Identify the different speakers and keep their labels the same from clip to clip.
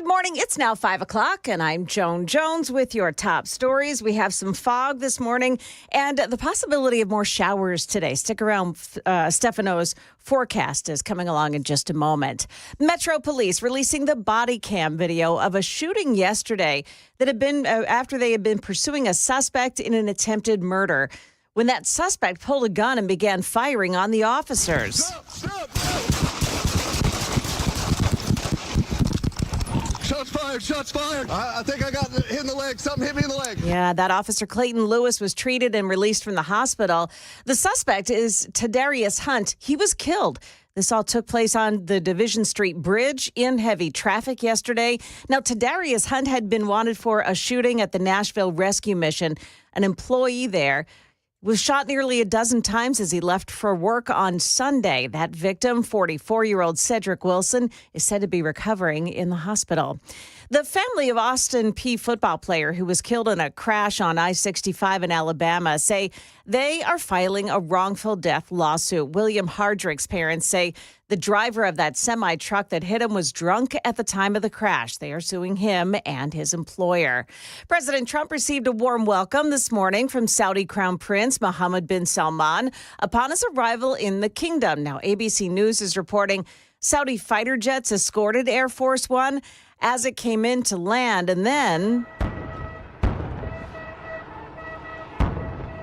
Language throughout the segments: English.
Speaker 1: Good morning. It's now 5 o'clock, and I'm Joan Jones with your top stories. We have some fog this morning and the possibility of more showers today. Stick around. Stefano's forecast is coming along in just a moment. Metro Police releasing the body cam video of a shooting yesterday that had been after they had been pursuing a suspect in an attempted murder when that suspect pulled a gun and began firing on the officers.
Speaker 2: Stop! Shots fired. I think I got hit in the leg. Something hit me in the leg.
Speaker 1: Yeah, that officer Clayton Lewis was treated and released from the hospital. The suspect is Tadarius Hunt. He was killed. This all took place on the Division Street Bridge in heavy traffic yesterday. Now, Tadarius Hunt had been wanted for a shooting at the Nashville Rescue Mission. An employee there was shot nearly a dozen times as he left for work on Sunday. That victim, 44-year-old Cedric Wilson, is said to be recovering in the hospital. The family of Austin Peay football player who was killed in a crash on I-65 in Alabama say they are filing a wrongful death lawsuit. William Hardrick's parents say the driver of that semi-truck that hit him was drunk at the time of the crash. They are suing him and his employer. President Trump received a warm welcome this morning from Saudi Crown Prince Mohammed bin Salman upon his arrival in the kingdom. Now, ABC News is reporting Saudi fighter jets escorted Air Force One as it came in to land, and then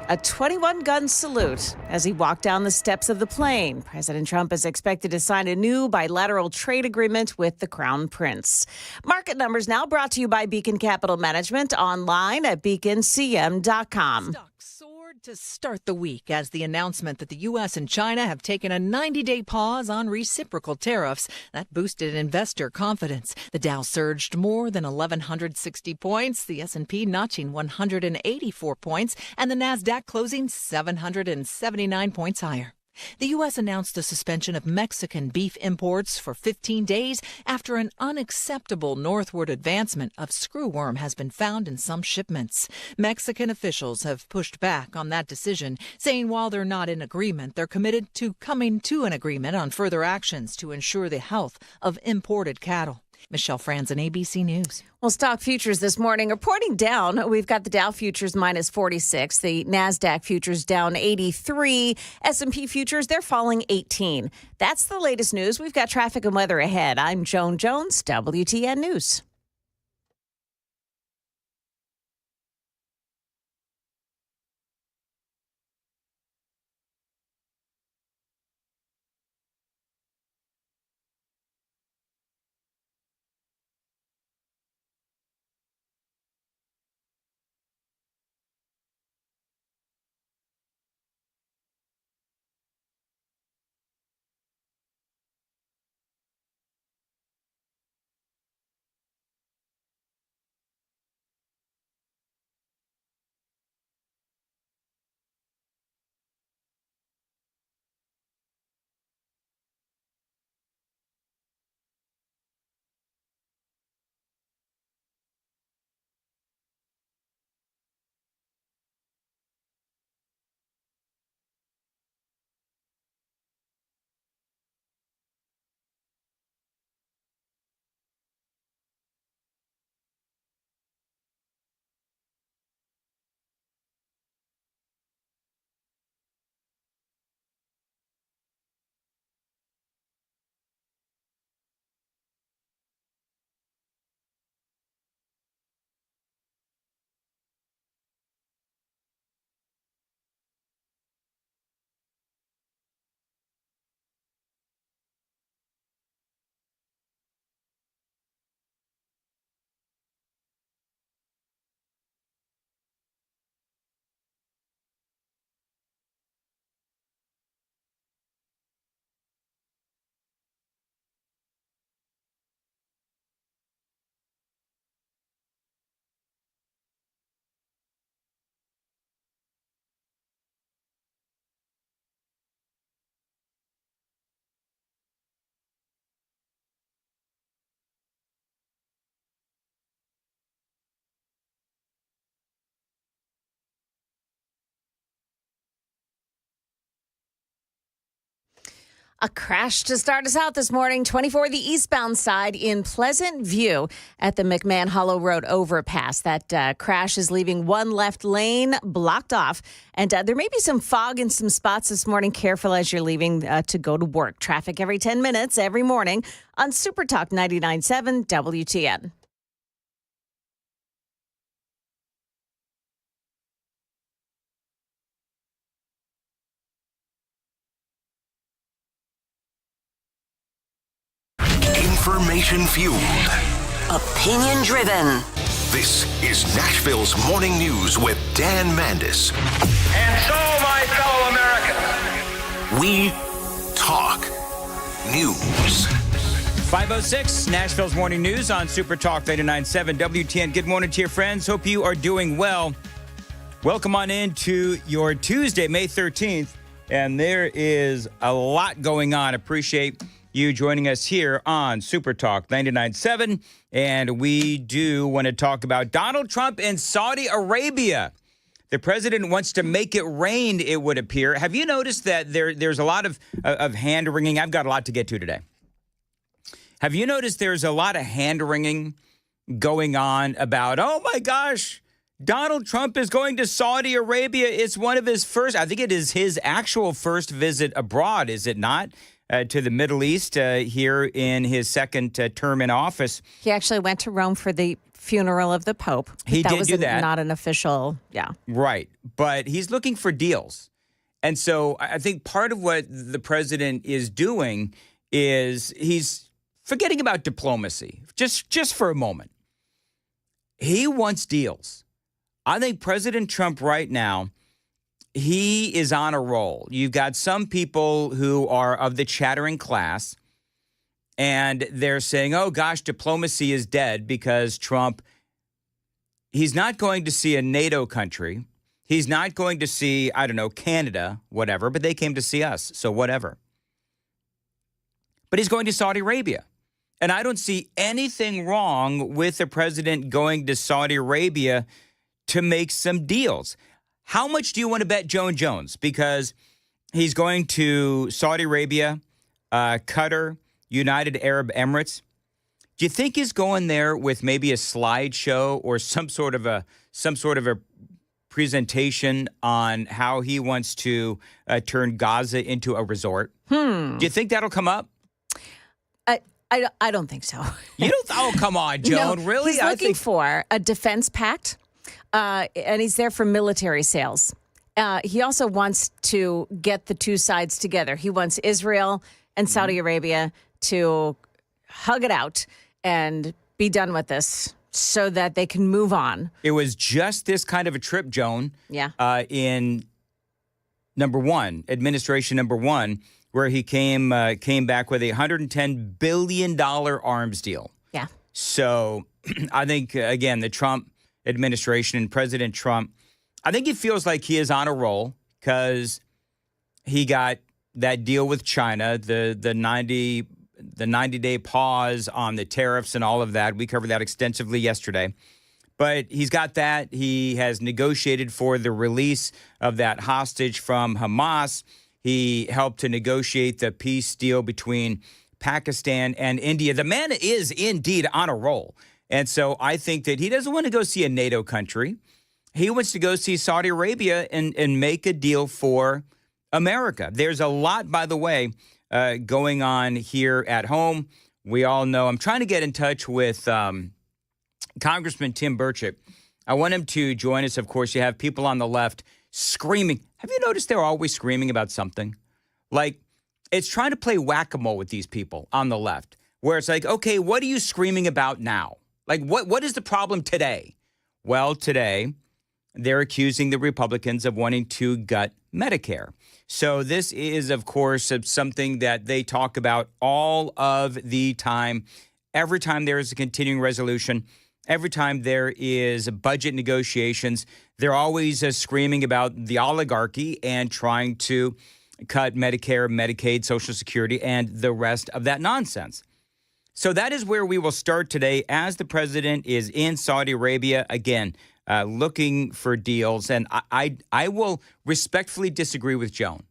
Speaker 1: a 21-gun salute as he walked down the steps of the plane. President Trump is expected to sign a new bilateral trade agreement with the Crown Prince. Market numbers now brought to you by Beacon Capital Management, online at beaconcm.com.
Speaker 3: Soared to start the week as the announcement that the U.S. and China have taken a 90-day pause on reciprocal tariffs. That boosted investor confidence. The Dow surged more than 1,160 points, the S&P notching 184 points, and the Nasdaq closing 779 points higher. The U.S. announced the suspension of Mexican beef imports for 15 days after an unacceptable northward advancement of screwworm has been found in some shipments. Mexican officials have pushed back on that decision, saying while they're not in agreement, they're committed to coming to an agreement on further actions to ensure the health of imported cattle. Michelle Franzen, ABC News.
Speaker 1: Well, stock futures this morning are pointing down. We've got the Dow futures minus 46, the Nasdaq futures down 83, S&P futures, they're falling 18. That's the latest news. We've got traffic and weather ahead. I'm Joan Jones, WTN News. A crash to start us out this morning, 24 the eastbound side in Pleasant View at the McMahon Hollow Road overpass. That crash is leaving one left lane blocked off. And there may be some fog in some spots this morning. Careful as you're leaving to go to work. Traffic every 10 minutes every morning on Super Talk 99.7 WTN.
Speaker 4: Information fueled.
Speaker 5: Opinion driven.
Speaker 4: This is Nashville's Morning News with Dan Mandis.
Speaker 6: And so, my fellow Americans,
Speaker 4: We talk news.
Speaker 7: 5:06, Nashville's Morning News on Super Talk 99.7 WTN. Good morning to your friends. Hope you are doing well. Welcome on into your Tuesday, May 13th. And there is a lot going on. Appreciate you joining us here on Super Talk 99.7. And we do want to talk about Donald Trump in Saudi Arabia. The president wants to make it rain, it would appear. Have you noticed that there's a lot of hand-wringing? I've got a lot to get to today. Have you noticed there's a lot of hand-wringing going on about, oh, my gosh, Donald Trump is going to Saudi Arabia. It's one of his first, I think it is his actual first visit abroad, is it not? To the Middle East here in his second term in office.
Speaker 1: He actually went to Rome for the funeral of the Pope.
Speaker 7: He did do that.
Speaker 1: Not an official, yeah.
Speaker 7: Right. But he's looking for deals. And so I think part of what the president is doing is he's forgetting about diplomacy just for a moment. He wants deals. I think President Trump right now, he is on a roll. You've got some people who are of the chattering class, and they're saying, oh, gosh, diplomacy is dead because Trump, he's not going to see a NATO country. He's not going to see, I don't know, Canada, whatever, but they came to see us, so whatever. But he's going to Saudi Arabia. And I don't see anything wrong with the president going to Saudi Arabia to make some deals. How much do you want to bet Joan Jones? Because he's going to Saudi Arabia, Qatar, United Arab Emirates. Do you think he's going there with maybe a slideshow or some sort of a presentation on how he wants to turn Gaza into a resort? Do you think that'll come up?
Speaker 1: I don't think so.
Speaker 7: You don't? Oh, come on, Joan.
Speaker 1: No,
Speaker 7: Really?
Speaker 1: He's looking for a defense pact. And he's there for military sales. He also wants to get the two sides together. He wants Israel and Saudi Arabia to hug it out and be done with this so that they can move on.
Speaker 7: It was just this kind of a trip, Joan.
Speaker 1: Yeah.
Speaker 7: In administration number one, where he came back with a $110 billion arms deal.
Speaker 1: Yeah.
Speaker 7: So I think, again, the Trump administration and President Trump, I think he feels like he is on a roll because he got that deal with China, the 90-day pause on the tariffs and all of that. We covered that extensively yesterday. But he's got that. He has negotiated for the release of that hostage from Hamas. He helped to negotiate the peace deal between Pakistan and India. The man is indeed on a roll. And so I think that he doesn't want to go see a NATO country. He wants to go see Saudi Arabia and make a deal for America. There's a lot, by the way, going on here at home. We all know. I'm trying to get in touch with Congressman Tim Burchett. I want him to join us. Of course, you have people on the left screaming. Have you noticed they're always screaming about something? Like, it's trying to play whack-a-mole with these people on the left, where it's like, okay, what are you screaming about now? Like, what is the problem today? Well, today, they're accusing the Republicans of wanting to gut Medicare. So this is, of course, something that they talk about all of the time. Every time there is a continuing resolution, every time there is budget negotiations, they're always screaming about the oligarchy and trying to cut Medicare, Medicaid, Social Security, and the rest of that nonsense. So that is where we will start today as the president is in Saudi Arabia, again, looking for deals. And I will respectfully disagree with Joan.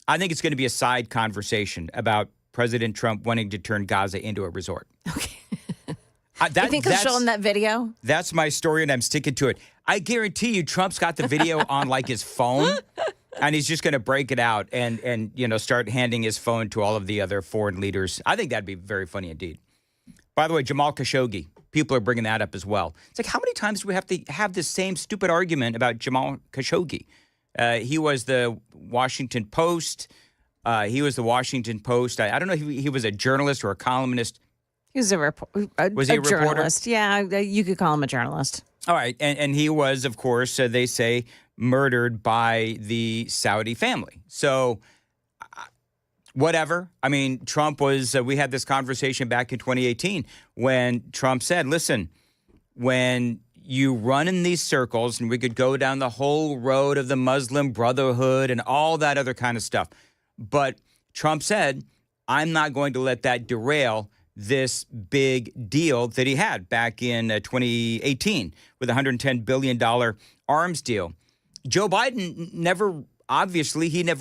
Speaker 7: I think it's going to be a side conversation about President Trump wanting to turn Gaza into a resort.
Speaker 1: Okay. You think he'll show him that video?
Speaker 7: That's my story, and I'm sticking to it. I guarantee you Trump's got the video on, like, his phone, and he's just going to break it out and start handing his phone to all of the other foreign leaders. I think that'd be very funny indeed. By the way, Jamal Khashoggi, people are bringing that up as well. It's like, how many times do we have to have this same stupid argument about Jamal Khashoggi? He was the Washington Post. I don't know if he was a journalist or a columnist.
Speaker 1: He was
Speaker 7: Was he a reporter?
Speaker 1: Journalist. Yeah, you could call him a journalist.
Speaker 7: All right. And he was, of course, they say, murdered by the Saudi family. So whatever. I mean, Trump was, we had this conversation back in 2018 when Trump said, listen, when you run in these circles, and we could go down the whole road of the Muslim Brotherhood and all that other kind of stuff. But Trump said, I'm not going to let that derail this big deal that he had back in 2018 with a $110 billion arms deal. Joe Biden never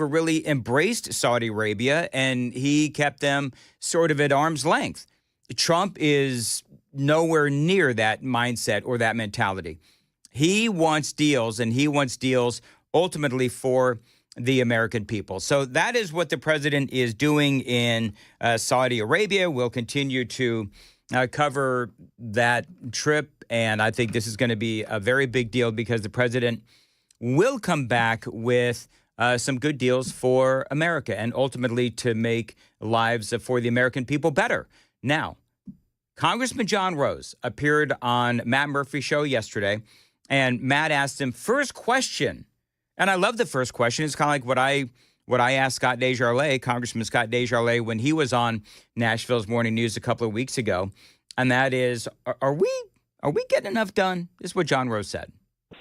Speaker 7: really embraced Saudi Arabia, and he kept them sort of at arm's length. Trump is nowhere near that mindset or that mentality. He wants deals, and he wants deals ultimately for the American people. So that is what the president is doing in Saudi Arabia. We'll continue to cover that trip, and I think this is going to be a very big deal because the president will come back with some good deals for America and ultimately to make lives for the American people better. Now, Congressman John Rose appeared on Matt Murphy's show yesterday, and Matt asked him first question. And I love the first question. It's kind of like what I asked Scott Desjardins, Congressman Scott Desjardins, when he was on Nashville's Morning News a couple of weeks ago. And that is, are we getting enough done? This is what John Rose said.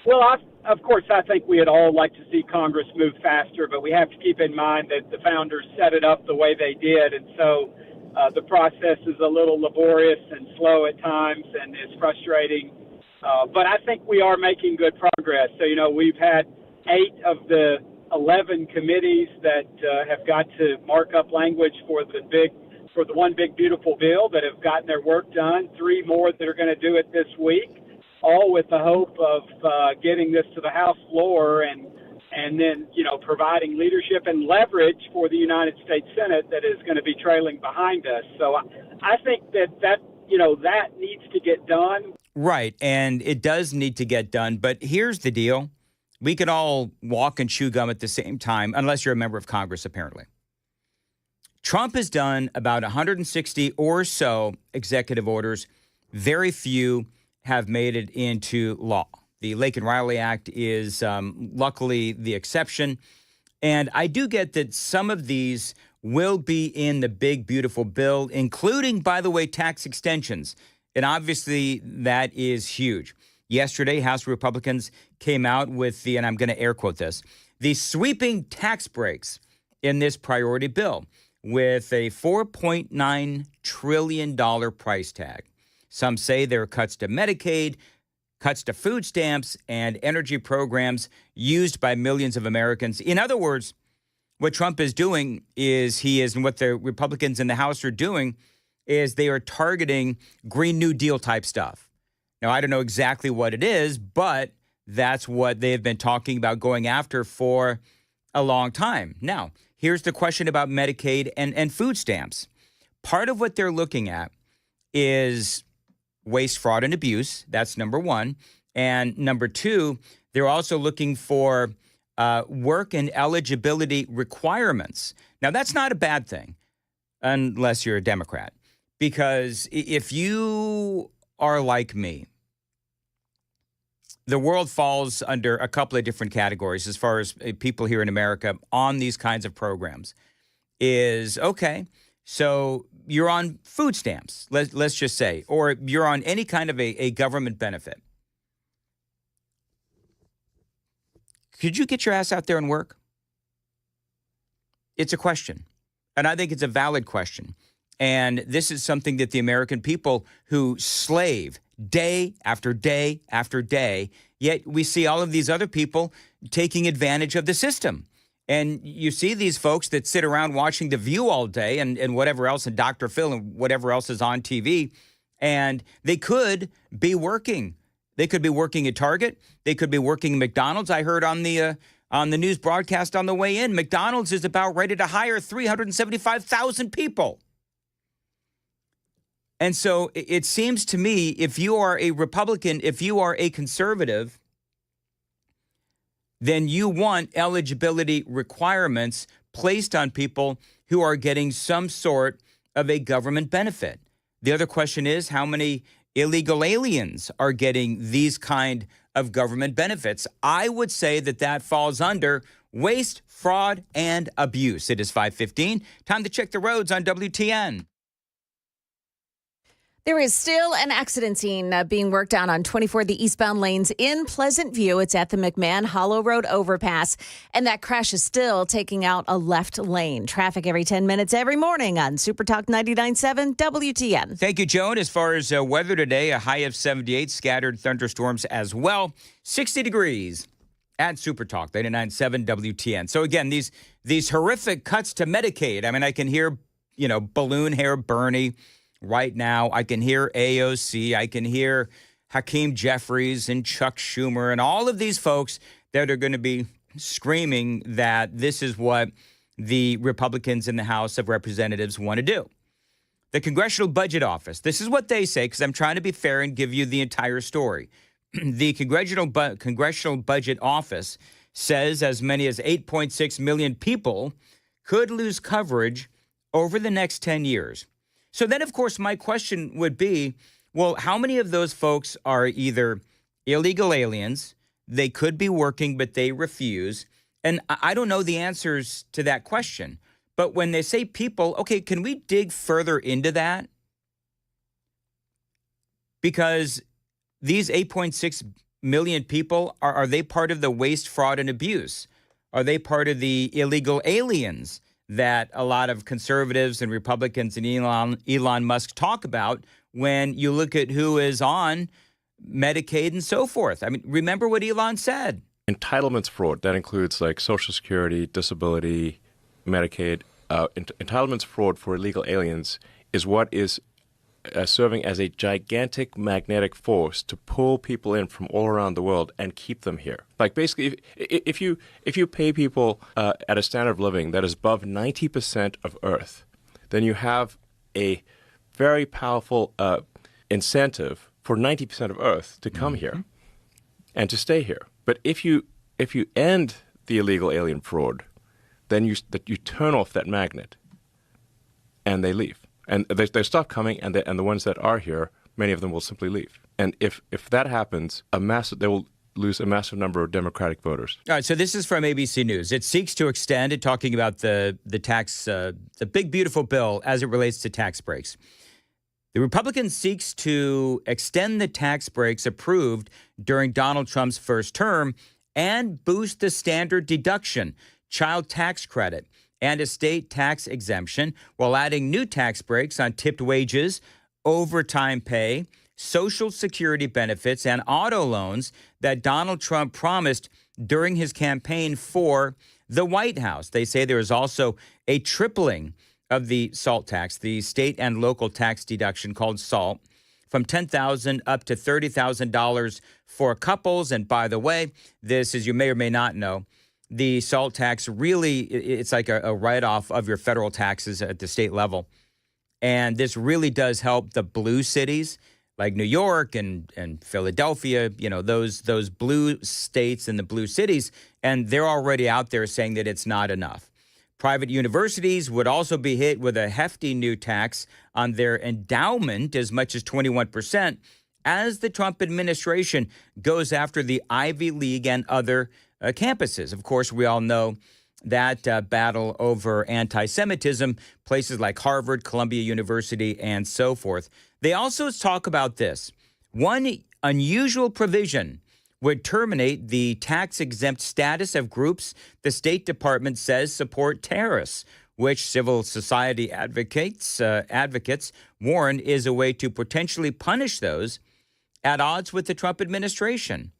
Speaker 8: Well, of course, I think we'd all like to see Congress move faster, but we have to keep in mind that the founders set it up the way they did. And so the process is a little laborious and slow at times and is frustrating. But I think we are making good progress. So, we've had 8 of the 11 committees that have got to mark up language for the one big beautiful bill that have gotten their work done. 3 more that are going to do it this week, all with the hope of getting this to the House floor and then providing leadership and leverage for the United States Senate that is going to be trailing behind us. So I think that needs to get done.
Speaker 7: Right, and it does need to get done. But here's the deal. We can all walk and chew gum at the same time, unless you're a member of Congress, apparently. Trump has done about 160 or so executive orders. Very few have made it into law. The Lake and Riley Act is luckily the exception. And I do get that some of these will be in the big, beautiful bill, including, by the way, tax extensions. And obviously, that is huge. Yesterday, House Republicans came out with and I'm going to air quote this, the sweeping tax breaks in this priority bill with a $4.9 trillion price tag. Some say there are cuts to Medicaid, cuts to food stamps, and energy programs used by millions of Americans. In other words, what Trump is doing and what the Republicans in the House are doing is they are targeting Green New Deal type stuff. Now, I don't know exactly what it is, but that's what they have been talking about going after for a long time. Now, here's the question about Medicaid and food stamps. Part of what they're looking at is waste, fraud, and abuse. That's number one. And number two, they're also looking for work and eligibility requirements. Now, that's not a bad thing unless you're a Democrat, because if you are like me, the world falls under a couple of different categories as far as people here in America on these kinds of programs. Okay, so you're on food stamps, let's just say, or you're on any kind of a government benefit. Could you get your ass out there and work? It's a question, and I think it's a valid question. And this is something that the American people who slave day after day after day, yet we see all of these other people taking advantage of the system. And you see these folks that sit around watching The View all day and whatever else, and Dr. Phil and whatever else is on TV, and they could be working. They could be working at Target. They could be working at McDonald's. I heard on the news broadcast on the way in, McDonald's is about ready to hire 375,000 people. And so it seems to me, if you are a Republican, if you are a conservative, then you want eligibility requirements placed on people who are getting some sort of a government benefit. The other question is, how many illegal aliens are getting these kind of government benefits? I would say that falls under waste, fraud, and abuse. It is 5:15. Time to check the roads on WTN.
Speaker 1: There is still an accident scene being worked on 24, the eastbound lanes in Pleasant View. It's at the McMahon Hollow Road overpass, and that crash is still taking out a left lane. Traffic every 10 minutes every morning on Super Talk 99.7 WTN.
Speaker 7: Thank you, Joan. As far as weather today, a high of 78, scattered thunderstorms as well. 60 degrees at Super Talk 99.7 WTN. So again, these horrific cuts to Medicaid. I mean, I can hear, balloon hair Bernie right now. I can hear AOC. I can hear Hakeem Jeffries and Chuck Schumer and all of these folks that are going to be screaming that this is what the Republicans in the House of Representatives want to do. The Congressional Budget Office, this is what they say, because I'm trying to be fair and give you the entire story. The Congressional Budget Office says as many as 8.6 million people could lose coverage over the next 10 years. So then, of course, my question would be, well, how many of those folks are either illegal aliens, they could be working, but they refuse? And I don't know the answers to that question. But when they say people, okay, can we dig further into that? Because these 8.6 million people, are they part of the waste, fraud, and abuse? Are they part of the illegal aliens that a lot of conservatives and Republicans and Elon Musk talk about when you look at who is on Medicaid and so forth? I mean, remember what Elon said.
Speaker 9: Entitlements fraud, that includes like Social Security, disability, Medicaid. Entitlements fraud for illegal aliens is what is serving as a gigantic magnetic force to pull people in from all around the world and keep them here. Like basically, if you pay people at a standard of living that is above 90% of Earth, then you have a very powerful incentive for 90% of Earth to come here and to stay here. But if you end the illegal alien fraud, then you turn off that magnet and they leave. And they stop coming, and the ones that are here, many of them will simply leave. And if that happens, they will lose a massive number of Democratic voters.
Speaker 7: All right, so this is from ABC News. It seeks to extend it, talking about the tax, the big, beautiful bill as it relates to tax breaks. The Republican seeks to extend the tax breaks approved during Donald Trump's first term and boost the standard deduction, child tax credit, and estate tax exemption, while adding new tax breaks on tipped wages, overtime pay, Social Security benefits, and auto loans that Donald Trump promised during his campaign for the White House. They say there is also a tripling of the SALT tax, the state and local tax deduction called SALT, from $10,000 up to $30,000 for couples. And by the way, this, as you may or may not know, the SALT tax really, it's like a write-off of your federal taxes at the state level. And this really does help the blue cities like New York and Philadelphia, those blue states and the blue cities. And they're already out there saying that it's not enough. Private universities would also be hit with a hefty new tax on their endowment, as much as 21%, as the Trump administration goes after the Ivy League and other campuses. Of course, we all know that battle over anti-Semitism, places like Harvard, Columbia University, and so forth. They also talk about this. One unusual provision would terminate the tax-exempt status of groups the State Department says support terrorists, which civil society advocates warn is a way to potentially punish those at odds with the Trump administration.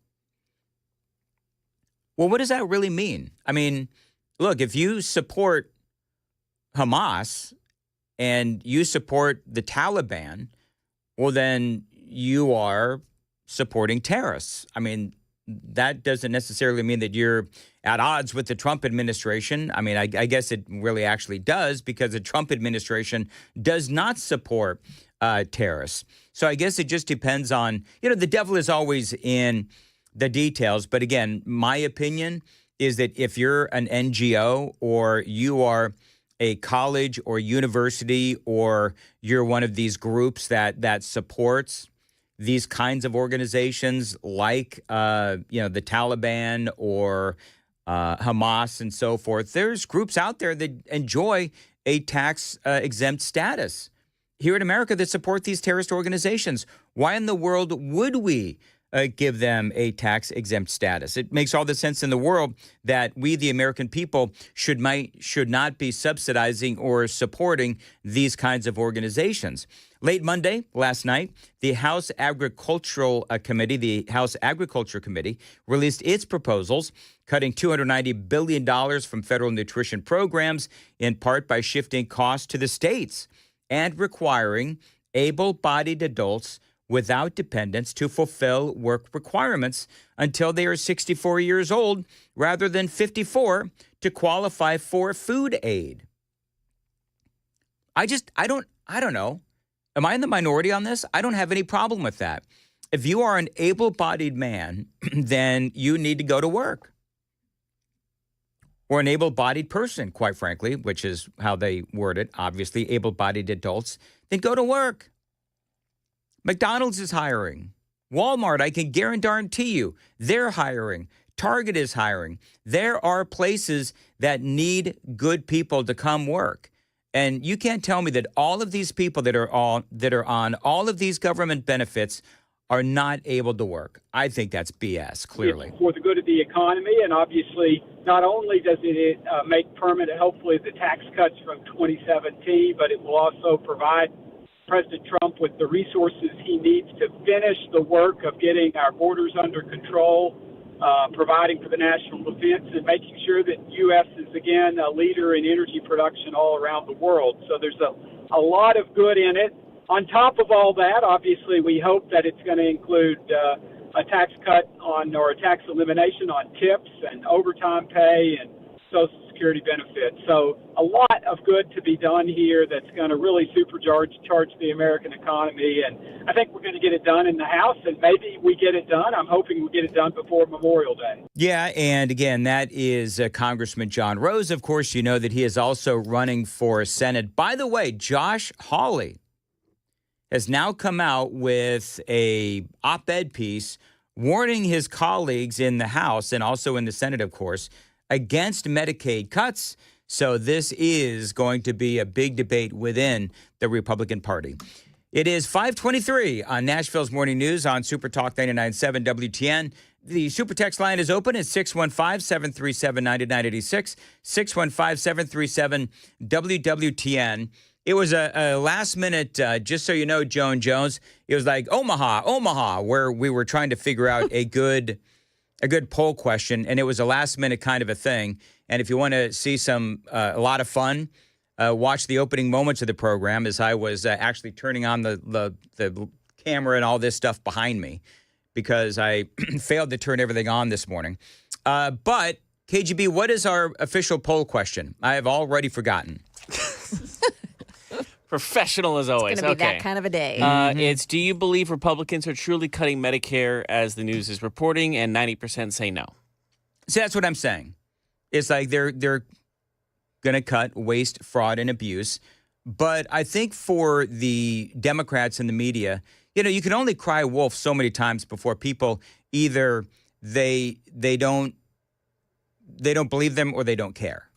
Speaker 7: Well, what does that really mean? I mean, look, if you support Hamas and you support the Taliban, well, then you are supporting terrorists. I mean, that doesn't necessarily mean that you're at odds with the Trump administration. I mean, I guess it really actually does, because the Trump administration does not support terrorists. So I guess it just depends on, the devil is always in the details. But again, my opinion is that if you're an NGO or you are a college or university or you're one of these groups that supports these kinds of organizations like, the Taliban or Hamas and so forth, there's groups out there that enjoy a tax exempt status here in America that support these terrorist organizations. Why in the world would we give them a tax exempt status? It makes all the sense in the world that we, the American people, should not be subsidizing or supporting these kinds of organizations. Late Monday, last night, the House Agriculture Committee released its proposals, cutting $290 billion from federal nutrition programs, in part by shifting costs to the states and requiring able-bodied adults without dependents to fulfill work requirements until they are 64 years old rather than 54 to qualify for food aid. I don't know. Am I in the minority on this? I don't have any problem with that. If you are an able-bodied man, then you need to go to work. Or an able-bodied person, quite frankly, which is how they word it, obviously, able-bodied adults, then go to work. McDonald's is hiring. Walmart, I can guarantee you, they're hiring. Target is hiring. There are places that need good people to come work. And you can't tell me that all of these people that are on all of these government benefits are not able to work. I think that's BS, clearly.
Speaker 8: It's for the good of the economy, and obviously not only does it make permanent, hopefully, the tax cuts from 2017, but it will also provide President Trump with the resources he needs to finish the work of getting our borders under control, providing for the national defense, and making sure that U.S. is, again, a leader in energy production all around the world. So there's a lot of good in it. On top of all that, obviously, we hope that it's going to include a tax cut or a tax elimination on tips and overtime pay and Social Security benefits. So a lot of good to be done here that's going to really supercharge the American economy. And I think we're going to get it done in the House, and maybe we get it done. I'm hoping we get it done before Memorial Day.
Speaker 7: Yeah, and again, that is Congressman John Rose. Of course, you know that he is also running for Senate. By the way, Josh Hawley has now come out with a op-ed piece warning his colleagues in the House and also in the Senate, of course, against Medicaid cuts. So this is going to be a big debate within the Republican Party. It is 5:23 on Nashville's Morning News on Super Talk 99.7 WTN. The Super Text line is open at 615-737-9986, 615-737-WWTN. It was a last minute, just so you know, Joan Jones, it was like Omaha, where we were trying to figure out a good poll question, and it was a last minute kind of a thing. And if you want to see a lot of fun, watch the opening moments of the program as I was actually turning on the camera and all this stuff behind me because I failed to turn everything on this morning. But KGB, what is our official poll question? I have already forgotten.
Speaker 10: Professional as always.
Speaker 1: It's going to be that kind of a day.
Speaker 10: It's, do you believe Republicans are truly cutting Medicare as the news is reporting? And 90% say no.
Speaker 7: See, that's what I'm saying. It's like they're going to cut waste, fraud, and abuse. But I think for the Democrats and the media, you can only cry wolf so many times before people either they don't believe them or they don't care.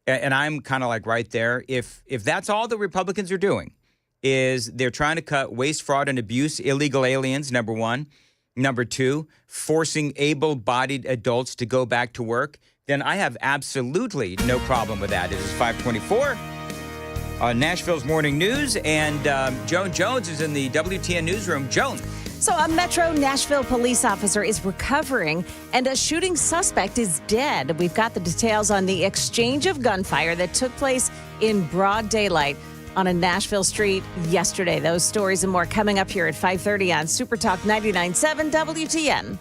Speaker 7: And I'm kind of like right there. If that's all the Republicans are doing is they're trying to cut waste, fraud, and abuse, illegal aliens, number one. Number two, forcing able-bodied adults to go back to work, then I have absolutely no problem with that. It is 5:24 on Nashville's Morning News, and Joan Jones is in the WTN newsroom. Joan.
Speaker 1: So, a Metro Nashville police officer is recovering and a shooting suspect is dead. We've got the details on the exchange of gunfire that took place in broad daylight on a Nashville street yesterday. Those stories and more coming up here at 5:30 on Super Talk 99.7 WTN.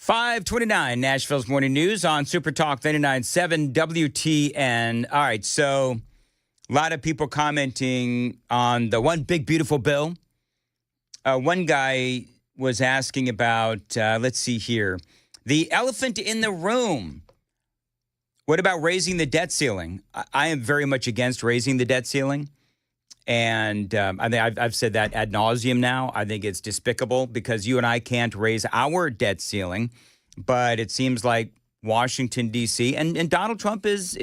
Speaker 7: .529 Nashville's Morning News on Super Talk 99.7 WTN. All right, so a lot of people commenting on the one big, beautiful bill. One guy was asking about, let's see here, the elephant in the room. What about raising the debt ceiling? I am very much against raising the debt ceiling. And I think I've said that ad nauseum now. I think it's despicable because you and I can't raise our debt ceiling, but it seems like Washington, D.C. and Donald Trump is,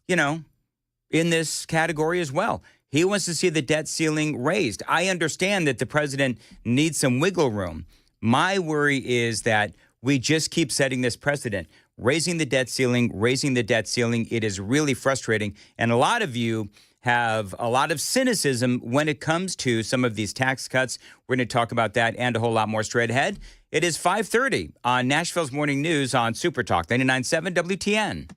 Speaker 7: in this category as well. He wants to see the debt ceiling raised. I understand that the president needs some wiggle room. My worry is that we just keep setting this precedent, raising the debt ceiling. It is really frustrating. And a lot of you have a lot of cynicism when it comes to some of these tax cuts. We're going to talk about that and a whole lot more straight ahead. It is 5:30 on Nashville's Morning News on Super Talk 99.7 WTN.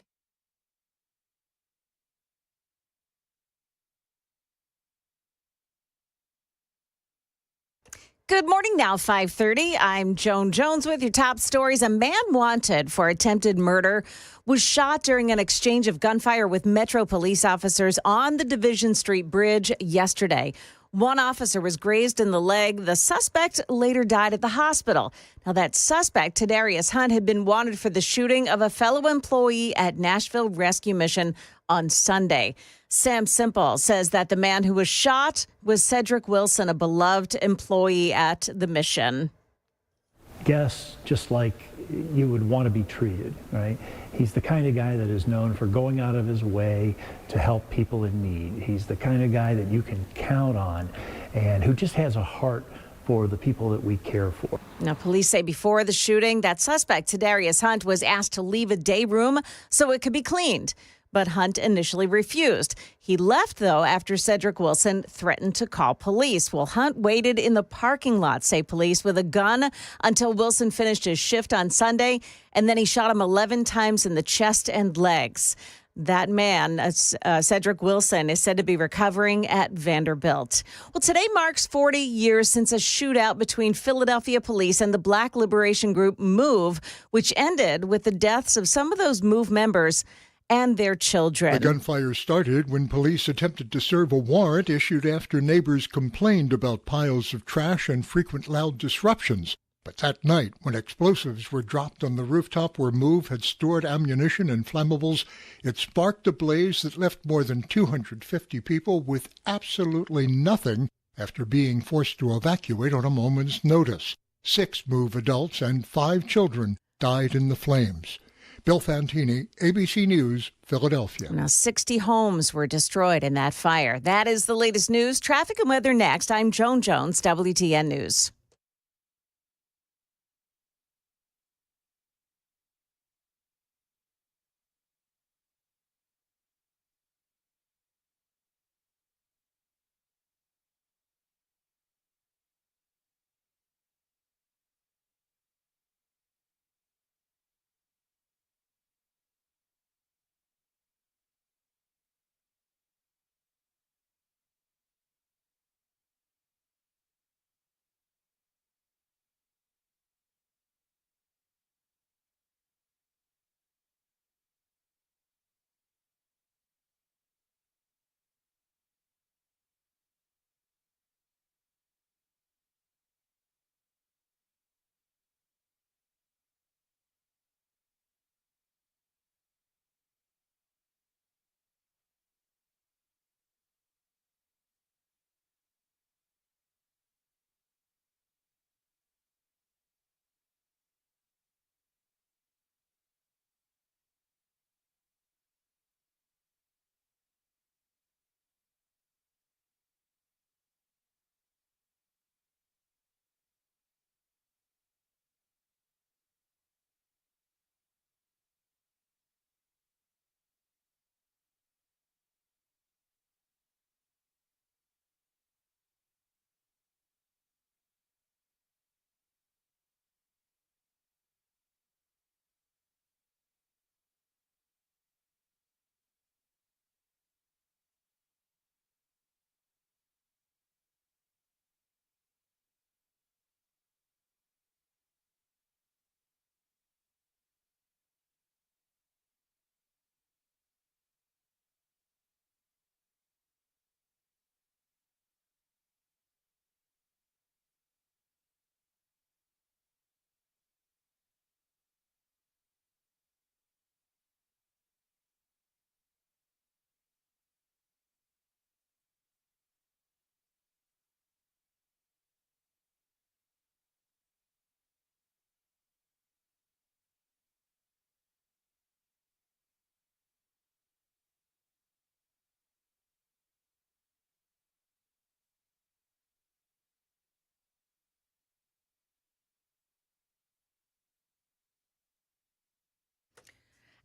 Speaker 1: Good morning now, 5:30. I'm Joan Jones with your top stories. A man wanted for attempted murder was shot during an exchange of gunfire with Metro police officers on the Division Street Bridge yesterday. One officer was grazed in the leg. The suspect later died at the hospital. Now, that suspect, Tadarius Hunt, had been wanted for the shooting of a fellow employee at Nashville Rescue Mission on Sunday. Sam Simple says that the man who was shot was Cedric Wilson, a beloved employee at the mission.
Speaker 11: Guess just like you would want to be treated, right? He's the kind of guy that is known for going out of his way to help people in need. He's the kind of guy that you can count on and who just has a heart for the people that we care for.
Speaker 1: Now, police say before the shooting, that suspect, Tadarius Hunt, was asked to leave a day room so it could be cleaned. But Hunt initially refused. He left, though, after Cedric Wilson threatened to call police. Well, Hunt waited in the parking lot, say police, with a gun until Wilson finished his shift on Sunday, and then he shot him 11 times in the chest and legs. That man, Cedric Wilson, is said to be recovering at Vanderbilt. Well, today marks 40 years since a shootout between Philadelphia police and the Black liberation group MOVE, which ended with the deaths of some of those MOVE members and their children.
Speaker 12: The gunfire started when police attempted to serve a warrant issued after neighbors complained about piles of trash and frequent loud disruptions. But that night, when explosives were dropped on the rooftop where MOVE had stored ammunition and flammables, it sparked a blaze that left more than 250 people with absolutely nothing after being forced to evacuate on a moment's notice. 6 MOVE adults and 5 children died in the flames. Bill Fantini, ABC News, Philadelphia.
Speaker 1: Now, 60 homes were destroyed in that fire. That is the latest news. Traffic and weather next. I'm Joan Jones, WTN News.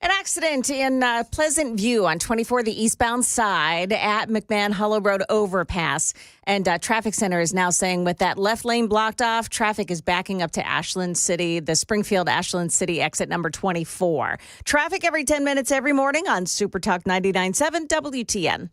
Speaker 1: An accident in Pleasant View on 24, the eastbound side at McMahon Hollow Road overpass. And Traffic Center is now saying with that left lane blocked off, traffic is backing up to Ashland City, the Springfield-Ashland City exit number 24. Traffic every 10 minutes every morning on Super Talk 99.7 WTN.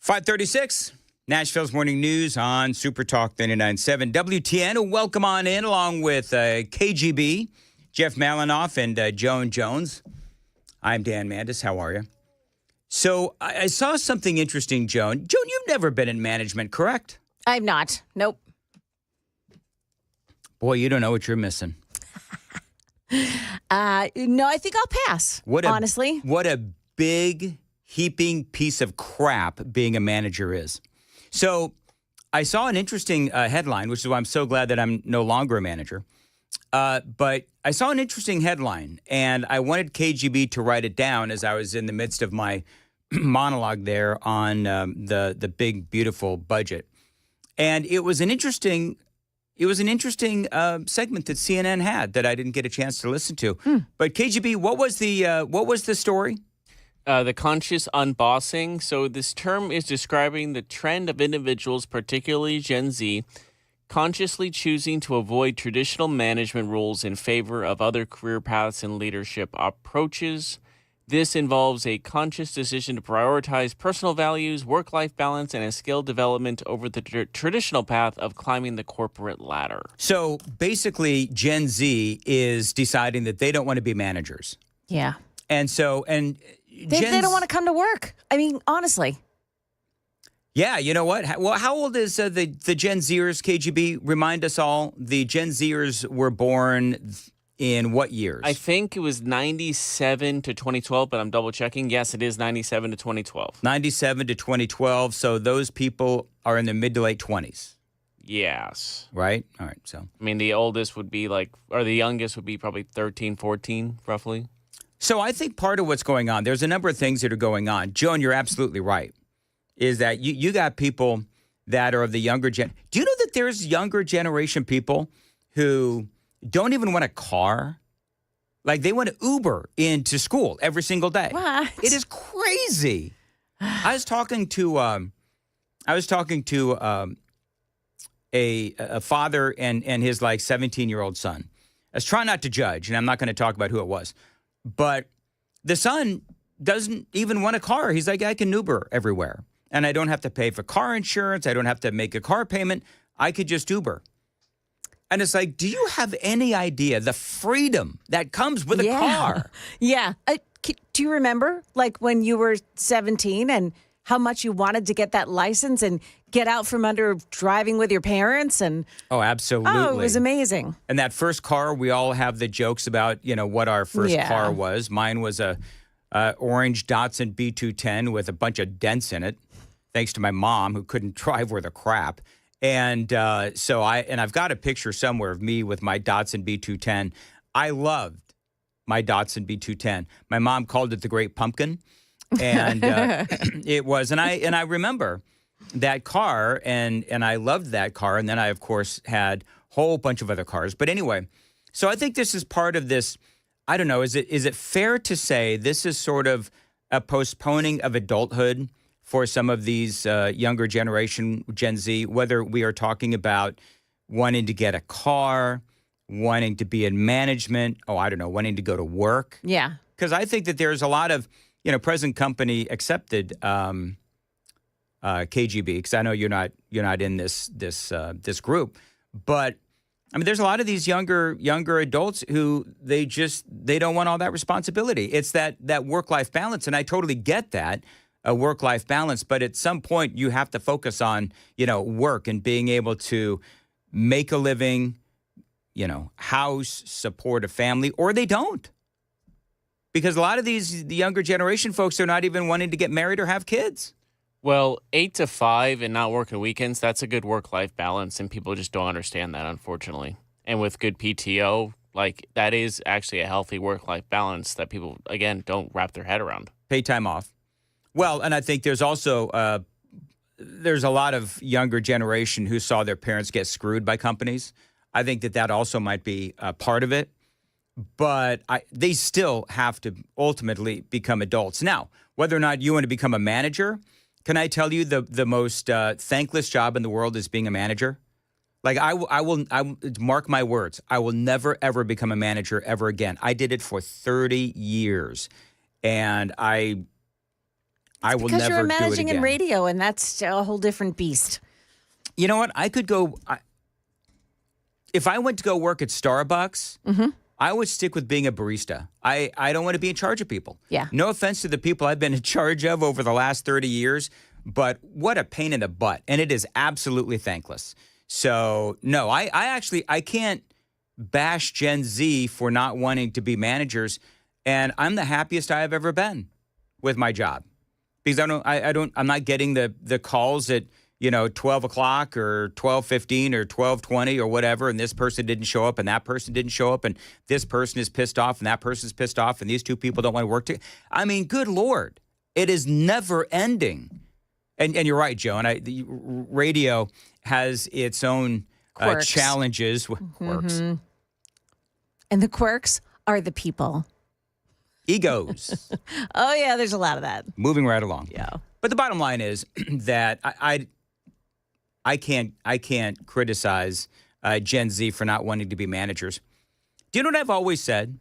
Speaker 7: .536, Nashville's Morning News on Super Talk 99.7 WTN. Welcome on in along with KGB, Jeff Malinoff, and Joan Jones. I'm Dan Mandis. How are you? So I saw something interesting, Joan. Joan, you've never been in management, correct?
Speaker 1: I'm not. Nope.
Speaker 7: Boy, you don't know what you're missing.
Speaker 1: No, I think I'll pass, honestly.
Speaker 7: What a big heaping piece of crap being a manager is. So I saw an interesting headline, which is why I'm so glad that I'm no longer a manager. But I saw an interesting headline, and I wanted KGB to write it down as I was in the midst of my monologue there on the big, beautiful budget. And it was an interesting segment that CNN had that I didn't get a chance to listen to. But KGB, what was the story?
Speaker 10: The conscious unbossing. So this term is describing the trend of individuals, particularly Gen Z, consciously choosing to avoid traditional management roles in favor of other career paths and leadership approaches. This involves a conscious decision to prioritize personal values, work-life balance, and a skill development over the traditional path of climbing the corporate ladder.
Speaker 7: So basically, Gen Z is deciding that they don't want to be managers.
Speaker 1: Yeah.
Speaker 7: And
Speaker 1: they don't want to come to work. I mean, honestly.
Speaker 7: Yeah, you know what? Well, how old is the Gen Zers, KGB? Remind us all. The Gen Zers were born in what years?
Speaker 10: I think it was 97 to 2012, but I'm double checking. Yes, it is 97 to 2012.
Speaker 7: 97 to 2012. So those people are in their mid to late 20s.
Speaker 10: Yes.
Speaker 7: Right? All right. So,
Speaker 10: I mean, the oldest would be the youngest would be probably 13, 14, roughly.
Speaker 7: So I think part of what's going on, there's a number of things that are going on. Joan, you're absolutely right, is that you got people that are of the younger gen. Do you know that there's younger generation people who don't even want a car? Like they want to Uber into school every single day.
Speaker 1: What?
Speaker 7: It is crazy. I was talking to a father and his 17-year-old son. I was trying not to judge, and I'm not going to talk about who it was. But the son doesn't even want a car. He's like, I can Uber everywhere. And I don't have to pay for car insurance. I don't have to make a car payment. I could just Uber. And it's like, do you have any idea the freedom that comes with a car?
Speaker 1: Yeah. Do you remember when you were 17 and how much you wanted to get that license and get out from under driving with your parents? And
Speaker 7: oh, absolutely.
Speaker 1: Oh, it was amazing.
Speaker 7: And that first car, we all have the jokes about, what our first car was. Mine was a orange Datsun B210 with a bunch of dents in it, thanks to my mom who couldn't drive worth a crap. And so I've got a picture somewhere of me with my Datsun B210. I loved my Datsun B210. My mom called it the Great Pumpkin. And it was, and I remember that car, and I loved that car. And then I, of course, had a whole bunch of other cars. But anyway, so I think this is part of this. I don't know. Is it fair to say this is sort of a postponing of adulthood for some of these younger generation, Gen Z, whether we are talking about wanting to get a car, wanting to be in management, wanting to go to work?
Speaker 1: Yeah.
Speaker 7: Because I think that there's a lot of present company accepted KGB, because I know you're not in this group, but I mean, there's a lot of these younger adults who they don't want all that responsibility. It's that work-life balance, and I totally get that, a work-life balance. But at some point, you have to focus on work and being able to make a living, house, support a family, or they don't. Because a lot of the younger generation folks are not even wanting to get married or have kids.
Speaker 10: Well, 8 to 5 and not working weekends, that's a good work-life balance, and people just don't understand that, unfortunately. And with good PTO, that is actually a healthy work-life balance that people, again, don't wrap their head around.
Speaker 7: Pay time off. Well, and I think there's also there's a lot of younger generation who saw their parents get screwed by companies. I think that also might be part of it. But they still have to ultimately become adults. Now, whether or not you want to become a manager, can I tell you the most thankless job in the world is being a manager? I will mark my words. I will never, ever become a manager ever again. I did it for 30 years, and I will never do it again.
Speaker 1: Because you're managing in radio, and that's a whole different beast.
Speaker 7: You know what? I could go. If I went to go work at Starbucks, I would stick with being a barista. I don't want to be in charge of people.
Speaker 1: Yeah.
Speaker 7: No offense to the people I've been in charge of over the last 30 years, but what a pain in the butt. And it is absolutely thankless. So, no, I can't bash Gen Z for not wanting to be managers. And I'm the happiest I have ever been with my job. Because I'm not getting the calls at 12 o'clock or 12:15 or 12:20 or whatever, and this person didn't show up and that person didn't show up and this person is pissed off and that person's pissed off and these two people don't want to work together. I mean, good Lord, it is never ending. And you're right, Joe, and the radio has its own challenges. Quirks.
Speaker 1: And the quirks are the people.
Speaker 7: Egos.
Speaker 1: Oh, yeah, there's a lot of that.
Speaker 7: Moving right along.
Speaker 1: Yeah.
Speaker 7: But the bottom line is that I can't criticize Gen Z for not wanting to be managers. Do you know what I've always said?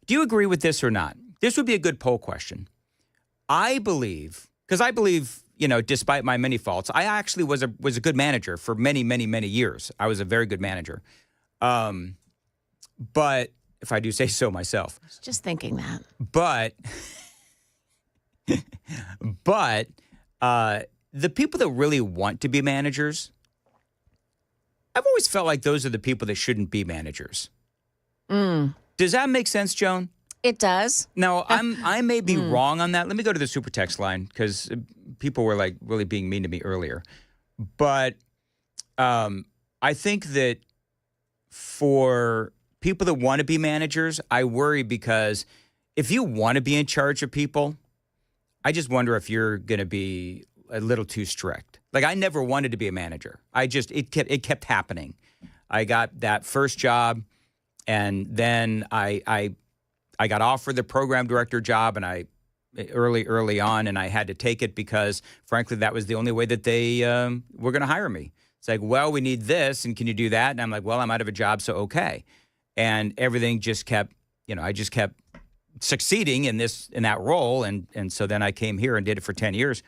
Speaker 7: Do you agree with this or not? This would be a good poll question. I believe, despite my many faults, I actually was a good manager for many, many, many years. I was a very good manager. But if I do say so myself.
Speaker 1: I was just thinking that.
Speaker 7: But the people that really want to be managers, I've always felt like those are the people that shouldn't be managers. Does that make sense, Joan?
Speaker 1: It does.
Speaker 7: Now, I may be wrong on that. Let me go to the super text line because people were really being mean to me earlier. But I think that for people that want to be managers, I worry because if you want to be in charge of people, I just wonder if you're going to be a little too strict. I never wanted to be a manager. It kept happening. I got that first job, and then I got offered the program director job, and early on, and I had to take it because, frankly, that was the only way that they were going to hire me. It's like, well, we need this, and can you do that? And I'm like, well, I'm out of a job, so okay. And everything just kept, I just kept succeeding in that role, and so then I came here and did it for 10 years.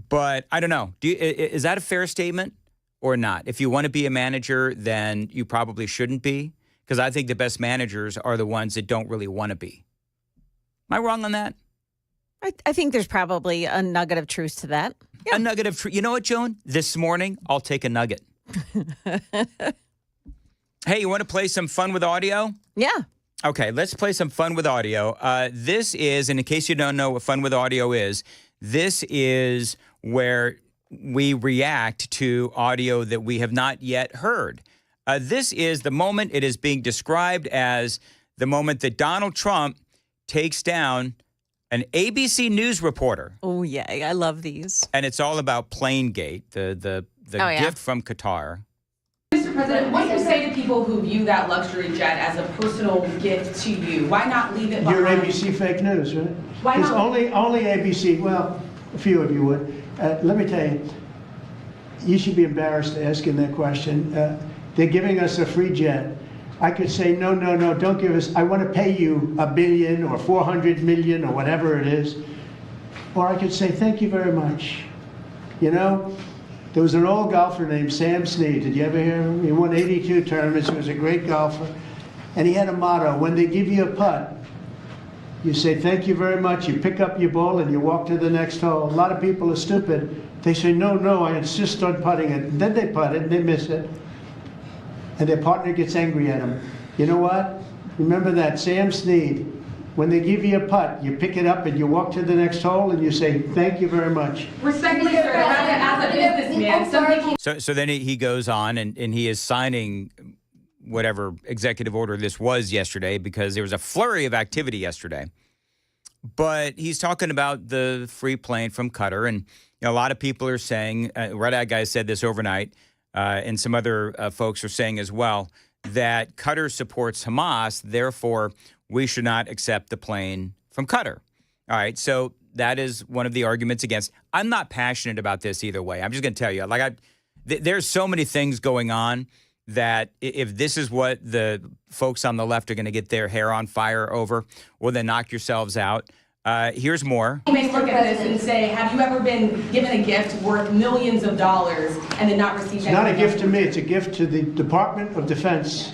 Speaker 7: But I don't know. Is that a fair statement or not? If you want to be a manager, then you probably shouldn't be, because I think the best managers are the ones that don't really want to be. Am I wrong on that?
Speaker 1: I think there's probably a nugget of truth to that. Yeah.
Speaker 7: A nugget of truth. You know what, Joan? This morning, I'll take a nugget. Hey, you want to play some fun with audio?
Speaker 1: Yeah.
Speaker 7: Okay, let's play some fun with audio. This is, and in case you don't know what fun with audio is, this is where we react to audio that we have not yet heard. This is the moment. It is being described as the moment that Donald Trump takes down an ABC News reporter.
Speaker 1: Oh, yeah. I love these.
Speaker 7: And it's all about Planegate, the gift from Qatar.
Speaker 13: Mr. President, what do you say to people who view that luxury jet as a personal gift to you? Why not leave it behind?
Speaker 14: You're ABC fake news, right?
Speaker 13: Why
Speaker 14: it's
Speaker 13: not?
Speaker 14: Only ABC. Well, a few of you would. Let me tell you, you should be embarrassed asking that question. They're giving us a free jet. I could say, no, no, no, don't give us, I want to pay you $1 billion or 400 million or whatever it is. Or I could say, thank you very much. You know, there was an old golfer named Sam Snead. Did you ever hear him? He won 82 tournaments. He was a great golfer. And he had a motto: when they give you a putt, you say, thank you very much. You pick up your ball and you walk to the next hole. A lot of people are stupid. They say, no, no, I insist on putting it. And then they putt it and they miss it. And their partner gets angry at them. You know what? Remember that, Sam Snead. When they give you a putt, you pick it up and you walk to the next hole and you say, thank you very much.
Speaker 13: Respectfully, sir, as a businessman, some people...
Speaker 7: So then he goes on and he is signing whatever executive order this was yesterday, because there was a flurry of activity yesterday. But he's talking about the free plane from Qatar. And a lot of people are saying, Red Eye Guy said this overnight, and some other folks are saying as well, that Qatar supports Hamas, therefore we should not accept the plane from Qatar. All right, so that is one of the arguments against. I'm not passionate about this either way. I'm just going to tell you, there's so many things going on that if this is what the folks on the left are going to get their hair on fire over, well, then knock yourselves out. Here's more.
Speaker 13: You may look at this and say, have you ever been given a gift worth millions of dollars and then not received anything?
Speaker 14: It's not a gift to me. It's a gift to the Department of Defense.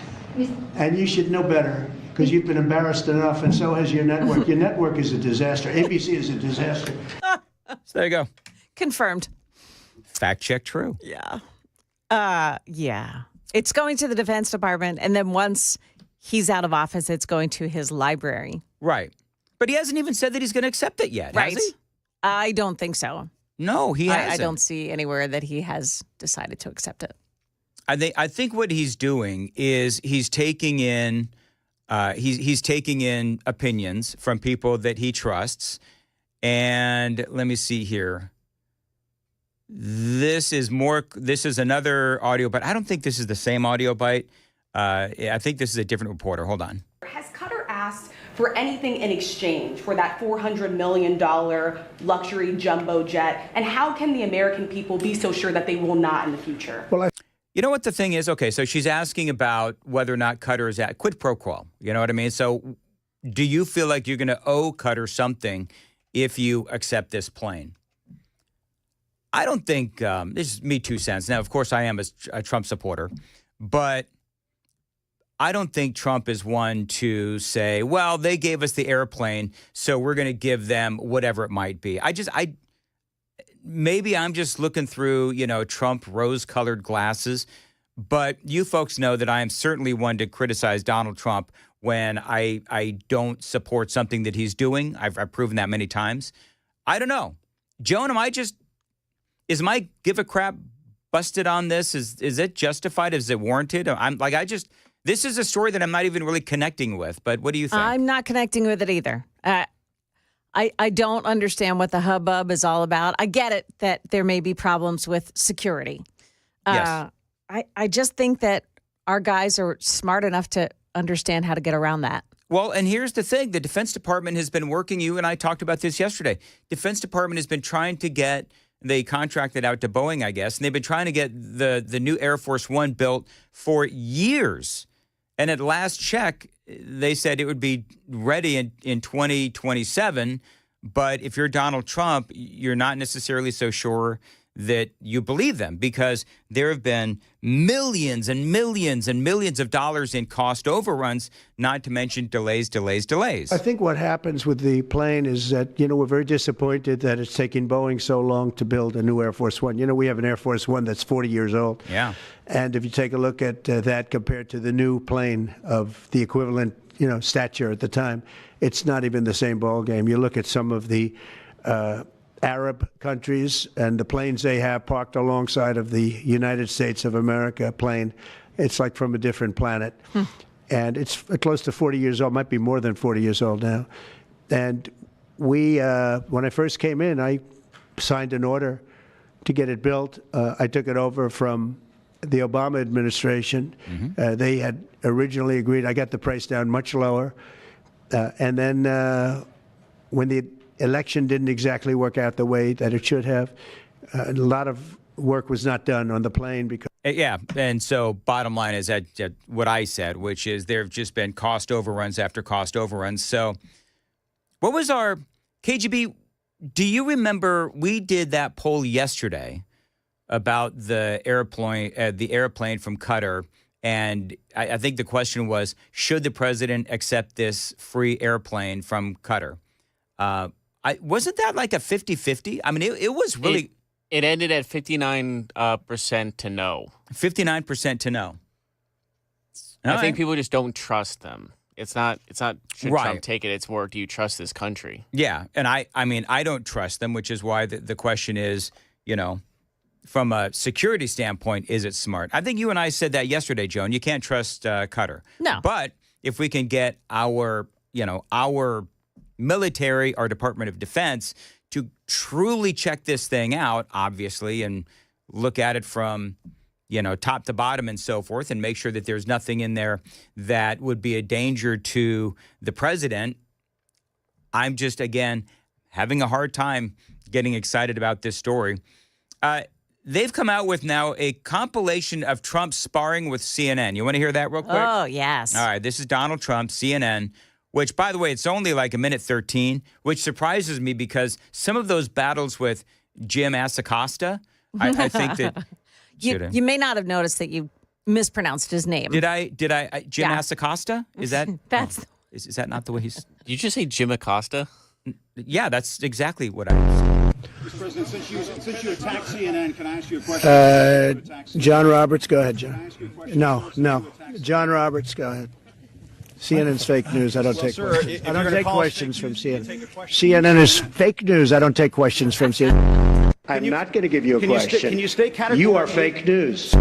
Speaker 14: And you should know better, because you've been embarrassed enough, and so has your network. Your network is a disaster. ABC is a disaster.
Speaker 7: So there you go.
Speaker 1: Confirmed.
Speaker 7: Fact check true.
Speaker 1: Yeah. Yeah. It's going to the Defense Department, and then once he's out of office, it's going to his library.
Speaker 7: Right. But he hasn't even said that he's going to accept it yet,
Speaker 1: Right.
Speaker 7: has he?
Speaker 1: I don't think so.
Speaker 7: No, he hasn't.
Speaker 1: I don't see anywhere that he has decided to accept it.
Speaker 7: I think what he's doing is he's taking in he's taking in opinions from people that he trusts. And let me see here. This is another audio, but I don't think this is the same audio bite. I think this is a different reporter. Hold on.
Speaker 13: Has Qatar asked for anything in exchange for that $400 million luxury jumbo jet? And how can the American people be so sure that they will not in the future?
Speaker 14: Well,
Speaker 7: you know what the thing is? Okay, so she's asking about whether or not Qatar is at quid pro quo. You know what I mean? So do you feel like you're going to owe Qatar something if you accept this plane? I don't think, this is me 2 cents. Now, of course, I am a Trump supporter, but I don't think Trump is one to say, well, they gave us the airplane, so we're going to give them whatever it might be. Maybe I'm just looking through, Trump rose-colored glasses, but you folks know that I am certainly one to criticize Donald Trump when I don't support something that he's doing. I've proven that many times. I don't know. Joan, is my give a crap busted on this? Is it justified? Is it warranted? This is a story that I'm not even really connecting with, but what do you think?
Speaker 1: I'm not connecting with it either. I don't understand what the hubbub is all about. I get it that there may be problems with security.
Speaker 7: Yes.
Speaker 1: I just think that our guys are smart enough to understand how to get around that.
Speaker 7: Well, and here's the thing. The Defense Department has been working, you and I talked about this yesterday. Defense Department has been trying to get, they contracted out to Boeing, I guess, and they've been trying to get the new Air Force One built for years. And at last check, they said it would be ready in 2027. But if you're Donald Trump, you're not necessarily so sure that you believe them, because there have been millions and millions and millions of dollars in cost overruns, not to mention delays.
Speaker 14: I think what happens with the plane is that, we're very disappointed that it's taking Boeing so long to build a new Air Force One. We have an Air Force One that's 40 years old.
Speaker 7: Yeah.
Speaker 14: And if you take a look at that compared to the new plane of the equivalent, stature at the time, it's not even the same ballgame. You look at some of the Arab countries and the planes they have parked alongside of the United States of America plane, it's like from a different planet. And it's close to 40 years old, might be more than 40 years old now. And we, when I first came in, I signed an order to get it built. I took it over from the Obama administration. They had originally agreed. I got the price down much lower. And then when the election didn't exactly work out the way that it should have, a lot of work was not done on the plane because.
Speaker 7: Yeah, and so bottom line is that what I said, which is there have just been cost overruns after cost overruns. So what was our KGB? Do you remember we did that poll yesterday about the airplane from Qatar, and I think the question was, should the president accept this free airplane from Qatar? Wasn't that like a 50-50? I mean, it was really...
Speaker 10: It ended at 59% to no.
Speaker 7: 59% to no.
Speaker 10: I think people just don't trust them. It's not should
Speaker 7: Right.
Speaker 10: Trump take it? It's more, do you trust this country?
Speaker 7: Yeah, and I mean, I don't trust them, which is why the question is, from a security standpoint, is it smart? I think you and I said that yesterday, Joan. You can't trust Qatar.
Speaker 1: No.
Speaker 7: But if we can get our military, our Department of Defense, to truly check this thing out, obviously, and look at it from, top to bottom and so forth, and make sure that there's nothing in there that would be a danger to the president, I'm just, again, having a hard time getting excited about this story. They've come out with now a compilation of Trump sparring with CNN. You want to hear that real quick?
Speaker 1: Oh, yes.
Speaker 7: All right, this is Donald Trump, CNN, which, by the way, it's only like a minute 13, which surprises me because some of those battles with Jim Asacosta, I think that...
Speaker 1: You may not have noticed that you mispronounced his name.
Speaker 7: Did I Jim Asacosta? Is that...
Speaker 1: That's...
Speaker 7: Is that not the way he's...
Speaker 10: Did you just say Jim Acosta?
Speaker 7: Yeah, that's exactly what I said.
Speaker 15: Mr. President, since you attacked CNN, can I ask you a question?
Speaker 14: John Roberts, go ahead, John. No. John Roberts, go ahead. CNN's fake news. I don't take questions. I don't take questions from CNN. CNN is fake news. I don't take questions from CNN. I'm not going to give you a question.
Speaker 15: Can you stay categorically?
Speaker 14: You are fake news.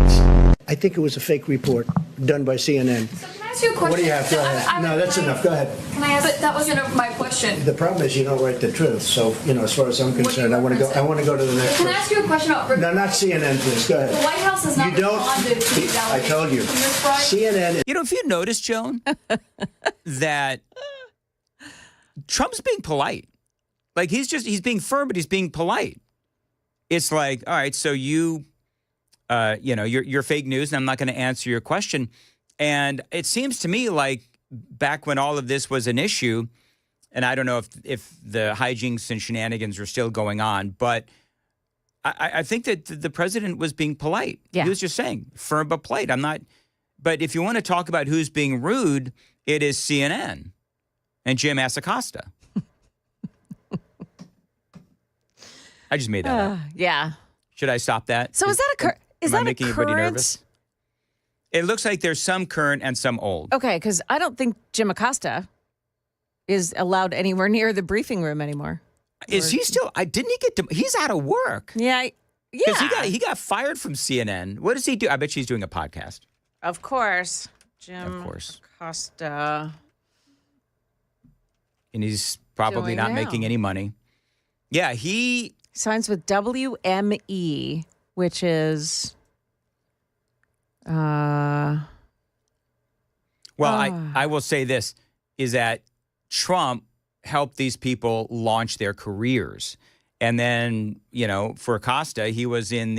Speaker 14: I think it was a fake report done by CNN.
Speaker 16: Can I ask you a question?
Speaker 14: What do you have? Go ahead. No, that's enough. Go ahead.
Speaker 16: Can I ask? But that wasn't my question.
Speaker 14: The problem is you don't write the truth. So, as far as I'm concerned, I want to go to the next
Speaker 16: Can
Speaker 14: one.
Speaker 16: I ask you a question about...
Speaker 14: No, not CNN, please. Go ahead.
Speaker 16: The White House has not responded to these
Speaker 14: I told you. CNN.
Speaker 7: If you notice, Joan, that Trump's being polite. Like, he's being firm, but he's being polite. It's like, all right, so you're fake news, and I'm not going to answer your question. And it seems to me like back when all of this was an issue, and I don't know if the hijinks and shenanigans are still going on, but I think that the president was being polite.
Speaker 1: Yeah.
Speaker 7: He was just saying, firm but polite. But if you want to talk about who's being rude, it is CNN and Jim Asacosta. I just made that up.
Speaker 1: Yeah.
Speaker 7: Should I stop that?
Speaker 1: So is that
Speaker 7: Am I making anybody nervous? It looks like there's some current and some old.
Speaker 1: Okay, because I don't think Jim Acosta is allowed anywhere near the briefing room anymore.
Speaker 7: Is he still? Didn't he get? He's out of work.
Speaker 1: Yeah.
Speaker 7: Because he got fired from CNN. What does he do? I bet he's doing a podcast.
Speaker 1: Of course, Jim Acosta.
Speaker 7: And he's probably not making any money. Yeah, he
Speaker 1: signs with WME, which is.
Speaker 7: Well, I will say this, is that Trump helped these people launch their careers. And then, for Acosta, he was in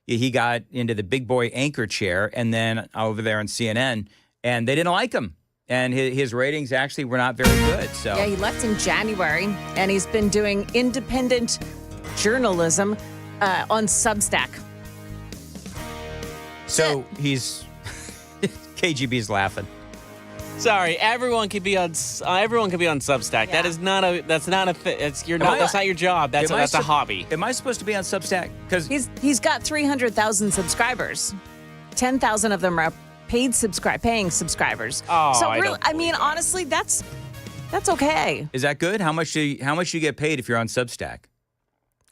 Speaker 7: he got into the big boy anchor chair and then over there on CNN, and they didn't like him. And his ratings actually were not very good. So
Speaker 1: yeah, he left in January, and he's been doing independent journalism on Substack.
Speaker 7: So he's KGB's laughing.
Speaker 10: Sorry, everyone can be on Substack.
Speaker 1: Yeah.
Speaker 10: That's not your job. That's a hobby.
Speaker 7: Am I supposed to be on Substack? Because
Speaker 1: he's got 300,000 subscribers. 10,000 of them are paying subscribers.
Speaker 10: Oh,
Speaker 1: so really, I mean, honestly, that's okay.
Speaker 7: Is that good? How much do you get paid if you're on Substack?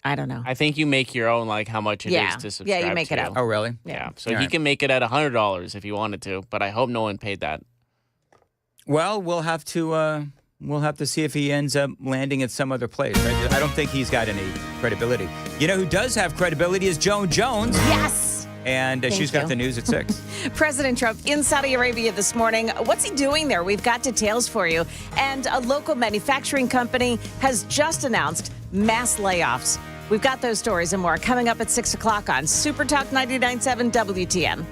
Speaker 1: I don't know.
Speaker 10: I think you make your own, like how much it is to subscribe.
Speaker 1: Yeah, you make it
Speaker 10: to.
Speaker 1: out.
Speaker 7: Oh, really?
Speaker 10: Yeah. So he can make it at $100 if he wanted to, but I hope no one paid that.
Speaker 7: Well, we'll have to see if he ends up landing at some other place. I don't think he's got any credibility. You know who does have credibility is Joan Jones.
Speaker 1: Yes.
Speaker 7: And she's got the news at 6.
Speaker 1: President Trump in Saudi Arabia this morning. What's he doing there? We've got details for you. And a local manufacturing company has just announced mass layoffs. We've got those stories and more coming up at 6 o'clock on Super Talk 99.7 WTN.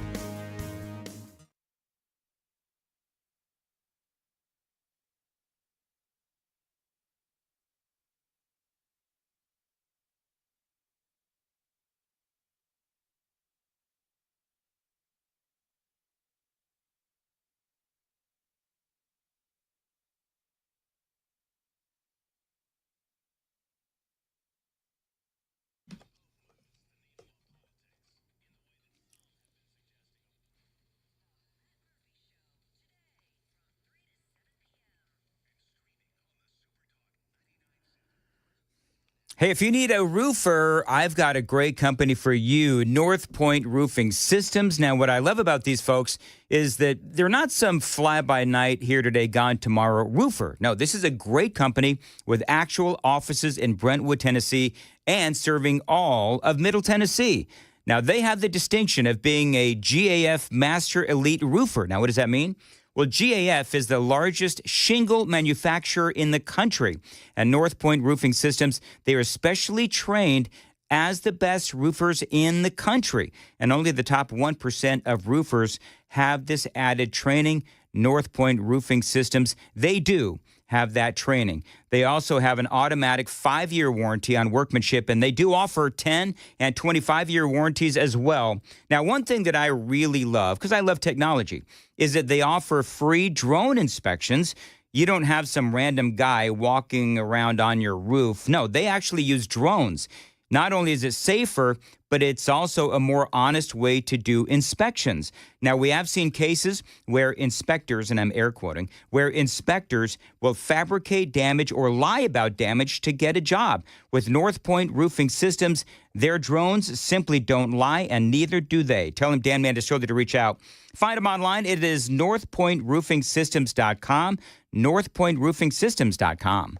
Speaker 7: Hey, if you need a roofer, I've got a great company for you, North Point Roofing Systems. Now, what I love about these folks is that they're not some fly-by-night, here today, gone tomorrow roofer. No, this is a great company with actual offices in Brentwood, Tennessee, and serving all of Middle Tennessee. Now, they have the distinction of being a GAF Master Elite Roofer. Now, what does that mean? Well, GAF is the largest shingle manufacturer in the country. And North Point Roofing Systems, they are specially trained as the best roofers in the country. And only the top 1% of roofers have this added training. North Point Roofing Systems, they do have that training. They also have an automatic 5-year warranty on workmanship, and they do offer 10 and 25-year warranties as well. Now, one thing that I really love, because I love technology, is that they offer free drone inspections. You don't have some random guy walking around on your roof. No, they actually use drones. Not only is it safer, but it's also a more honest way to do inspections. Now, we have seen cases where inspectors, and I'm air quoting, where inspectors will fabricate damage or lie about damage to get a job. With North Point Roofing Systems, their drones simply don't lie, and neither do they. Tell them Dan Mandis told you to reach out. Find them online. It is northpointroofingsystems.com, northpointroofingsystems.com.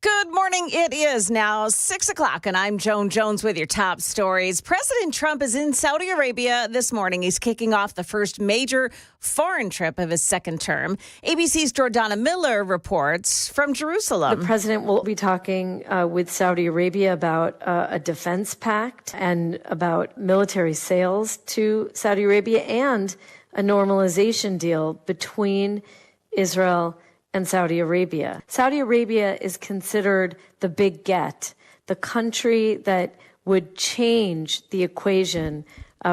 Speaker 1: Good morning. It is now 6 o'clock, and I'm Joan Jones with your top stories. President Trump is in Saudi Arabia this morning. He's kicking off the first major foreign trip of his second term. ABC's Jordana Miller reports from Jerusalem.
Speaker 17: The president will be talking with Saudi Arabia about a defense pact and about military sales to Saudi Arabia and a normalization deal between Israel and Saudi Arabia. Saudi Arabia is considered the big get, the country that would change the equation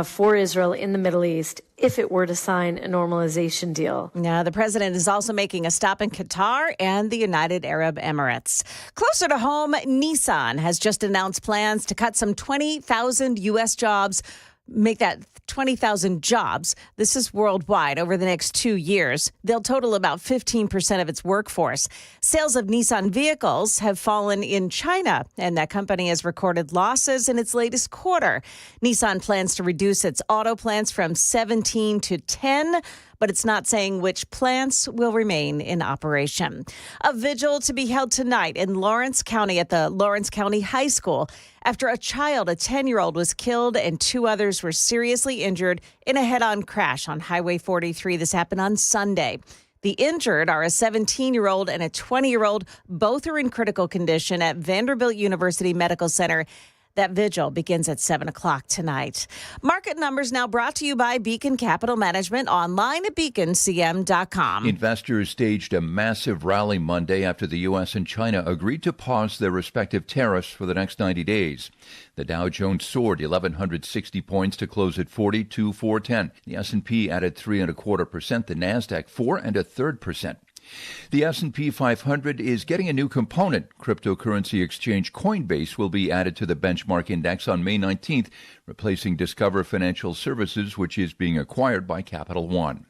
Speaker 17: for Israel in the Middle East if it were to sign a normalization deal.
Speaker 1: Now, the president is also making a stop in Qatar and the United Arab Emirates. Closer to home, Nissan has just announced plans to cut some 20,000 U.S. jobs, make that 20,000 jobs. This is worldwide over the next 2 years. They'll total about 15% of its workforce. Sales of Nissan vehicles have fallen in China, and that company has recorded losses in its latest quarter. Nissan plans to reduce its auto plants from 17 to 10, but it's not saying which plants will remain in operation. A vigil to be held tonight in Lawrence County at the Lawrence County High School after a 10-year-old, was killed and 2 others were seriously injured in a head-on crash on Highway 43. This happened on Sunday. The injured are a 17-year-old and a 20-year-old. Both are in critical condition at Vanderbilt University Medical Center. That vigil begins at 7 o'clock tonight. Market numbers now brought to you by Beacon Capital Management, online at beaconcm.com.
Speaker 18: Investors staged a massive rally Monday after the U.S. and China agreed to pause their respective tariffs for the next 90 days. The Dow Jones soared 1,160 points to close at 42,410. The S&P added 3.25%, the Nasdaq 4.33%. The S&P 500 is getting a new component. Cryptocurrency exchange Coinbase will be added to the benchmark index on May 19th, replacing Discover Financial Services, which is being acquired by Capital One.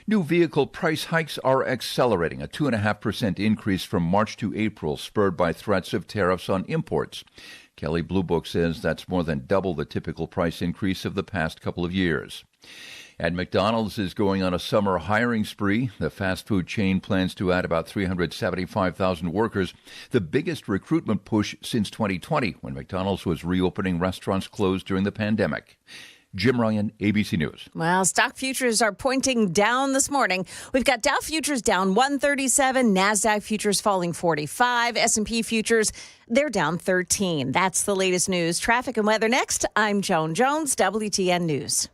Speaker 18: New vehicle price hikes are accelerating, a 2.5% increase from March to April, spurred by threats of tariffs on imports. Kelley Blue Book says that's more than double the typical price increase of the past couple of years. And McDonald's is going on a summer hiring spree. The fast food chain plans to add about 375,000 workers, the biggest recruitment push since 2020, when McDonald's was reopening restaurants closed during the pandemic. Jim Ryan, ABC News.
Speaker 1: Well, stock futures are pointing down this morning. We've got Dow futures down 137, NASDAQ futures falling 45, S&P futures, they're down 13. That's the latest news. Traffic and weather next. I'm Joan Jones, WTN News.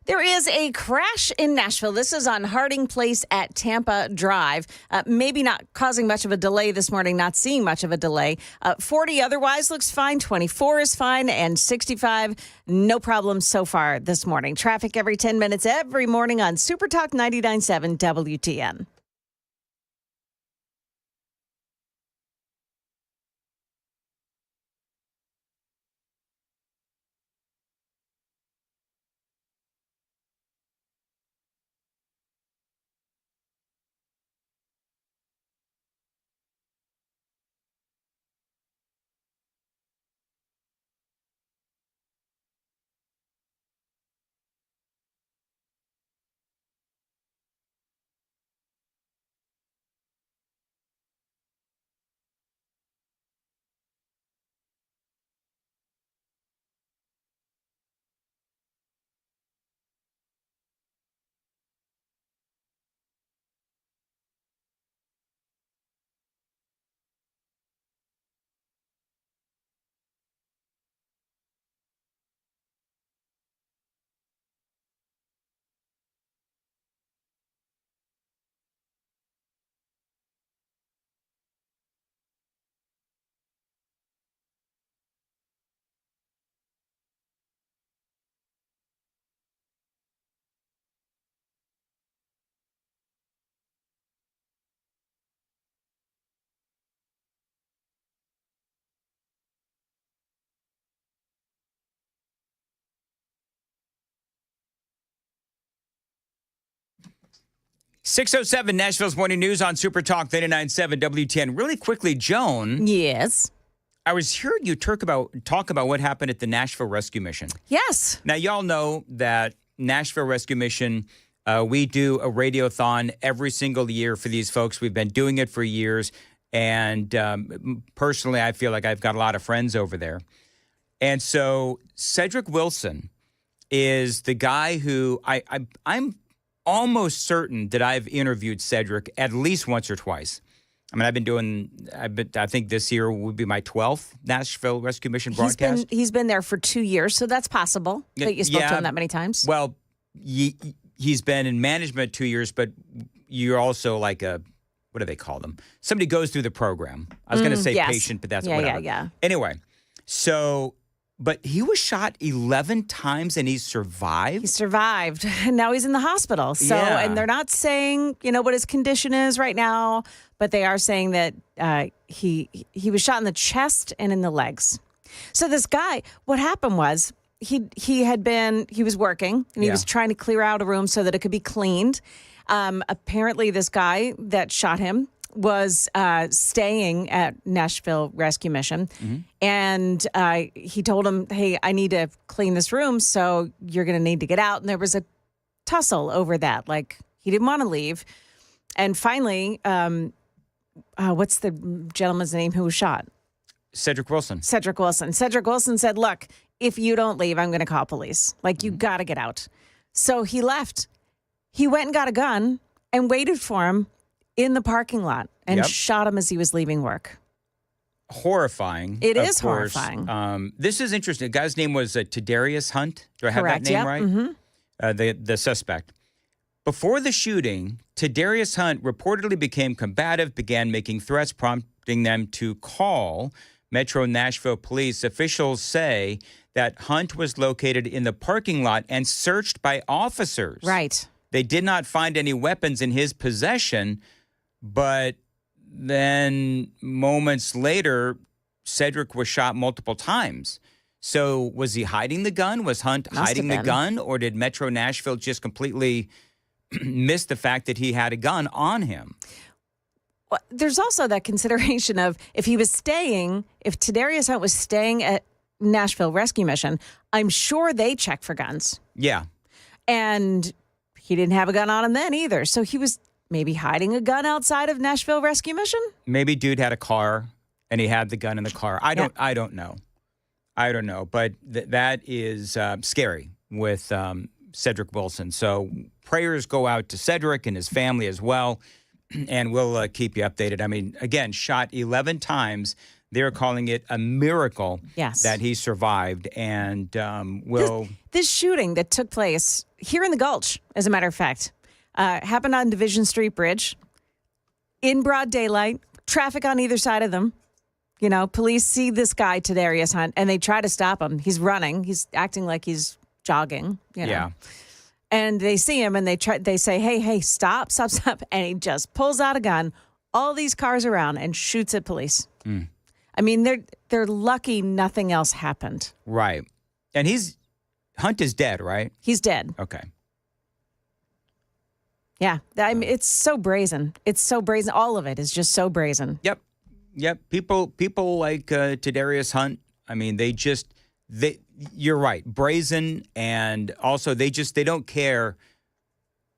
Speaker 1: There is a crash in Nashville. This is on Harding Place at Tampa Drive. Maybe not causing much of a delay this morning, not seeing much of a delay. 40 otherwise looks fine. 24 is fine. And 65, no problem so far this morning. Traffic every 10 minutes every morning on Super Talk 99.7 WTN.
Speaker 7: .607 Nashville's Morning News on Super Talk 99.7 WTN. Really quickly, Joan.
Speaker 1: Yes.
Speaker 7: I was hearing you talk about what happened at the Nashville Rescue Mission.
Speaker 1: Yes.
Speaker 7: Now, y'all know that Nashville Rescue Mission, we do a radiothon every single year for these folks. We've been doing it for years. And personally, I feel like I've got a lot of friends over there. And so Cedric Wilson is the guy who I'm almost certain that I've interviewed Cedric at least once or twice. I mean, I think this year would be my 12th Nashville Rescue Mission broadcast.
Speaker 1: He's been there for 2 years, so that's possible that you spoke to him that many times.
Speaker 7: Well, he's been in management 2 years, but you're also like what do they call them? Somebody goes through the program. I was going to say
Speaker 1: yes.
Speaker 7: patient, but that's
Speaker 1: whatever.
Speaker 7: Yeah. Anyway, but he was shot 11 times and he survived?
Speaker 1: He survived. And now he's in the hospital. So,
Speaker 7: Yeah.
Speaker 1: And they're not saying, what his condition is right now, but they are saying that he was shot in the chest and in the legs. So this guy, what happened was he was working and he was trying to clear out a room so that it could be cleaned. Apparently this guy that shot him was staying at Nashville Rescue Mission.
Speaker 7: Mm-hmm.
Speaker 1: And he told him, hey, I need to clean this room, so you're going to need to get out. And there was a tussle over that. Like, he didn't want to leave. And finally, what's the gentleman's name who was shot?
Speaker 7: Cedric Wilson.
Speaker 1: Cedric Wilson. Cedric Wilson said, look, if you don't leave, I'm going to call police. Like, you got to get out. So he left. He went and got a gun and waited for him in the parking lot and shot him as he was leaving work.
Speaker 7: Horrifying.
Speaker 1: It is
Speaker 7: course.
Speaker 1: horrifying.
Speaker 7: This is interesting. The guy's name was Tadarius Hunt. Do I have
Speaker 1: Correct.
Speaker 7: that name
Speaker 1: Yep.
Speaker 7: right?
Speaker 1: Mm-hmm.
Speaker 7: The suspect. Before the shooting, Tadarius Hunt reportedly became combative, began making threats, prompting them to call Metro Nashville Police. Officials say that Hunt was located in the parking lot and searched by officers.
Speaker 1: Right.
Speaker 7: They did not find any weapons in his possession, but then moments later, Cedric was shot multiple times. So was he hiding the gun? Was Hunt hiding the gun? Or did Metro Nashville just completely miss the fact that he had a gun on him?
Speaker 1: Well, there's also that consideration of if Tadarius Hunt was staying at Nashville Rescue Mission, I'm sure they checked for guns.
Speaker 7: Yeah.
Speaker 1: And he didn't have a gun on him then either. So he was maybe hiding a gun outside of Nashville Rescue Mission?
Speaker 7: Maybe dude had a car and he had the gun in the car. I don't know. I don't know. But that is scary with Cedric Wilson. So prayers go out to Cedric and his family as well. And we'll keep you updated. I mean, again, shot 11 times. They're calling it a miracle
Speaker 1: Yes.
Speaker 7: that he survived. And
Speaker 1: This shooting that took place here in the Gulch, as a matter of fact, happened on Division Street Bridge in broad daylight, traffic on either side of them. You know, police see this guy, Tadarius Hunt, and they try to stop him. He's running. He's acting like he's jogging, you know.
Speaker 7: Yeah.
Speaker 1: And they see him and they say, hey, stop. And he just pulls out a gun, all these cars around, and shoots at police.
Speaker 7: Mm.
Speaker 1: I mean, they're lucky nothing else happened.
Speaker 7: Right. And Hunt is dead, right?
Speaker 1: He's dead.
Speaker 7: Okay.
Speaker 1: Yeah. I mean, it's so brazen. It's so brazen. All of it is just so brazen.
Speaker 7: Yep. People like Tadarius Hunt, I mean, you're right, brazen, and also they don't care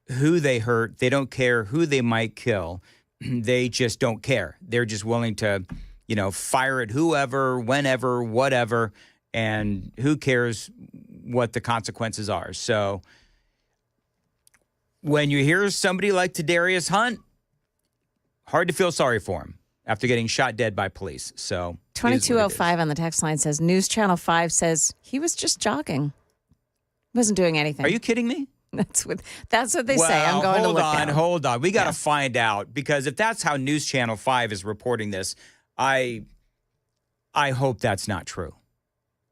Speaker 7: who they hurt. They don't care who they might kill. They just don't care. They're just willing to, fire at whoever, whenever, whatever, and who cares what the consequences are. So when you hear somebody like Tadarius Hunt, hard to feel sorry for him after getting shot dead by police. So
Speaker 1: 2205 on the text line says, News Channel 5 says he was just jogging. He wasn't doing anything.
Speaker 7: Are you kidding me?
Speaker 1: That's what they say. I'm going to look down.
Speaker 7: Hold on. We got to find out, because if that's how News Channel 5 is reporting this, I hope that's not true.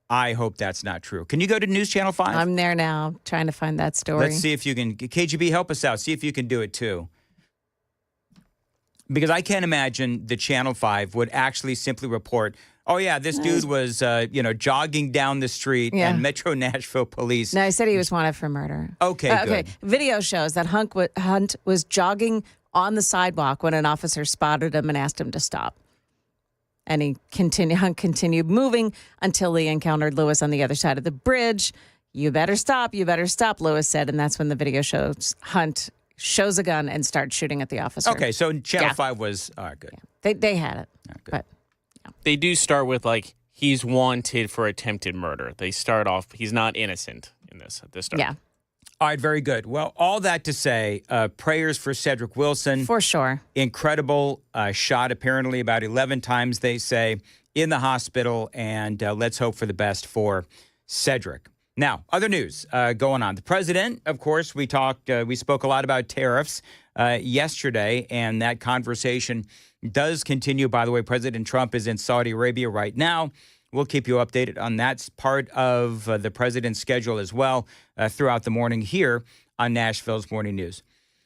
Speaker 7: I hope that's not true. Can you go to News Channel 5?
Speaker 1: I'm there now trying to find that story.
Speaker 7: Let's see if you can. KGB, help us out. See if you can do it too. Because I can't imagine the Channel 5 would actually simply report, oh, yeah, this dude was, jogging down the street and Metro Nashville police.
Speaker 1: No, he said he was wanted for murder.
Speaker 7: Okay, good.
Speaker 1: Okay, video shows that Hunt was jogging on the sidewalk when an officer spotted him and asked him to stop. And Hunt continued moving until he encountered Lewis on the other side of the bridge. You better stop, Lewis said. And that's when the video shows Hunt shows a gun and starts shooting at the officer.
Speaker 7: Okay, so Channel 5 was good.
Speaker 1: Yeah. They had it. But
Speaker 10: they do start with he's wanted for attempted murder. They start off he's not innocent in this at this start.
Speaker 1: Yeah.
Speaker 7: All right, very good. Well, all that to say, prayers for Cedric Wilson.
Speaker 1: For sure.
Speaker 7: Incredible shot, apparently about 11 times, they say, in the hospital. And let's hope for the best for Cedric. Now, other news going on. The president, of course, we spoke a lot about tariffs yesterday, and that conversation does continue. By the way, President Trump is in Saudi Arabia right now. We'll keep you updated on that part of the president's schedule as well throughout the morning here on Nashville's Morning News.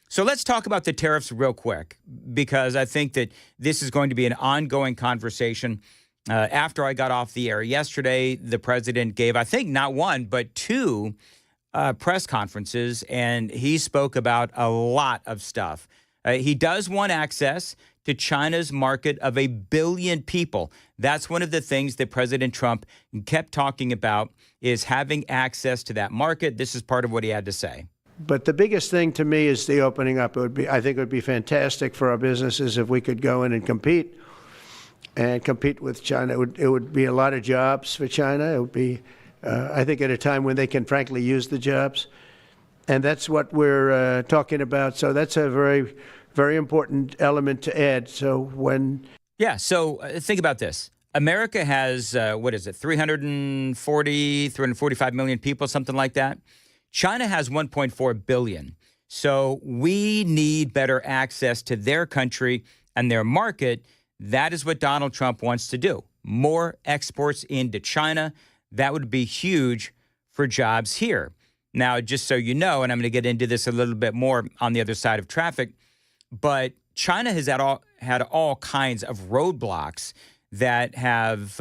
Speaker 7: So let's talk about the tariffs real quick, because I think that this is going to be an ongoing conversation. After I got off the air yesterday, the president gave, I think, not one, but two press conferences, and he spoke about a lot of stuff. He does want access to China's market of 1 billion people. That's one of the things that President Trump kept talking about, is having access to that market. This is part of what he had to say.
Speaker 14: But the biggest thing to me is the opening up. I think it would be fantastic for our businesses if we could go in and compete with China. It would be a lot of jobs for China. It would be, I think, at a time when they can frankly use the jobs. And that's what we're talking about. So that's a very, very important element to add. So
Speaker 7: think about this. America has, 345 million people, something like that. China has 1.4 billion. So we need better access to their country and their market. That is what Donald Trump wants to do. More exports into China. That would be huge for jobs here. Now, just so you know, and I'm going to get into this a little bit more on the other side of traffic, but China has had all kinds of roadblocks that have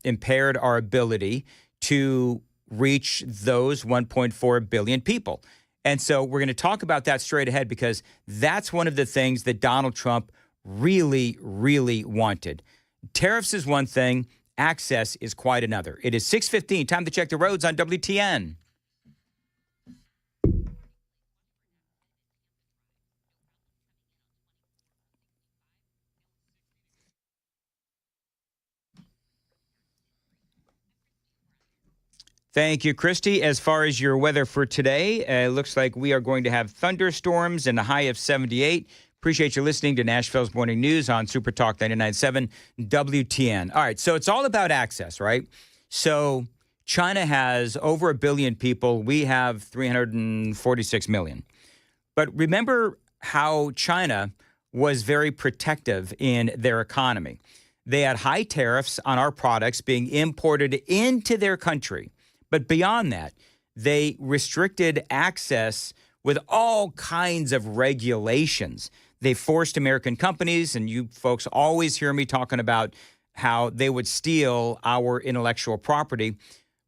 Speaker 7: impaired our ability to reach those 1.4 billion people. And so we're going to talk about that straight ahead, because that's one of the things that Donald Trump really, really wanted. Tariffs is one thing. Access is quite another. It is 6:15. Time to check the roads on WTN. Thank you, Christy. As far as your weather for today, it looks like we are going to have thunderstorms and a high of 78. Appreciate you listening to Nashville's Morning News on Super Talk 99.7 WTN. All right, so it's all about access, right? So China has over 1 billion people. We have 346 million. But remember how China was very protective in their economy. They had high tariffs on our products being imported into their country. But beyond that, they restricted access with all kinds of regulations. They forced American companies, and you folks always hear me talking about how they would steal our intellectual property.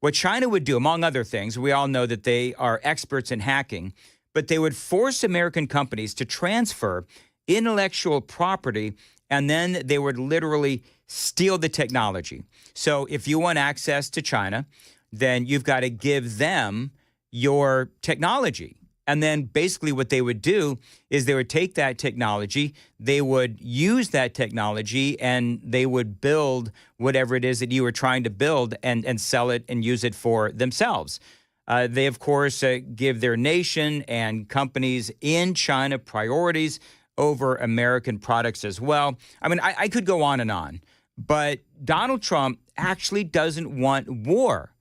Speaker 7: What China would do, among other things, we all know that they are experts in hacking, but they would force American companies to transfer intellectual property, and then they would literally steal the technology. So if you want access to China, then you've got to give them your technology. And then basically what they would do is they would take that technology, they would use that technology, and they would build whatever it is that you were trying to build and sell it and use it for themselves. They, of course, give their nation and companies in China priorities over American products as well. I mean, I could go on, but Donald Trump actually doesn't want war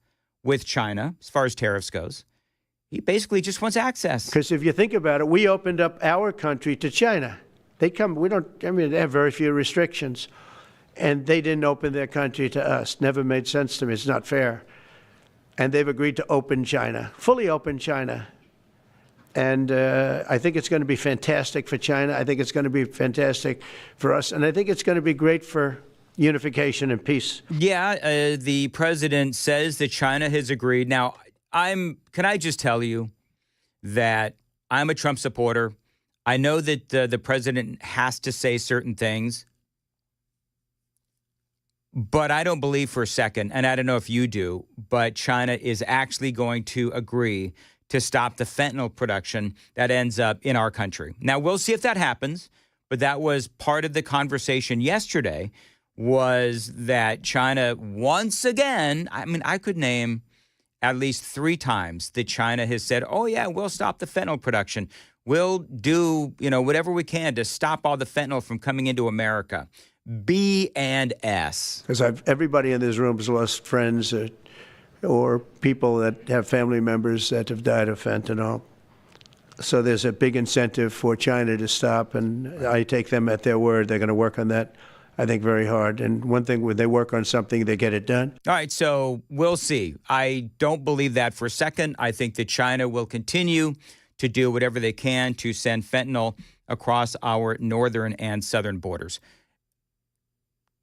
Speaker 7: with China as far as tariffs goes. He basically just wants access.
Speaker 14: Because if you think about it, we opened up our country to China. They have very few restrictions. And they didn't open their country to us. Never made sense to me. It's not fair. And they've agreed to open China, fully open China. And I think it's going to be fantastic for China. I think it's going to be fantastic for us. And I think it's going to be great for unification and peace.
Speaker 7: Yeah, the president says that China has agreed. Now, can I just tell you that I'm a Trump supporter. I know that the president has to say certain things, but I don't believe for a second, and I don't know if you do, but China is actually going to agree to stop the fentanyl production that ends up in our country. Now, we'll see if that happens, but that was part of the conversation yesterday, was that China once again, I mean, I could name at least 3 times that China has said, oh, yeah, we'll stop the fentanyl production. We'll do, whatever we can to stop all the fentanyl from coming into America. B and S.
Speaker 14: Because everybody in this room has lost friends or people that have family members that have died of fentanyl. So there's a big incentive for China to stop, and I take them at their word. They're going to work on that, I think, very hard. And one thing, when they work on something, they get it done.
Speaker 7: All right, so we'll see. I don't believe that for a second. I think that China will continue to do whatever they can to send fentanyl across our northern and southern borders.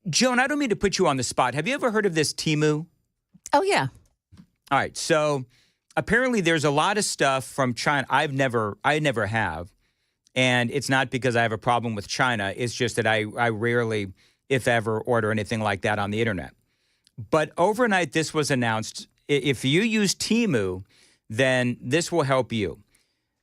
Speaker 7: Joan, I don't mean to put you on the spot. Have you ever heard of this Temu?
Speaker 1: Oh, yeah.
Speaker 7: All right, so apparently there's a lot of stuff from China I never have. And it's not because I have a problem with China. It's just that I rarely, if ever, order anything like that on the internet. But overnight, this was announced. If you use Temu, then this will help you.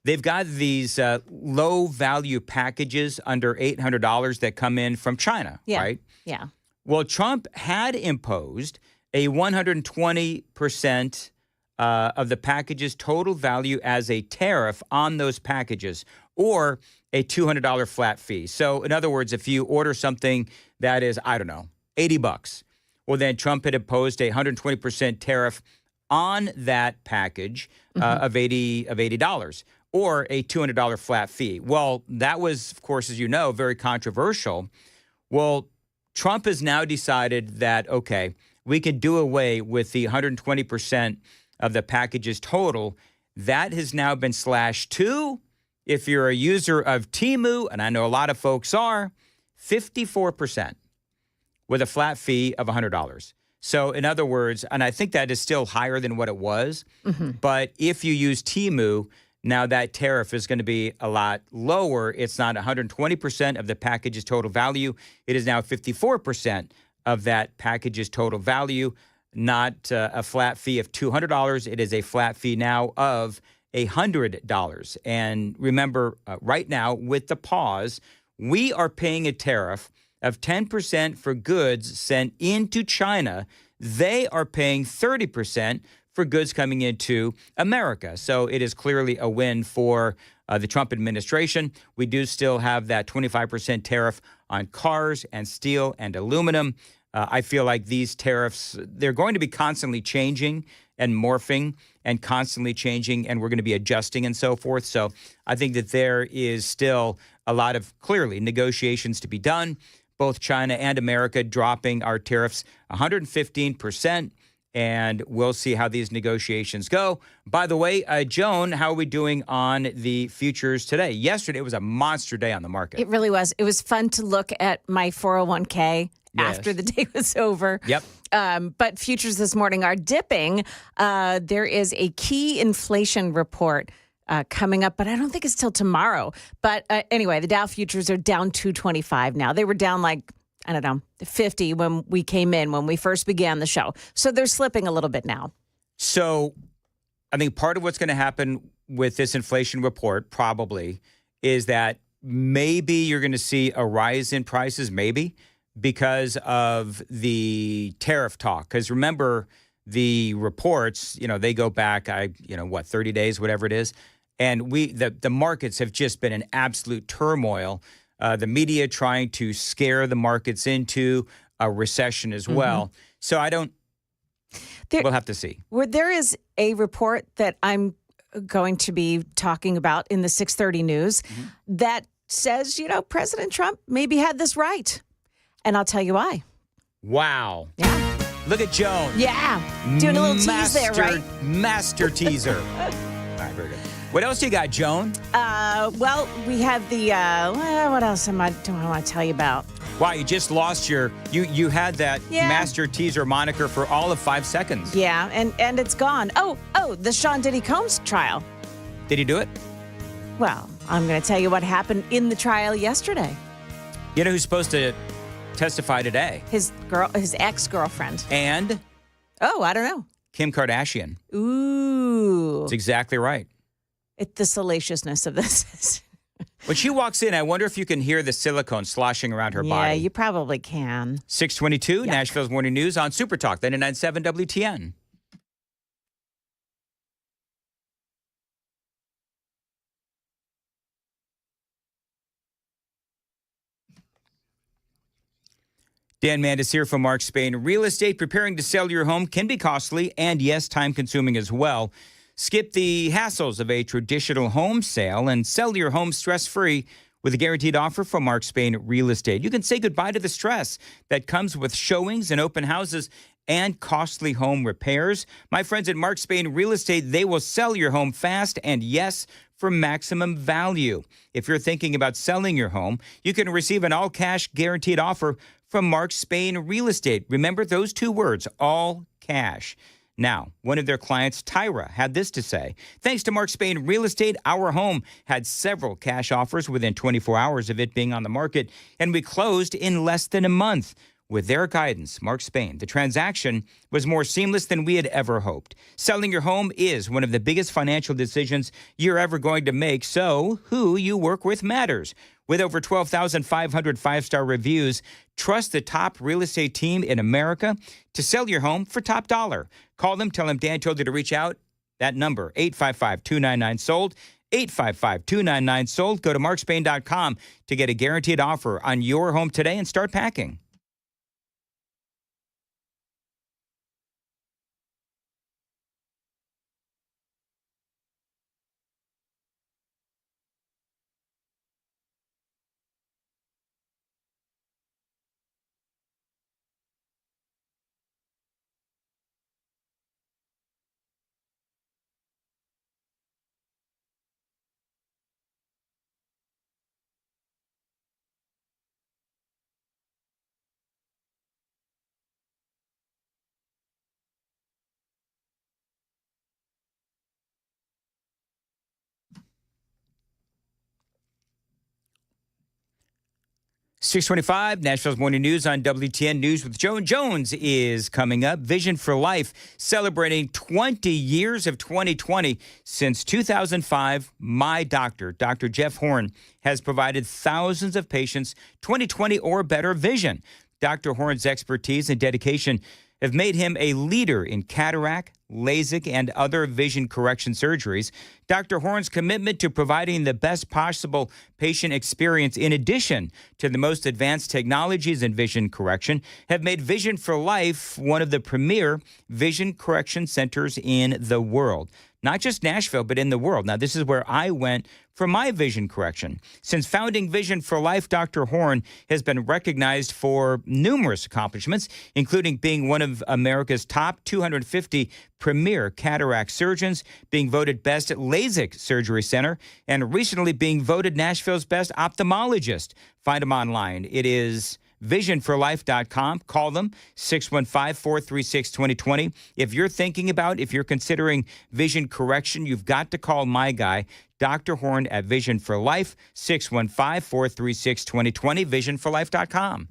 Speaker 7: They've got these low-value packages under $800 that come in from China, right?
Speaker 1: Yeah.
Speaker 7: Well, Trump had imposed a 120% of the package's total value as a tariff on those packages, or a $200 flat fee. So in other words, if you order something that is, I don't know, $80, well, then Trump had imposed a 120% tariff on that package of $80, or a $200 flat fee. Well, that was, of course, as you know, very controversial. Well, Trump has now decided that, okay, we can do away with the 120% of the package's total. That has now been slashed to, if you're a user of Temu, and I know a lot of folks are, 54% with a flat fee of $100. So in other words, and I think that is still higher than what it was, but if you use Temu, now that tariff is going to be a lot lower. It's not 120% of the package's total value. It is now 54% of that package's total value, not a flat fee of $200. It is a flat fee now of $100. And remember, right now, with the pause, we are paying a tariff of 10% for goods sent into China. They are paying 30% for goods coming into America. So it is clearly a win for the Trump administration. We do still have that 25% tariff on cars and steel and aluminum. I feel like these tariffs, they're going to be constantly changing and morphing and constantly changing, and we're going to be adjusting and so forth. So I think that there is still a lot of, clearly, negotiations to be done. Both China and America dropping our tariffs 115%, and we'll see how these negotiations go. By the way, Joan, how are we doing on the futures today? Yesterday was a monster day on the market.
Speaker 1: It really was. It was fun to look at my 401k after the day was over.
Speaker 7: Yep.
Speaker 1: But futures this morning are dipping. There is a key inflation report coming up, but I don't think it's till tomorrow. But anyway, the Dow futures are down 225 now. They were down like, I don't know, 50 when we came in, when we first began the show. So they're slipping a little bit now.
Speaker 7: So I think part of what's going to happen with this inflation report probably is that maybe you're going to see a rise in prices, maybe, because of the tariff talk. Because remember, the reports, they go back, 30 days, whatever it is. And the markets have just been in absolute turmoil. The media trying to scare the markets into a recession as well. So we'll have to see.
Speaker 1: There is a report that I'm going to be talking about in the 6:30 news that says, President Trump maybe had this right. And I'll tell you why.
Speaker 7: Wow.
Speaker 1: Yeah.
Speaker 7: Look at Joan.
Speaker 1: Yeah. Doing a little tease there, right?
Speaker 7: Master teaser. All right, very good. What else you got, Joan?
Speaker 1: Well, we have the, what else do I want to tell you about?
Speaker 7: Wow, you just lost you had that master teaser moniker for all of 5 seconds.
Speaker 1: Yeah, and it's gone. Oh, the Sean Diddy Combs trial.
Speaker 7: Did he do it?
Speaker 1: Well, I'm going to tell you what happened in the trial yesterday.
Speaker 7: You know who's supposed to testify today?
Speaker 1: His ex-girlfriend.
Speaker 7: And?
Speaker 1: Oh, I don't know.
Speaker 7: Kim Kardashian.
Speaker 1: Ooh.
Speaker 7: That's exactly right.
Speaker 1: The salaciousness of this.
Speaker 7: When she walks in, I wonder if you can hear the silicone sloshing around her body.
Speaker 1: Yeah, you probably can.
Speaker 7: 622, Nashville's Morning News on Super Talk, 99.7 WTN. Dan Mandis here from Mark Spain. Real estate, preparing to sell your home can be costly and, yes, time-consuming as well. Skip the hassles of a traditional home sale and sell your home stress-free with a guaranteed offer from Mark Spain Real Estate. You can say goodbye to the stress that comes with showings and open houses and costly home repairs. My friends at Mark Spain Real Estate, they will sell your home fast and, yes, for maximum value. If you're thinking about selling your home, you can receive an all-cash guaranteed offer from Mark Spain Real Estate. Remember those two words, all cash. Now, one of their clients, Tyra, had this to say. Thanks to Mark Spain Real Estate, our home had several cash offers within 24 hours of it being on the market, and we closed in less than a month. With their guidance, Mark Spain, the transaction was more seamless than we had ever hoped. Selling your home is one of the biggest financial decisions you're ever going to make, so who you work with matters. With over 12,500 five-star reviews, trust the top real estate team in America to sell your home for top dollar. Call them, tell them Dan told you to reach out. That number, 855-299-SOLD, 855-299-SOLD. Go to markspain.com to get a guaranteed offer on your home today and start packing. .625, Nashville's Morning News on WTN News with Joan Jones is coming up. Vision for Life, celebrating 20 years of 2020. Since 2005, my doctor, Dr. Jeff Horn, has provided thousands of patients 20/20 or better vision. Dr. Horn's expertise and dedication have made him a leader in cataract, LASIK, and other vision correction surgeries. Dr. Horn's commitment to providing the best possible patient experience, in addition to the most advanced technologies in vision correction, have made Vision for Life one of the premier vision correction centers in the world. Not just Nashville, but in the world. Now, this is where I went for my vision correction. Since founding Vision for Life, Dr. Horn has been recognized for numerous accomplishments, including being one of America's top 250 premier cataract surgeons, being voted best at LASIK Surgery Center, and recently being voted Nashville's best ophthalmologist. Find him online. It is visionforlife.com. Call them, 615-436-2020. If you're considering vision correction, you've got to call my guy, Dr. Horn at Vision for Life, 615-436-2020, visionforlife.com.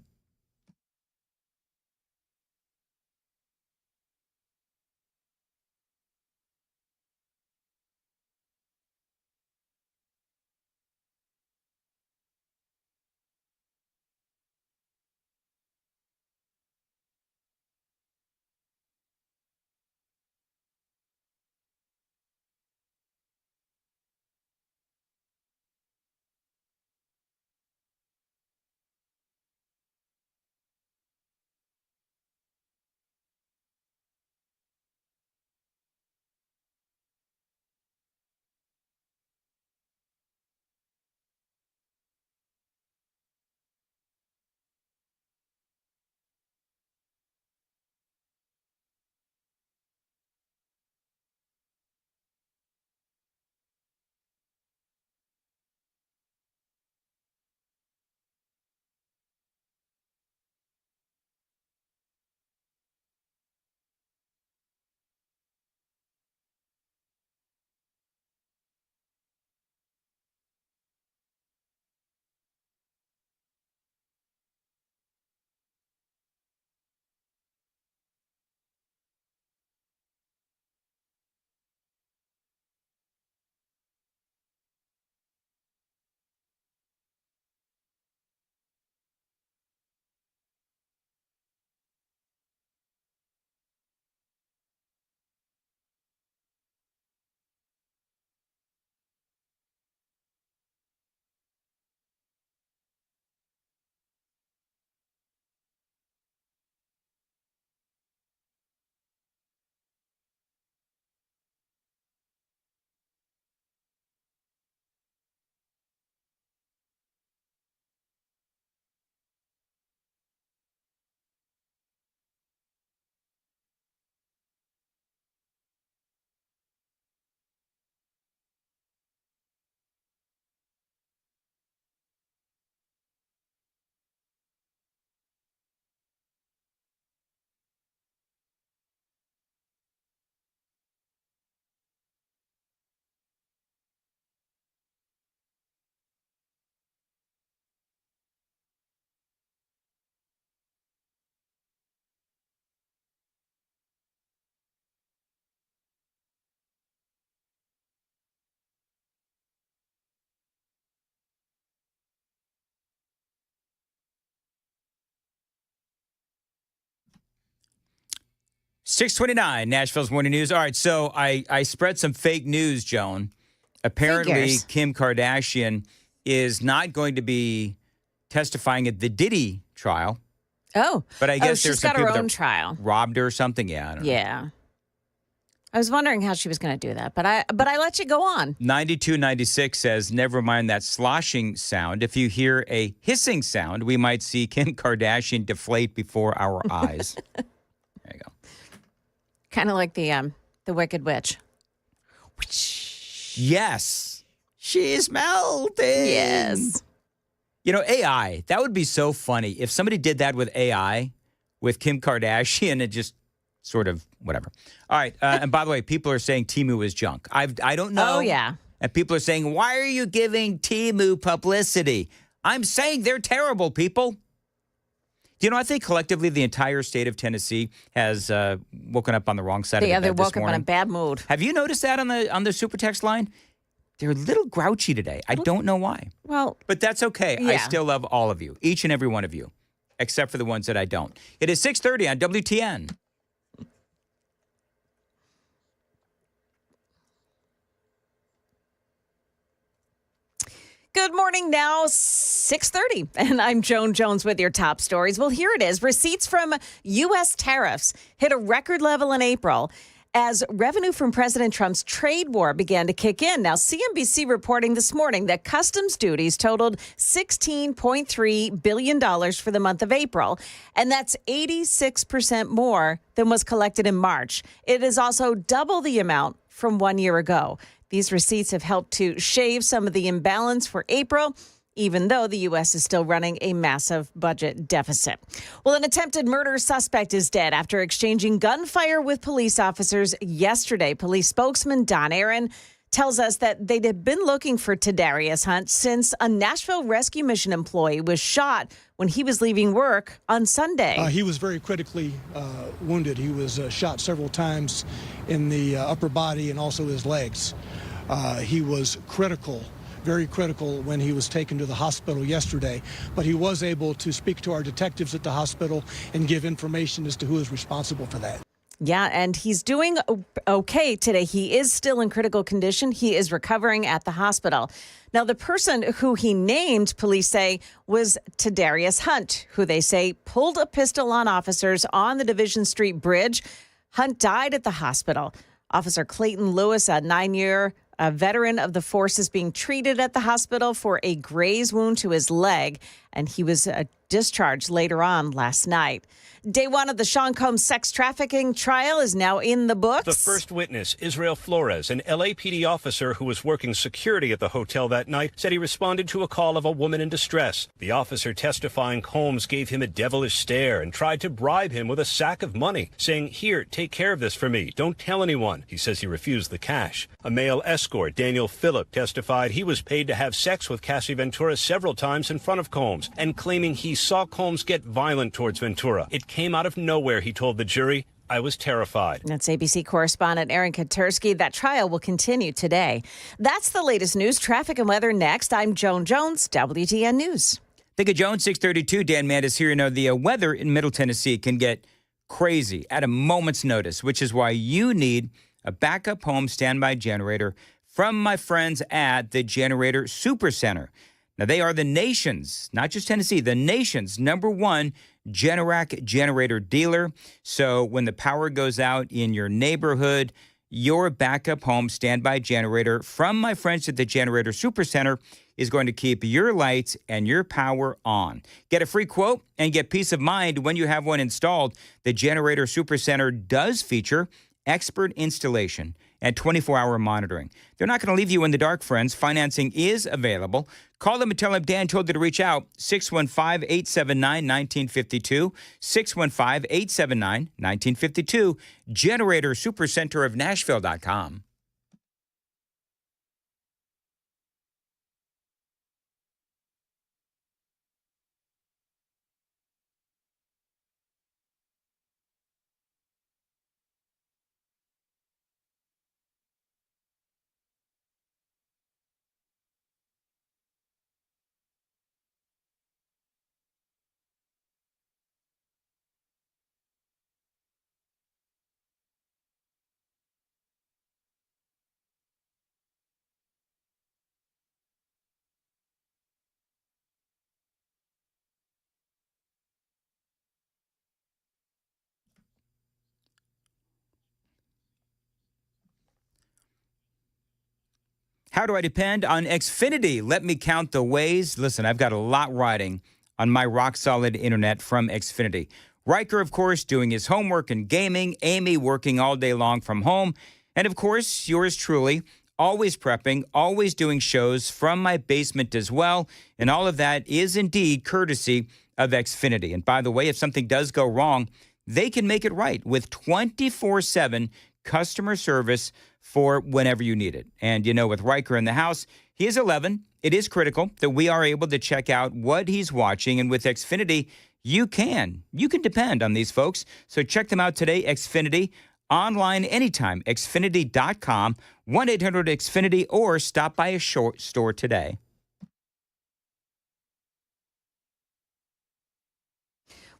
Speaker 7: .629, Nashville's Morning News. All right, so I spread some fake news, Joan. Apparently,
Speaker 1: Figures.
Speaker 7: Kim Kardashian is not going to be testifying at the Diddy trial.
Speaker 1: Oh.
Speaker 7: But I guess
Speaker 1: she's
Speaker 7: there's some
Speaker 1: got her
Speaker 7: people
Speaker 1: own
Speaker 7: that
Speaker 1: trial.
Speaker 7: robbed her or something. Yeah, I don't know.
Speaker 1: Yeah. I was wondering how she was going to do that, but I let you go on.
Speaker 7: 9296 says, never mind that sloshing sound. If you hear a hissing sound, we might see Kim Kardashian deflate before our eyes. There you go.
Speaker 1: Kind of like the Wicked Witch.
Speaker 7: Yes. She's melting.
Speaker 1: Yes.
Speaker 7: You know, AI, that would be so funny. If somebody did that with AI, with Kim Kardashian, it just sort of whatever. All right. And by the way, people are saying Temu is junk. I don't know.
Speaker 1: Oh, yeah.
Speaker 7: And people are saying, why are you giving Temu publicity? I'm saying they're terrible, people. You know, I think collectively the entire state of Tennessee has woken up on the wrong side of the bed
Speaker 1: they
Speaker 7: this
Speaker 1: woke up in a
Speaker 7: morning.
Speaker 1: bad mood.
Speaker 7: Have you noticed that on the super text line? They're a little grouchy today. I don't know why.
Speaker 1: Well,
Speaker 7: but that's okay.
Speaker 1: yeah.
Speaker 7: I still love all of you, each and every one of you, except for the ones that I don't. It is 6:30 on WTN.
Speaker 1: Good morning now, 6:30, and I'm Joan Jones with your top stories. Well, here it is. Receipts from U.S. tariffs hit a record level in April as revenue from President Trump's trade war began to kick in. Now, CNBC reporting this morning that customs duties totaled $16.3 billion for the month of April, and that's 86% more than was collected in March. It is also double the amount from 1 year ago. These receipts have helped to shave some of the imbalance for April, even though the U.S. is still running a massive budget deficit. Well, an attempted murder suspect is dead after exchanging gunfire with police officers yesterday. Police spokesman Don Aaron tells us that they'd have been looking for Tadarius Hunt since a Nashville Rescue Mission employee was shot when he was leaving work on Sunday.
Speaker 19: He was very critically wounded. He was shot several times in the upper body and also his legs. He was critical, very critical when he was taken to the hospital yesterday, but he was able to speak to our detectives at the hospital and give information as to who is responsible for that.
Speaker 1: Yeah, and he's doing okay today. He is still in critical condition. He is recovering at the hospital. Now, the person who he named, police say, was Tadarius Hunt, who they say pulled a pistol on officers on the Division Street Bridge. Hunt died at the hospital. Officer Clayton Lewis, a 9-year veteran of the force, is being treated at the hospital for a graze wound to his leg, and he was discharged later on last night. Day one of the Sean Combs sex trafficking trial is now in the books.
Speaker 20: The first witness, Israel Flores, an LAPD officer who was working security at the hotel that night, said he responded to a call of a woman in distress. The officer testifying Combs gave him a devilish stare and tried to bribe him with a sack of money, saying, "Here, take care of this for me. Don't tell anyone." He says he refused the cash. A male escort, Daniel Phillip, testified he was paid to have sex with Cassie Ventura several times in front of Combs, and claiming he saw Combs get violent towards Ventura. It came out of nowhere, he told the jury. "I was terrified."
Speaker 1: That's ABC correspondent Aaron Katursky. That trial will continue today. That's the latest news, traffic and weather next. I'm Joan Jones, WTN News.
Speaker 7: Think of Jones, 632. Dan Mandis here. You know, the weather in Middle Tennessee can get crazy at a moment's notice, which is why you need a backup home standby generator from my friends at the Generator Supercenter. Now, they are the nation's, not just Tennessee, the nation's #1 Generac generator dealer. So when the power goes out in your neighborhood, your backup home standby generator from my friends at the Generator Supercenter is going to keep your lights and your power on. Get a free quote and get peace of mind when you have one installed. The Generator Supercenter does feature expert installation and 24-hour monitoring. They're not going to leave you in the dark, friends. Financing is available. Call them and tell them Dan told you to reach out. 615-879-1952. 615-879-1952. Generator Supercenter of Nashville.com. How do I depend on Xfinity? Let me count the ways. Listen, I've got a lot riding on my rock-solid internet from Xfinity. Riker, of course, doing his homework and gaming. Amy working all day long from home. And, of course, yours truly, always prepping, always doing shows from my basement as well. And all of that is indeed courtesy of Xfinity. And by the way, if something does go wrong, they can make it right with 24/7 customer service for whenever you need it. And, you know, with Riker in the house, he is 11. It is critical that we are able to check out what he's watching. And with Xfinity, you can depend on these folks. So check them out today, Xfinity, online anytime, Xfinity.com, 1-800-XFINITY, or stop by a store today.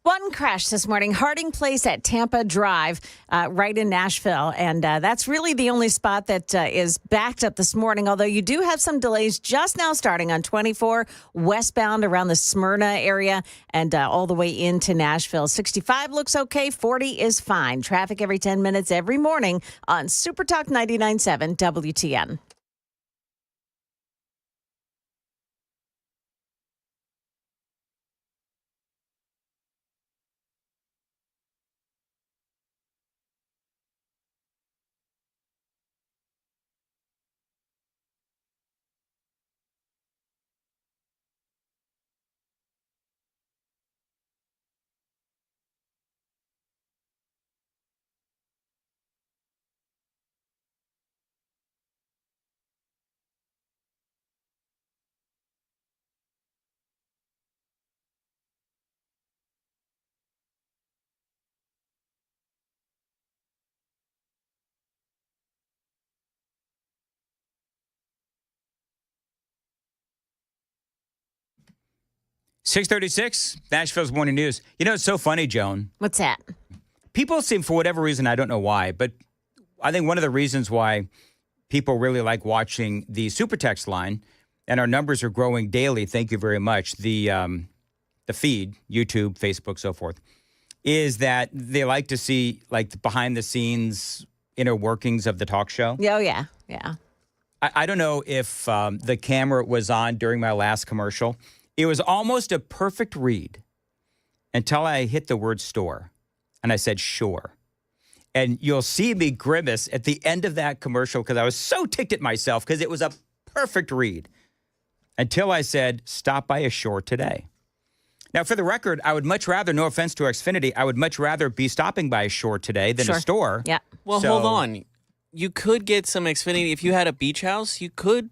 Speaker 1: One crash this morning, Harding Place at Tampa Drive, right in Nashville. And that's really the only spot that is backed up this morning, although you do have some delays just now starting on 24 westbound around the Smyrna area and all the way into Nashville. 65 looks okay. 40 is fine. Traffic every 10 minutes every morning on Super Talk 99.7 WTN.
Speaker 7: .636, Nashville's Morning News. You know, it's so funny, Joan.
Speaker 1: What's that?
Speaker 7: People seem, for whatever reason, I don't know why, but I think one of the reasons why people really like watching the Super Text line, and our numbers are growing daily, thank you very much, the feed, YouTube, Facebook, so forth, is that they like to see, like, the behind-the-scenes inner workings of the talk show.
Speaker 1: Oh, yeah. Yeah.
Speaker 7: I don't know if the camera was on during my last commercial. It was almost a perfect read until I hit the word store. And I said, sure. And you'll see me grimace at the end of that commercial because I was so ticked at myself because it was a perfect read until I said, stop by a shore today. Now, for the record, I would much rather, no offense to Xfinity, I would much rather be stopping by a shore today than a store.
Speaker 1: Yeah.
Speaker 10: Well, hold on. You could get some Xfinity. If you had a beach house, you could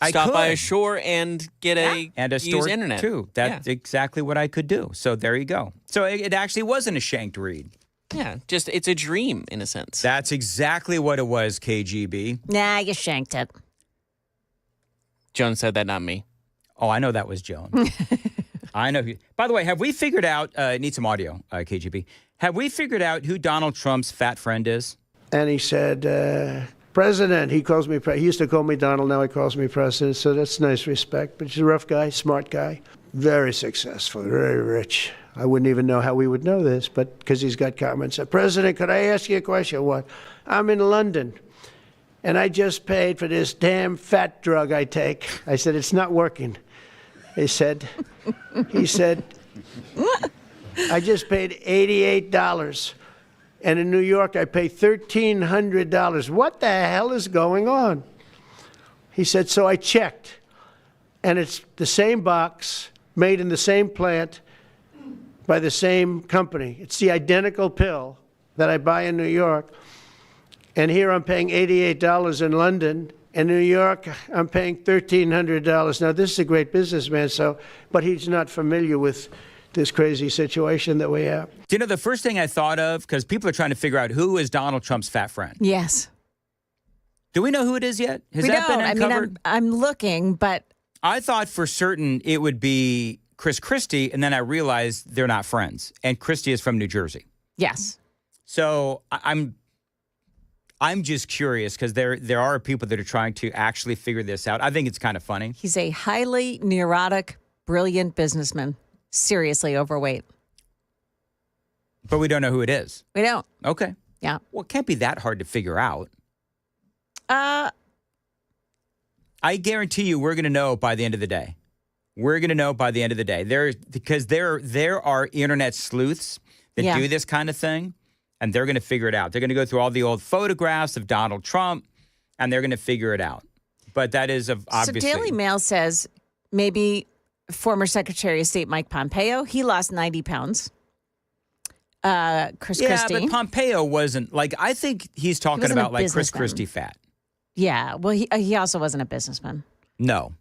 Speaker 10: stop by a shore and get
Speaker 7: and a
Speaker 10: use
Speaker 7: store
Speaker 10: internet
Speaker 7: too. That's exactly what I could do. So there you go. So it actually wasn't a shanked read.
Speaker 10: Yeah, just it's a dream in a sense.
Speaker 7: That's exactly what it was, KGB.
Speaker 1: Nah, you shanked it.
Speaker 10: Joan said that, not me.
Speaker 7: Oh, I know that was Joan. I know. By the way, have we figured out, need some audio, KGB. Have we figured out who Donald Trump's fat friend is?
Speaker 14: And he said, President, he calls me, he used to call me Donald, now he calls me President, so that's nice respect. But he's a rough guy, smart guy, very successful, very rich. I wouldn't even know how we would know this, but because he's got comments. President, could I ask you a question? What? I'm in London, and I just paid for this damn fat drug I take. I said, it's not working. He said, I just paid $88. And in New York, I pay $1,300. What the hell is going on? He said, so I checked. And it's the same box, made in the same plant, by the same company. It's the identical pill that I buy in New York. And here I'm paying $88 in London. In New York, I'm paying $1,300. Now, this is a great businessman, but he's not familiar with this crazy situation that we have.
Speaker 7: Do you know the first thing I thought of, because people are trying to figure out who is Donald Trump's fat friend?
Speaker 1: Yes.
Speaker 7: Do we know who it is yet? Has
Speaker 1: we
Speaker 7: that
Speaker 1: don't.
Speaker 7: been uncovered?
Speaker 1: I mean, I'm looking, but
Speaker 7: I thought for certain it would be Chris Christie, and then I realized they're not friends. And Christie is from New Jersey.
Speaker 1: Yes.
Speaker 7: So I'm just curious because there are people that are trying to actually figure this out. I think it's kind of funny.
Speaker 1: He's a highly neurotic, brilliant businessman. Seriously overweight.
Speaker 7: But we don't know who it is.
Speaker 1: We don't.
Speaker 7: Okay.
Speaker 1: Yeah.
Speaker 7: Well, it can't be that hard to figure out. I guarantee you we're going to know by the end of the day. We're going to know by the end of the day. Because there are internet sleuths that do this kind of thing, and they're going to figure it out. They're going to go through all the old photographs of Donald Trump, and they're going to figure it out. But that is obviously...
Speaker 1: So Daily Mail says maybe former Secretary of State Mike Pompeo, he lost 90 pounds. Chris Christie.
Speaker 7: Yeah, but Pompeo wasn't, like, I think he's talking about, like, Chris Christie fat.
Speaker 1: Yeah, well, he also wasn't a businessman.
Speaker 7: No,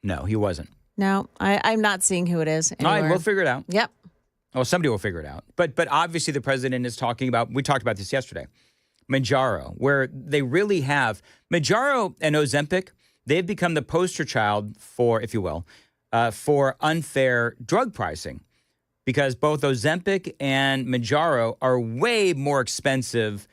Speaker 7: he wasn't.
Speaker 1: No, I'm not seeing who it is anywhere.
Speaker 7: All right, we'll figure it out.
Speaker 1: Yep.
Speaker 7: Well, somebody will figure it out. But obviously the president is talking about, we talked about this yesterday, Manjaro, where they really have, Manjaro and Ozempic, they've become the poster child for, if you will, for unfair drug pricing. because both Ozempic and Mounjaro are way more expensive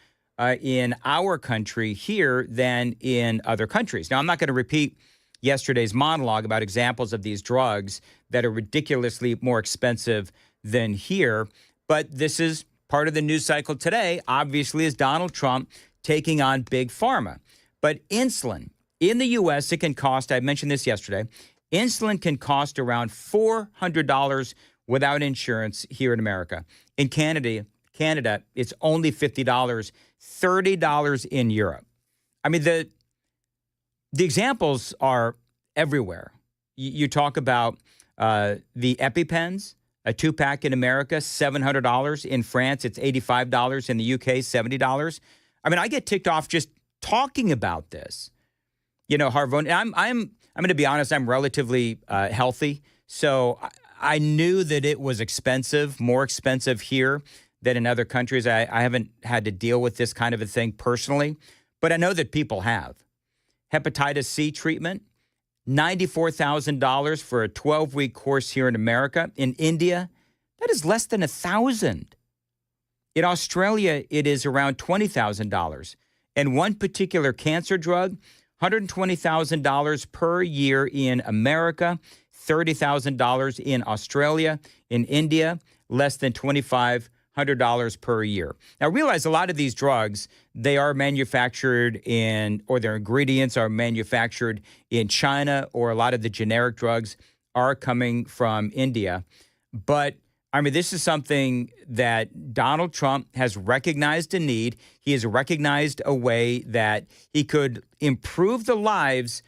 Speaker 7: in our country here than in other countries. Now, I'm not going to repeat yesterday's monologue about examples of these drugs that are ridiculously more expensive than here, but this is part of the news cycle today, obviously, is Donald Trump taking on Big Pharma. But insulin, in the U.S., it can cost, I mentioned this yesterday, insulin can cost around $400 without insurance here in America. In Canada, it's only $50, $30 in Europe. I mean, the examples are everywhere. You talk about the EpiPens, a 2-pack in America, $700. In France, it's $85. In the UK, $70. I mean, I get ticked off just talking about this. You know, Harvon, I'm going to be honest, I'm relatively healthy. So I knew that it was expensive, more expensive here than in other countries. I haven't had to deal with this kind of a thing personally, but I know that people have. Hepatitis C treatment, $94,000 for a 12-week course here in America. In India, that is less than $1,000. In Australia, it is around $20,000. And one particular cancer drug, $120,000 per year in America, $30,000 in Australia. In India, less than $2,500 per year. Now, realize a lot of these drugs, they are manufactured or their ingredients are manufactured in China, or a lot of the generic drugs are coming from India. But I mean, this is something that Donald Trump has recognized a need. He has recognized a way that he could improve the lives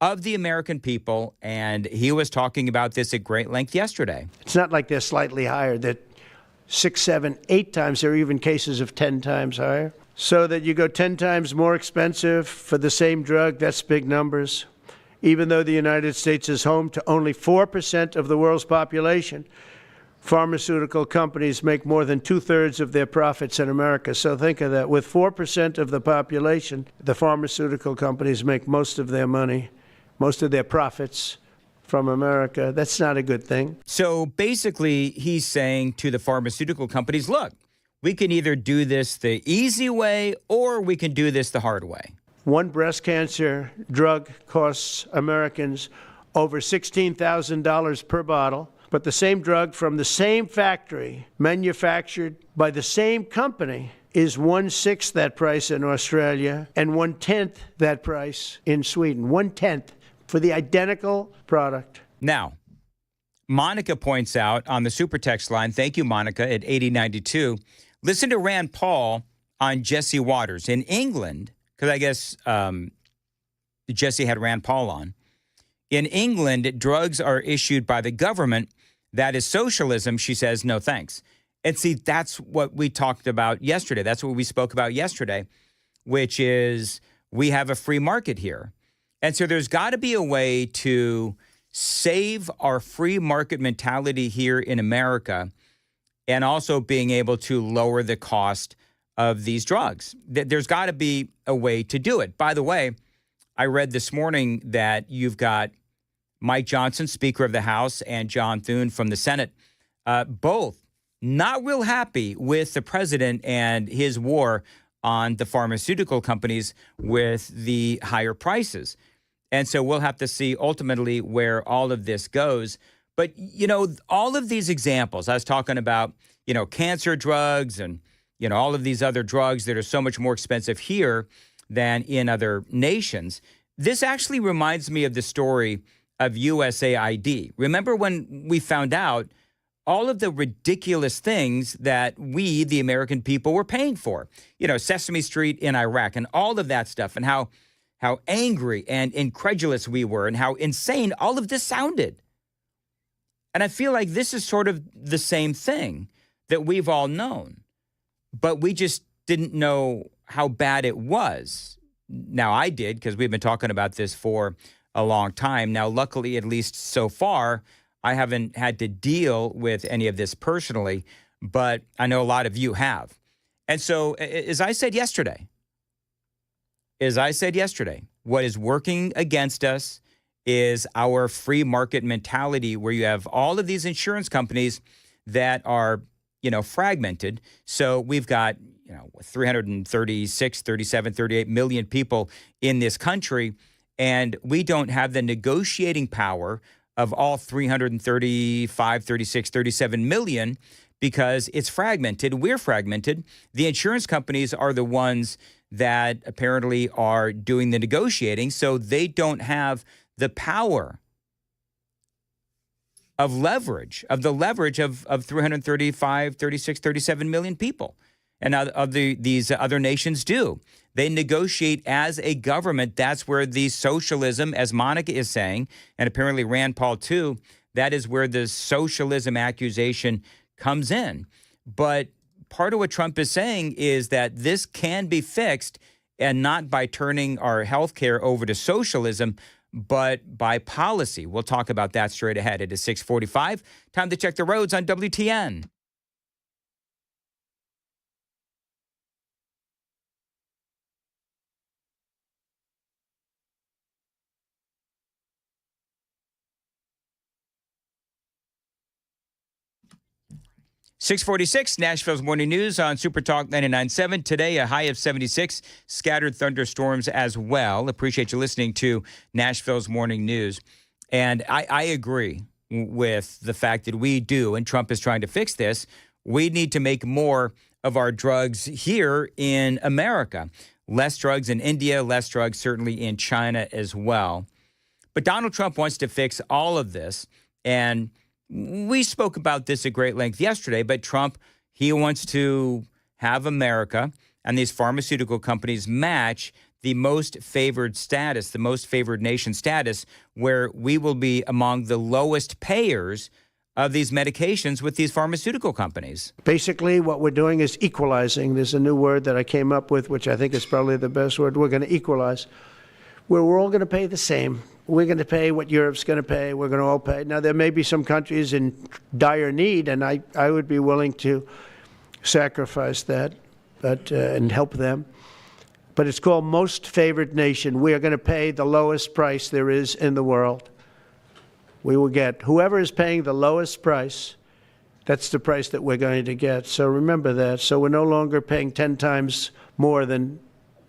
Speaker 7: of the American people, and he was talking about this at great length yesterday.
Speaker 14: It's not like they're slightly higher. They're 6, 7, 8 times. There are even cases of 10 times higher. So that you go 10 times more expensive for the same drug, that's big numbers. Even though the United States is home to only 4% of the world's population, pharmaceutical companies make more than 2/3 of their profits in America. So think of that. With 4% of the population, the pharmaceutical companies make most of their money, most of their profits from America. That's not a good thing.
Speaker 7: So basically, he's saying to the pharmaceutical companies, look, we can either do this the easy way or we can do this the hard way.
Speaker 14: One breast cancer drug costs Americans over $16,000 per bottle. But the same drug from the same factory, manufactured by the same company, is 1/6 that price in Australia and 1/10 that price in Sweden. 1/10 for the identical product.
Speaker 7: Now, Monica points out on the super text line, thank you, Monica, at 8092, listen to Rand Paul on Jesse Waters. In England, because I guess Jesse had Rand Paul on, in England, drugs are issued by the government. That is socialism. She says, no thanks. And see, that's what we talked about yesterday. That's what we spoke about yesterday, which is we have a free market here. And so there's got to be a way to save our free market mentality here in America and also being able to lower the cost of these drugs. There's got to be a way to do it. By the way, I read this morning that you've got Mike Johnson, Speaker of the House, and John Thune from the Senate, both not real happy with the president and his war on the pharmaceutical companies with the higher prices. And so we'll have to see ultimately where all of this goes. But, you know, all of these examples, I was talking about, you know, cancer drugs and, you know, all of these other drugs that are so much more expensive here than in other nations. This actually reminds me of the story of USAID. Remember when we found out all of the ridiculous things that we, the American people, were paying for? You know, Sesame Street in Iraq and all of that stuff, and how angry and incredulous we were and how insane all of this sounded. And I feel like this is sort of the same thing that we've all known, but we just didn't know how bad it was. Now, I did, because we've been talking about this for a long time. Now, luckily, at least so far, I haven't had to deal with any of this personally, but I know a lot of you have. And so, as I said yesterday, what is working against us is our free market mentality, where you have all of these insurance companies that are, fragmented. So we've got, 336, 37, 38 million people in this country, and we don't have the negotiating power of all 335, 36, 37 million because it's fragmented. We're fragmented. The insurance companies are the ones that apparently are doing the negotiating, so they don't have the power of leverage, of 335, 36, 37 million people. And these other nations do. They negotiate as a government. That's where the socialism, as Monica is saying, and apparently Rand Paul too, that is where the socialism accusation comes in. But part of what Trump is saying is that this can be fixed, and not by turning our health care over to socialism, but by policy. We'll talk about that straight ahead. It is 6:45. Time to check the roads on WTN. 646, Nashville's Morning News on Super Talk 99.7. Today, a high of 76, scattered thunderstorms as well. Appreciate you listening to Nashville's Morning News. And I agree with the fact that we do, and Trump is trying to fix this, we need to make more of our drugs here in America. Less drugs in India, less drugs certainly in China as well. But Donald Trump wants to fix all of this, and we spoke about this at great length yesterday, but Trump, he wants to have America and these pharmaceutical companies match the most favored status, the most favored nation status, where we will be among the lowest payers of these medications with these pharmaceutical companies.
Speaker 14: Basically, what we're doing is equalizing. There's a new word that I came up with, which I think is probably the best word. We're going to equalize, where we're all going to pay the same. We're going to pay what Europe's going to pay. We're going to all pay. Now, there may be some countries in dire need, and I would be willing to sacrifice that and help them. But it's called most favored nation. We are going to pay the lowest price there is in the world. We will get whoever is paying the lowest price, that's the price that we're going to get. So remember that. So we're no longer paying 10 times more than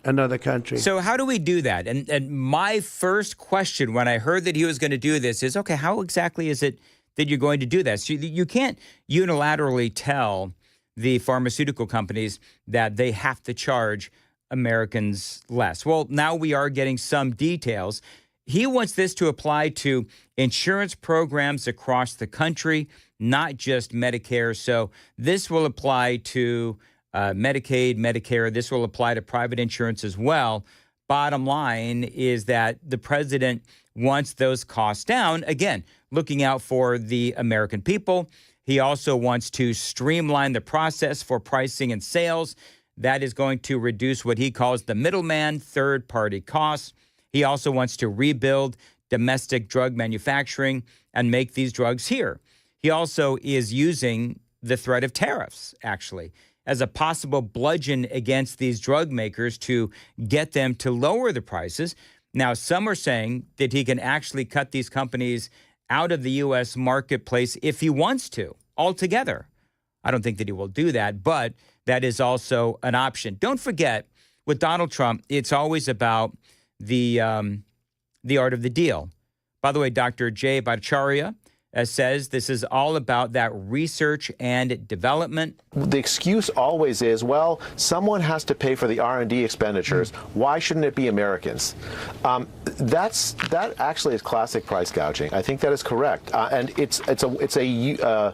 Speaker 14: another country.
Speaker 7: So how do we do that? And my first question when I heard that he was going to do this is, okay, how exactly is it that you're going to do this? You can't unilaterally tell the pharmaceutical companies that they have to charge Americans less. Well, now we are getting some details. He wants this to apply to insurance programs across the country, not just Medicare. So this will apply to Medicaid, Medicare. This will apply to private insurance as well. Bottom line is that the president wants those costs down. Again, looking out for the American people. He also wants to streamline the process for pricing and sales. That is going to reduce what he calls the middleman, third-party costs. He also wants to rebuild domestic drug manufacturing and make these drugs here. He also is using the threat of tariffs, actually, as a possible bludgeon against these drug makers to get them to lower the prices. Now, some are saying that he can actually cut these companies out of the U.S. marketplace if he wants to, altogether. I don't think that he will do that, but that is also an option. Don't forget, with Donald Trump, it's always about the art of the deal. By the way, Dr. Jay Bhattacharya says this is all about that research and development.
Speaker 21: The excuse always is, well, someone has to pay for the R&D expenditures. Why shouldn't it be Americans? That actually is classic price gouging. I think that is correct, and it's a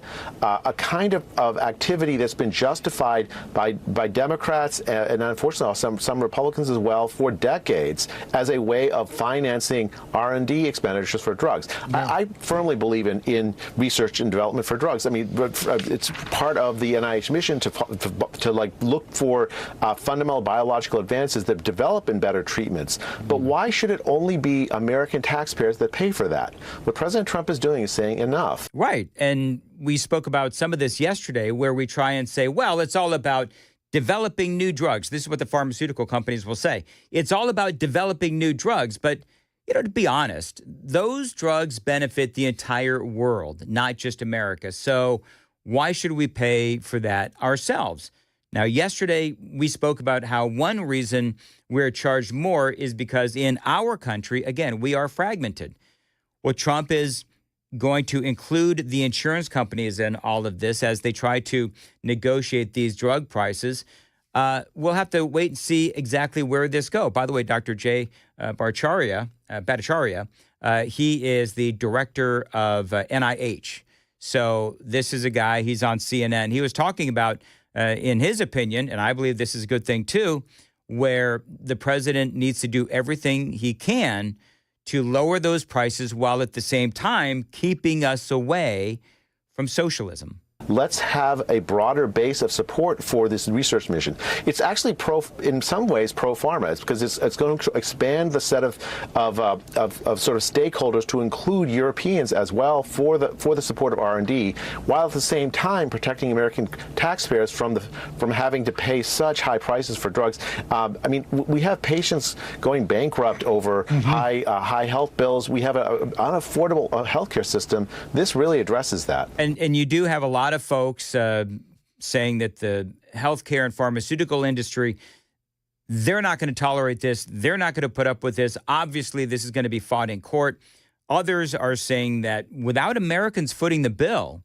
Speaker 21: kind of activity that's been justified by Democrats and unfortunately some Republicans as well for decades as a way of financing R&D expenditures for drugs. Yeah. I firmly believe in research and development for drugs. I mean, it's part of the NIH mission to like look for fundamental biological advances that develop in better treatments. But why should it only be American taxpayers that pay for that? What President Trump is doing is saying enough.
Speaker 7: Right. And we spoke about some of this yesterday where we try and say, well, it's all about developing new drugs. This is what the pharmaceutical companies will say. It's all about developing new drugs. But to be honest, those drugs benefit the entire world, not just America. So why should we pay for that ourselves? Now, yesterday, we spoke about how one reason we're charged more is because in our country, again, we are fragmented. Well, Trump is going to include the insurance companies in all of this as they try to negotiate these drug prices. We'll have to wait and see exactly where this goes. By the way, Dr. Jay Bhattacharya, he is the director of NIH. So this is a guy, he's on CNN. He was talking about, in his opinion, and I believe this is a good thing too, where the president needs to do everything he can to lower those prices while at the same time keeping us away from socialism.
Speaker 21: Let's have a broader base of support for this research mission. It's actually in some ways pro pharma. It's because it's going to expand the set of sort of stakeholders to include Europeans as well for the support of R&D, while at the same time protecting American taxpayers from having to pay such high prices for drugs. I mean, we have patients going bankrupt over high health bills. We have an unaffordable healthcare system. This really addresses that.
Speaker 7: And you do have a lot of folks saying that the healthcare and pharmaceutical industry, they're not going to tolerate this. They're not going to put up with this. Obviously, this is going to be fought in court. Others are saying that without Americans footing the bill,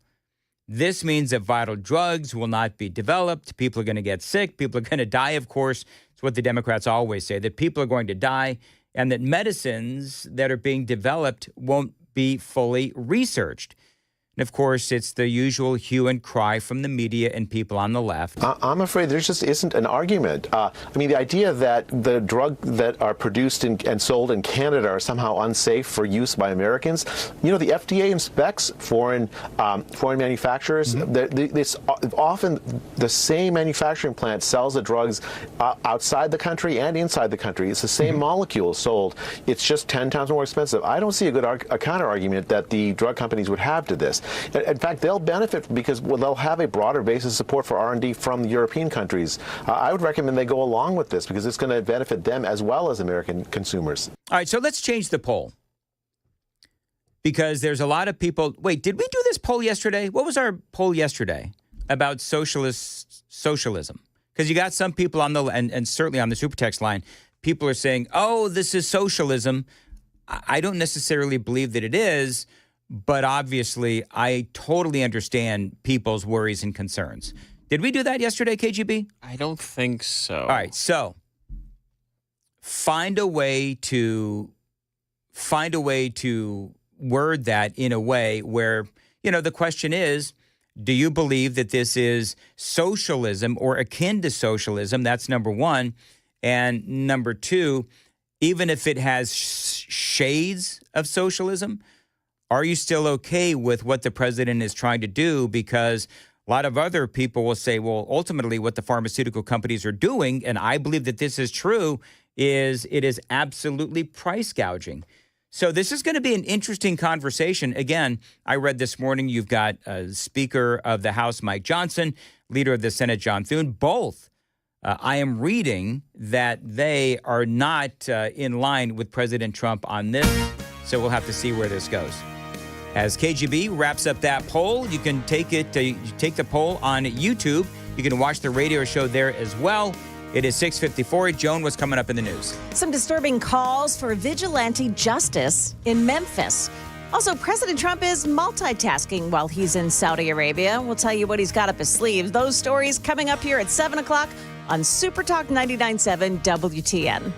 Speaker 7: this means that vital drugs will not be developed. People are going to get sick. People are going to die, of course. It's what the Democrats always say, that people are going to die and that medicines that are being developed won't be fully researched. And, of course, it's the usual hue and cry from the media and people on the left.
Speaker 21: I'm afraid there just isn't an argument. I mean, the idea that the drugs that are produced and sold in Canada are somehow unsafe for use by Americans. You know, the FDA inspects foreign manufacturers. It's often the same manufacturing plant sells the drugs outside the country and inside the country. It's the same molecule sold. It's just 10 times more expensive. I don't see a counter argument that the drug companies would have to this. In fact, they'll benefit because they'll have a broader base of support for R&D from the European countries. I would recommend they go along with this because it's going to benefit them as well as American consumers.
Speaker 7: All right, so let's change the poll. Because there's a lot of people. Wait, did we do this poll yesterday? What was our poll yesterday about socialism? Because you got some people on the, and certainly on the super text line, people are saying, oh, this is socialism. I don't necessarily believe that it is. But obviously, I totally understand people's worries and concerns. Did we do that yesterday, KGB?
Speaker 10: I don't think so.
Speaker 7: All right, so find a way to word that in a way where, you know, the question is, do you believe that this is socialism or akin to socialism? That's number one. And number two, even if it has shades of socialism, are you still okay with what the president is trying to do? Because a lot of other people will say, well, ultimately what the pharmaceutical companies are doing, and I believe that this is true, is it is absolutely price gouging. So this is going to be an interesting conversation. Again, I read this morning you've got Speaker of the House, Mike Johnson, Leader of the Senate, John Thune, both. I am reading that they are not in line with President Trump on this. So we'll have to see where this goes. As KGB wraps up that poll, you can take the poll on YouTube. You can watch the radio show there as well. It is 6:54. Joan, what's coming up in the news?
Speaker 1: Some disturbing calls for vigilante justice in Memphis. Also, President Trump is multitasking while he's in Saudi Arabia. We'll tell you what he's got up his sleeves. Those stories coming up here at 7 o'clock on Super Talk 99.7 WTN.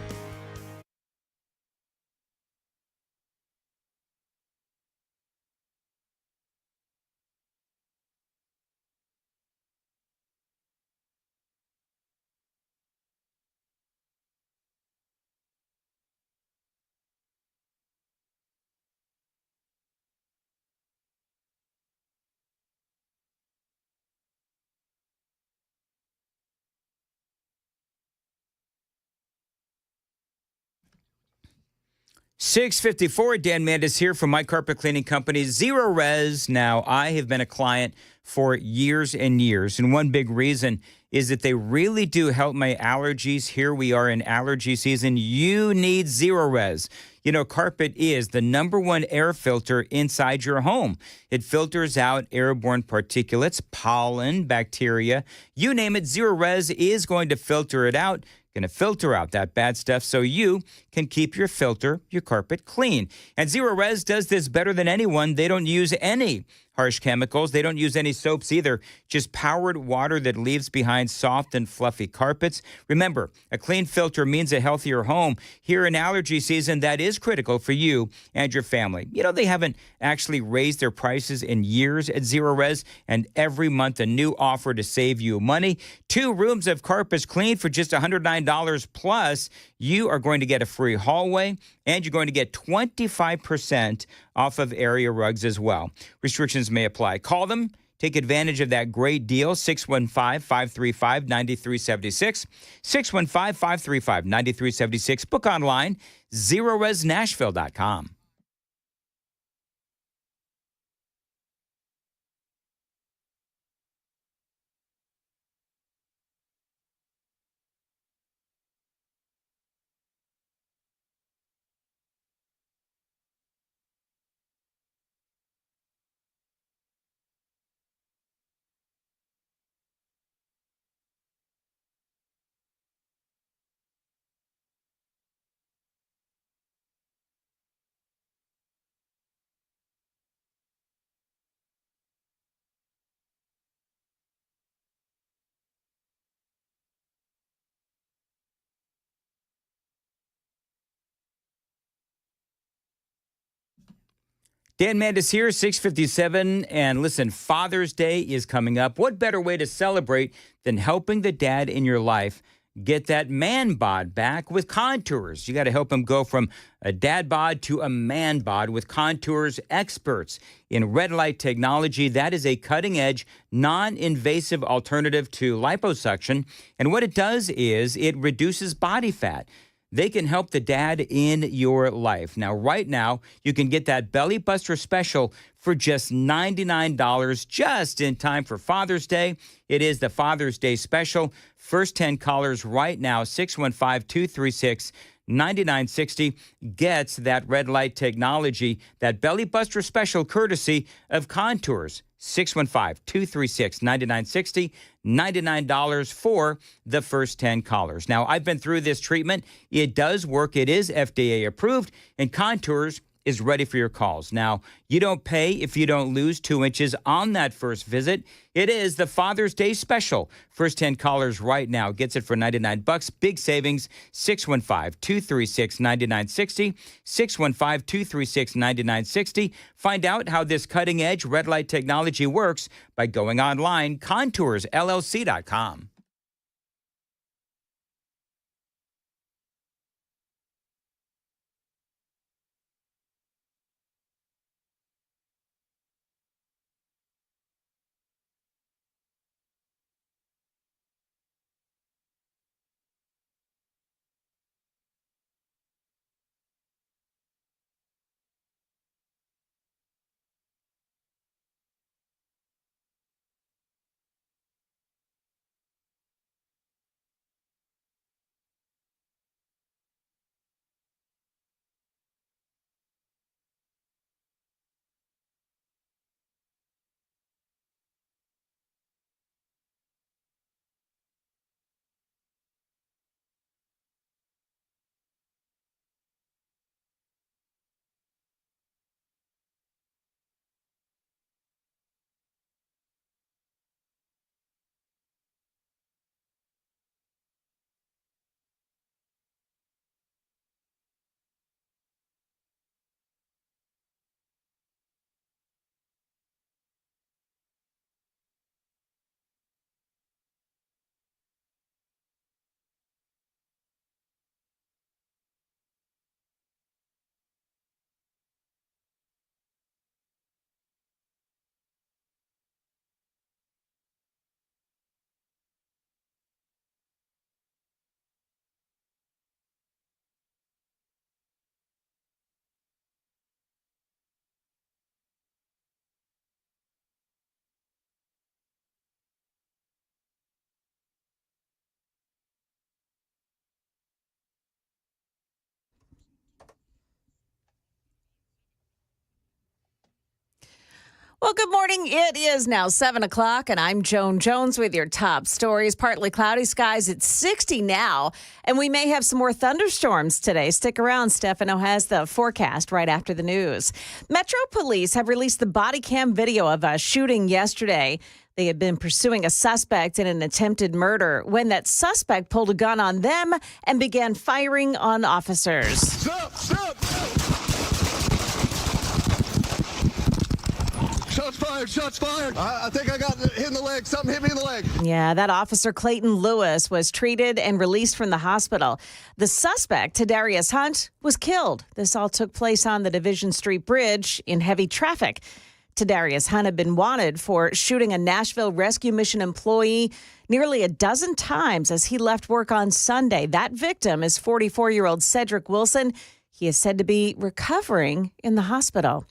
Speaker 7: $6.54, Dan Mandis here from my carpet cleaning company, Zero Res. Now, I have been a client for years and years, and one big reason is that they really do help my allergies. Here we are in allergy season. You need Zero Res. You know, carpet is the number one air filter inside your home. It filters out airborne particulates, pollen, bacteria, you name it. Zero Res is going to filter it out. Going to filter out that bad stuff so you can keep your carpet clean. And Zero Res does this better than anyone. They don't use any harsh chemicals. They don't use any soaps either. Just powered water that leaves behind soft and fluffy carpets. Remember, a clean filter means a healthier home. Here in allergy season, that is critical for you and your family. You know, they haven't actually raised their prices in years at Zero Res, and every month a new offer to save you money. 2 rooms of carpets cleaned for just $109 plus. You are going to get a free hallway, and you're going to get 25% off of area rugs as well. Restrictions may apply. Call them. Take advantage of that great deal, 615-535-9376, 615-535-9376. Book online, ZeroResNashville.com. Dan Mandis here, 657. And listen, Father's Day is coming up. What better way to celebrate than helping the dad in your life get that man bod back with Contours? You got to help him go from a dad bod to a man bod with Contours experts in red light technology. That is a cutting edge, non-invasive alternative to liposuction. And what it does is it reduces body fat. They can help the dad in your life. Now, right now, you can get that Belly Buster special for just $99, just in time for Father's Day. It is the Father's Day special. First 10 callers right now, 615-236-9960, gets that red light technology, that Belly Buster special courtesy of Contours. 615-236-9960, $99 for the first 10 callers. Now, I've been through this treatment. It does work. It is FDA approved, and Contours is ready for your calls. Now, you don't pay if you don't lose 2 inches on that first visit. It is the Father's Day special. First 10 callers right now gets it for $99. Big savings, 615-236-9960, 615-236-9960. Find out how this cutting-edge red light technology works by going online, contoursllc.com.
Speaker 1: Well, good morning. It is now 7 o'clock, and I'm Joan Jones with your top stories. Partly cloudy skies. It's 60 now, and we may have some more thunderstorms today. Stick around. Stefano has the forecast right after the news. Metro Police have released the body cam video of a shooting yesterday. They had been pursuing a suspect in an attempted murder when that suspect pulled a gun on them and began firing on officers.
Speaker 2: Stop! Shots fired. I think I got hit in the leg. Something hit me in the leg.
Speaker 1: Yeah, that officer, Clayton Lewis, was treated and released from the hospital. The suspect, Tadarius Hunt, was killed. This all took place on the Division Street Bridge in heavy traffic. Tadarius Hunt had been wanted for shooting a Nashville Rescue Mission employee nearly a dozen times as he left work on Sunday. That victim is 44-year-old Cedric Wilson. He is said to be recovering in the hospital.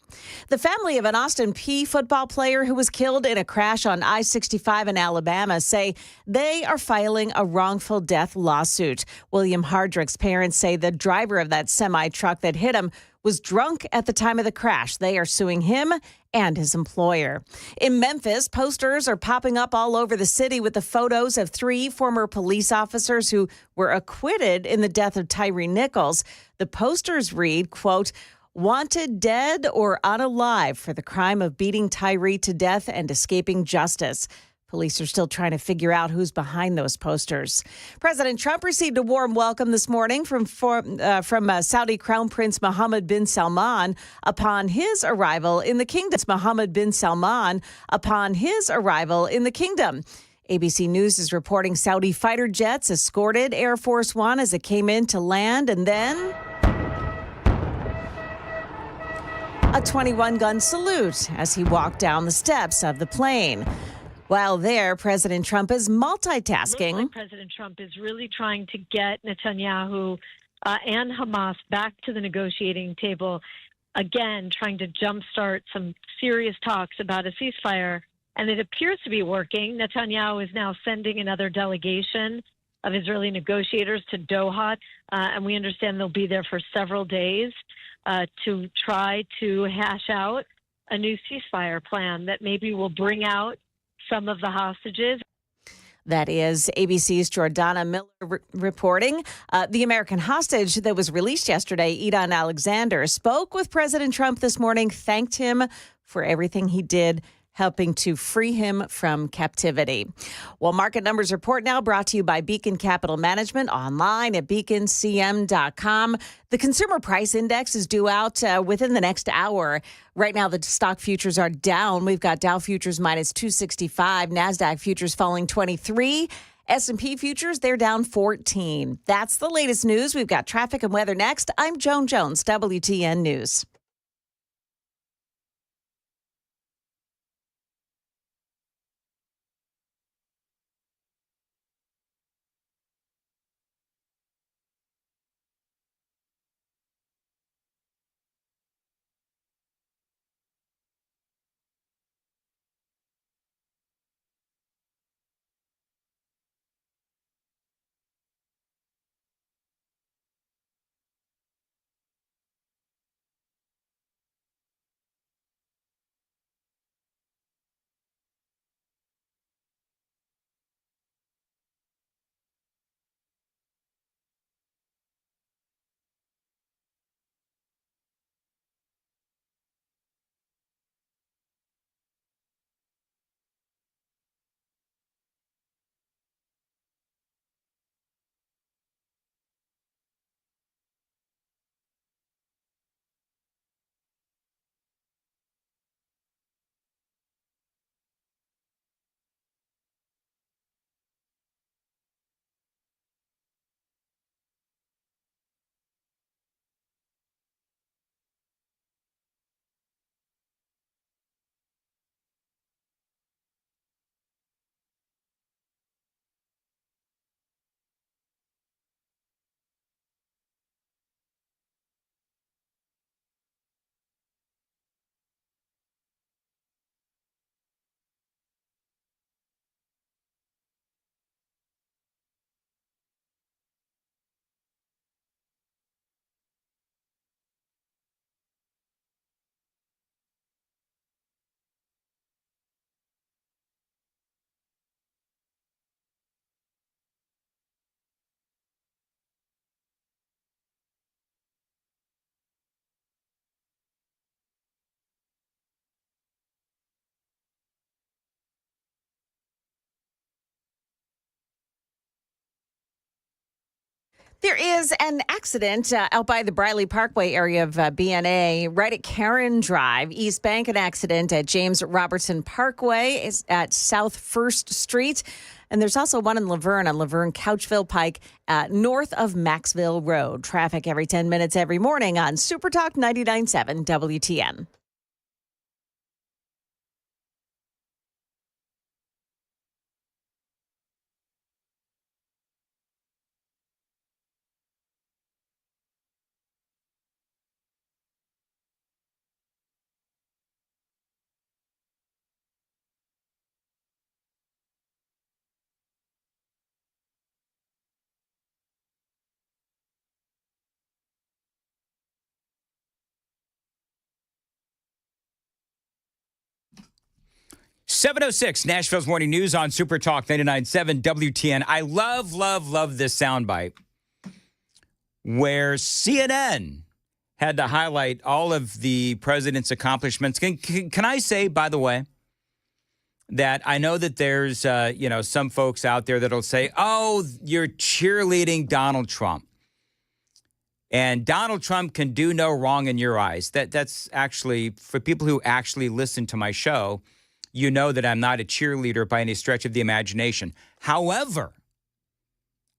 Speaker 1: The family of an Austin Peay football player who was killed in a crash on I-65 in Alabama say they are filing a wrongful death lawsuit. William Hardrick's parents say the driver of that semi-truck that hit him was drunk at the time of the crash. They are suing him and his employer. In Memphis, posters are popping up all over the city with the photos of 3 former police officers who were acquitted in the death of Tyree Nichols. The posters read, quote, "Wanted dead or unalive for the crime of beating Tyree to death and escaping justice." Police are still trying to figure out who's behind those posters. President Trump received a warm welcome this morning from Saudi Crown Prince Mohammed bin Salman upon his arrival in the kingdom. ABC News is reporting Saudi fighter jets escorted Air Force One as it came in to land, and then a 21-gun salute as he walked down the steps of the plane. While there, President Trump is multitasking.
Speaker 22: Looks like President Trump is really trying to get Netanyahu and Hamas back to the negotiating table, again, trying to jumpstart some serious talks about a ceasefire. And it appears to be working. Netanyahu is now sending another delegation of Israeli negotiators to Doha, and we understand they'll be there for several days to try to hash out a new ceasefire plan that maybe will bring out some of the hostages.
Speaker 1: That is ABC's Jordana Miller reporting. The American hostage that was released yesterday, Edan Alexander, spoke with President Trump this morning, thanked him for everything he did, helping to free him from captivity. Well, Market Numbers Report now brought to you by Beacon Capital Management, online at beaconcm.com. The Consumer Price Index is due out within the next hour. Right now, the stock futures are down. We've got Dow futures minus 265, NASDAQ futures falling 23, S&P futures, they're down 14. That's the latest news. We've got traffic and weather next. I'm Joan Jones, WTN News. There is an accident out by the Briley Parkway area of BNA, right at Karen Drive, East Bank. An accident at James Robertson Parkway is at South 1st Street. And there's also one in Laverne on Laverne Couchville Pike, north of Maxville Road. Traffic every 10 minutes every morning on Super Talk 99.7 WTN.
Speaker 7: .706 Nashville's Morning News on Super Talk 99.7 WTN. I love this soundbite where CNN had to highlight all of the president's accomplishments. Can I say, by the way, that I know that there's some folks out there that'll say, "Oh, you're cheerleading Donald Trump." And Donald Trump can do no wrong in your eyes. That's actually, for people who actually listen to my show, you know that I'm not a cheerleader by any stretch of the imagination. However,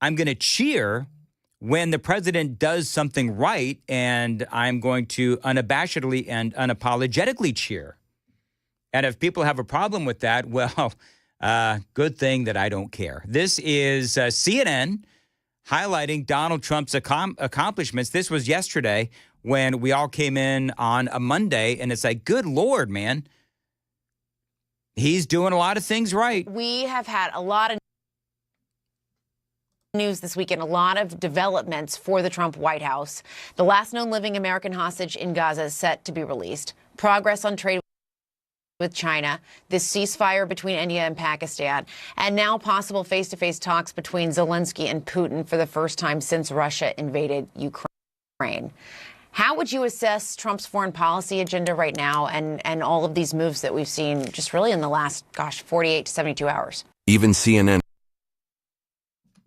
Speaker 7: I'm going to cheer when the president does something right, and I'm going to unabashedly and unapologetically cheer. And if people have a problem with that, well, good thing that I don't care. This is CNN highlighting Donald Trump's accomplishments. This was yesterday when we all came in on a Monday, and it's like, good Lord, man. He's doing a lot of things right.
Speaker 3: We have had a lot of news this weekend, a lot of developments for the Trump White House. The last known living American hostage in Gaza is set to be released. Progress on trade with China, this ceasefire between India and Pakistan, and now possible face-to-face talks between Zelensky and Putin for the first time since Russia invaded Ukraine. How would you assess Trump's foreign policy agenda right now and all of these moves that we've seen just really in the last, 48 to 72 hours?
Speaker 5: Even CNN.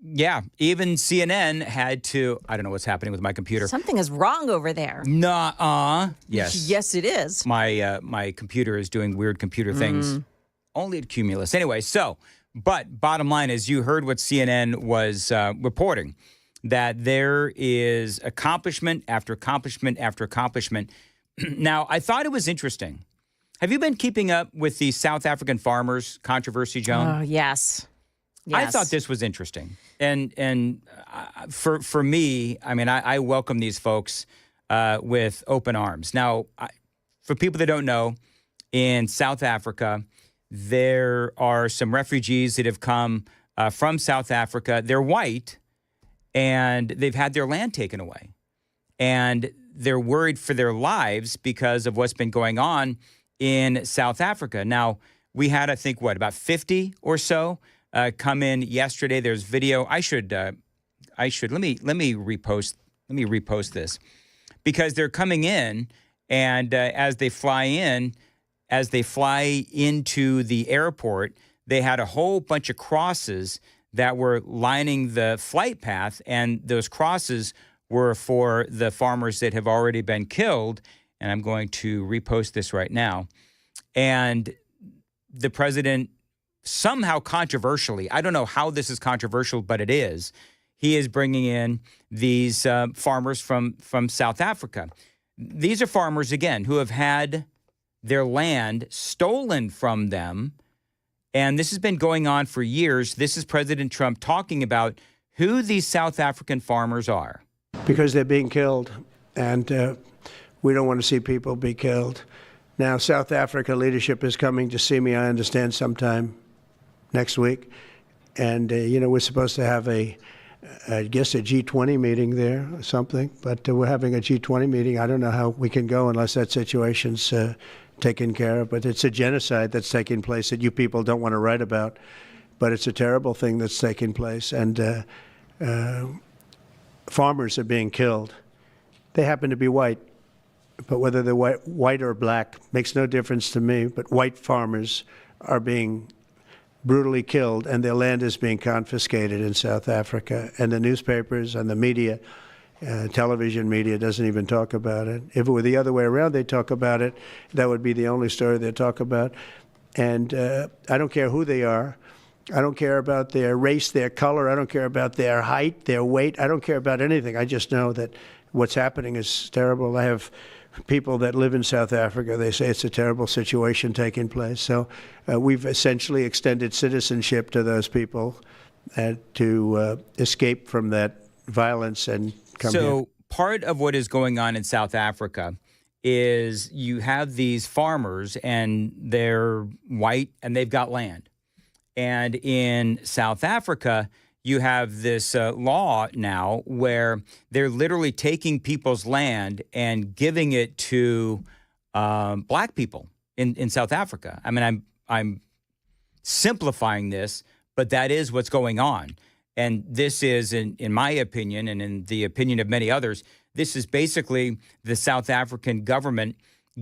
Speaker 7: Yeah, even CNN had to, I don't know what's happening with my computer.
Speaker 1: Something is wrong over there.
Speaker 7: Nuh-uh. Yes.
Speaker 1: Yes, it is.
Speaker 7: My computer is doing weird computer things. Only at Cumulus. Anyway, but bottom line is you heard what CNN was reporting, that there is accomplishment after accomplishment after accomplishment. Now, I thought it was interesting. Have you been keeping up with the South African farmers controversy, Joan?
Speaker 1: Oh, yes.
Speaker 7: I thought this was interesting. And for me, I mean, I welcome these folks with open arms. Now, for people that don't know, in South Africa, there are some refugees that have come from South Africa. They're white, and they've had their land taken away. And they're worried for their lives because of what's been going on in South Africa. Now, we had, I think, about 50 or so come in yesterday. There's video. I should let me repost this, because they're coming in, and as they fly into the airport, they had a whole bunch of crosses that were lining the flight path, and those crosses were for the farmers that have already been killed. And I'm going to repost this right now. And the president, somehow controversially, I don't know how this is controversial, but it is, he is bringing in these farmers from South Africa. These are farmers, again, who have had their land stolen from them. And this has been going on for years. This is President Trump talking about who these South African farmers are.
Speaker 14: Because they're being killed, and we don't want to see people be killed. Now, South Africa leadership is coming to see me, I understand, sometime next week. And, we're supposed to have I guess a G20 meeting there or something. But we're having a G20 meeting. I don't know how we can go unless that situation's taken care of. But it's a genocide that's taking place that you people don't want to write about. But it's a terrible thing that's taking place. And farmers are being killed. They happen to be white. But whether they're white or black makes no difference to me. But white farmers are being brutally killed, and their land is being confiscated in South Africa. And the newspapers and the media, television media, doesn't even talk about it. If it were the other way around, they'd talk about it. That would be the only story they'd talk about. And I don't care who they are. I don't care about their race, their color. I don't care about their height, their weight. I don't care about anything. I just know that what's happening is terrible. I have people that live in South Africa. They say it's a terrible situation taking place. So we've essentially extended citizenship to those people to escape from that violence and come here.
Speaker 7: So part of what is going on in South Africa is you have these farmers, and they're white, and they've got land. And in South Africa, you have this law now where they're literally taking people's land and giving it to black people in South Africa. I mean, I'm simplifying this, but that is what's going on. And this is, in my opinion, and in the opinion of many others, this is basically the South African government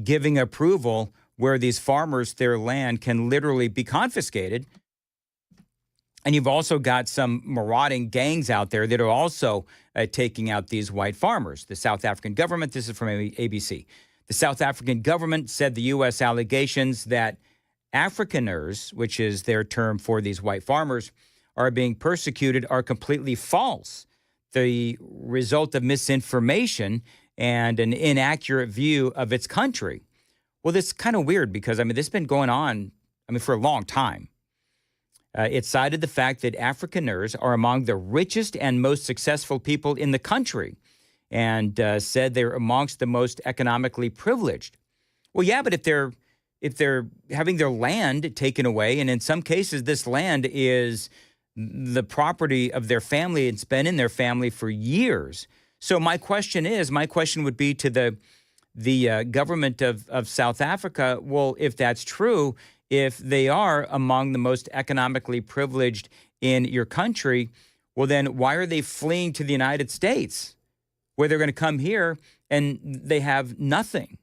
Speaker 7: giving approval where these farmers, their land can literally be confiscated. And you've also got some marauding gangs out there that are also taking out these white farmers. The South African government, this is from ABC. The South African government said the U.S. allegations that Afrikaners, which is their term for these white farmers, are being persecuted are completely false. The result of misinformation and an inaccurate view of its country. Well, this is kind of weird because, I mean, this has been going on, for a long time. It cited the fact that Afrikaners are among the richest and most successful people in the country and said they're amongst the most economically privileged. Well, yeah, but if they're having their land taken away, and in some cases this land is the property of their family, it's been in their family for years. So my question would be to the government of South Africa, well, if that's true, if they are among the most economically privileged in your country, well, then why are they fleeing to the United States where they're going to come here and they have nothing?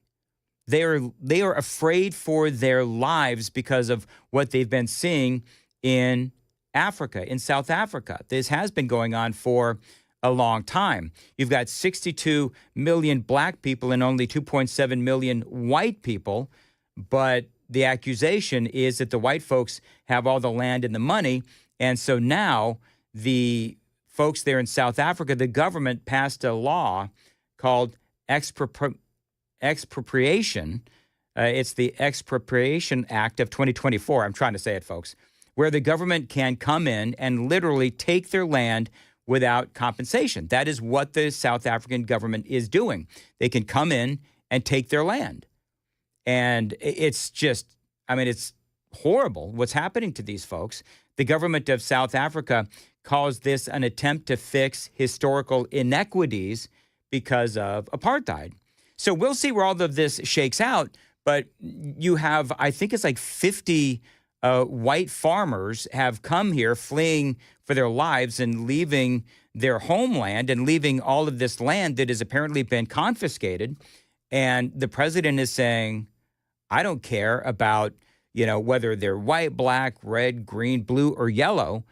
Speaker 7: They are afraid for their lives because of what they've been seeing in Africa, in South Africa. This has been going on for a long time. You've got 62 million black people and only 2.7 million white people, but the accusation is that the white folks have all the land and the money. And so now the folks there in South Africa, the government passed a law called expropriation. It's the Expropriation Act of 2024. I'm trying to say it, folks, where the government can come in and literally take their land without compensation. That is what the South African government is doing. They can come in and take their land. And it's just, it's horrible what's happening to these folks. The government of South Africa calls this an attempt to fix historical inequities because of apartheid. So we'll see where all of this shakes out. But you have, I think it's like 50 white farmers have come here fleeing for their lives and leaving their homeland and leaving all of this land that has apparently been confiscated. And the president is saying, I don't care about, whether they're white, black, red, green, blue, or yellow.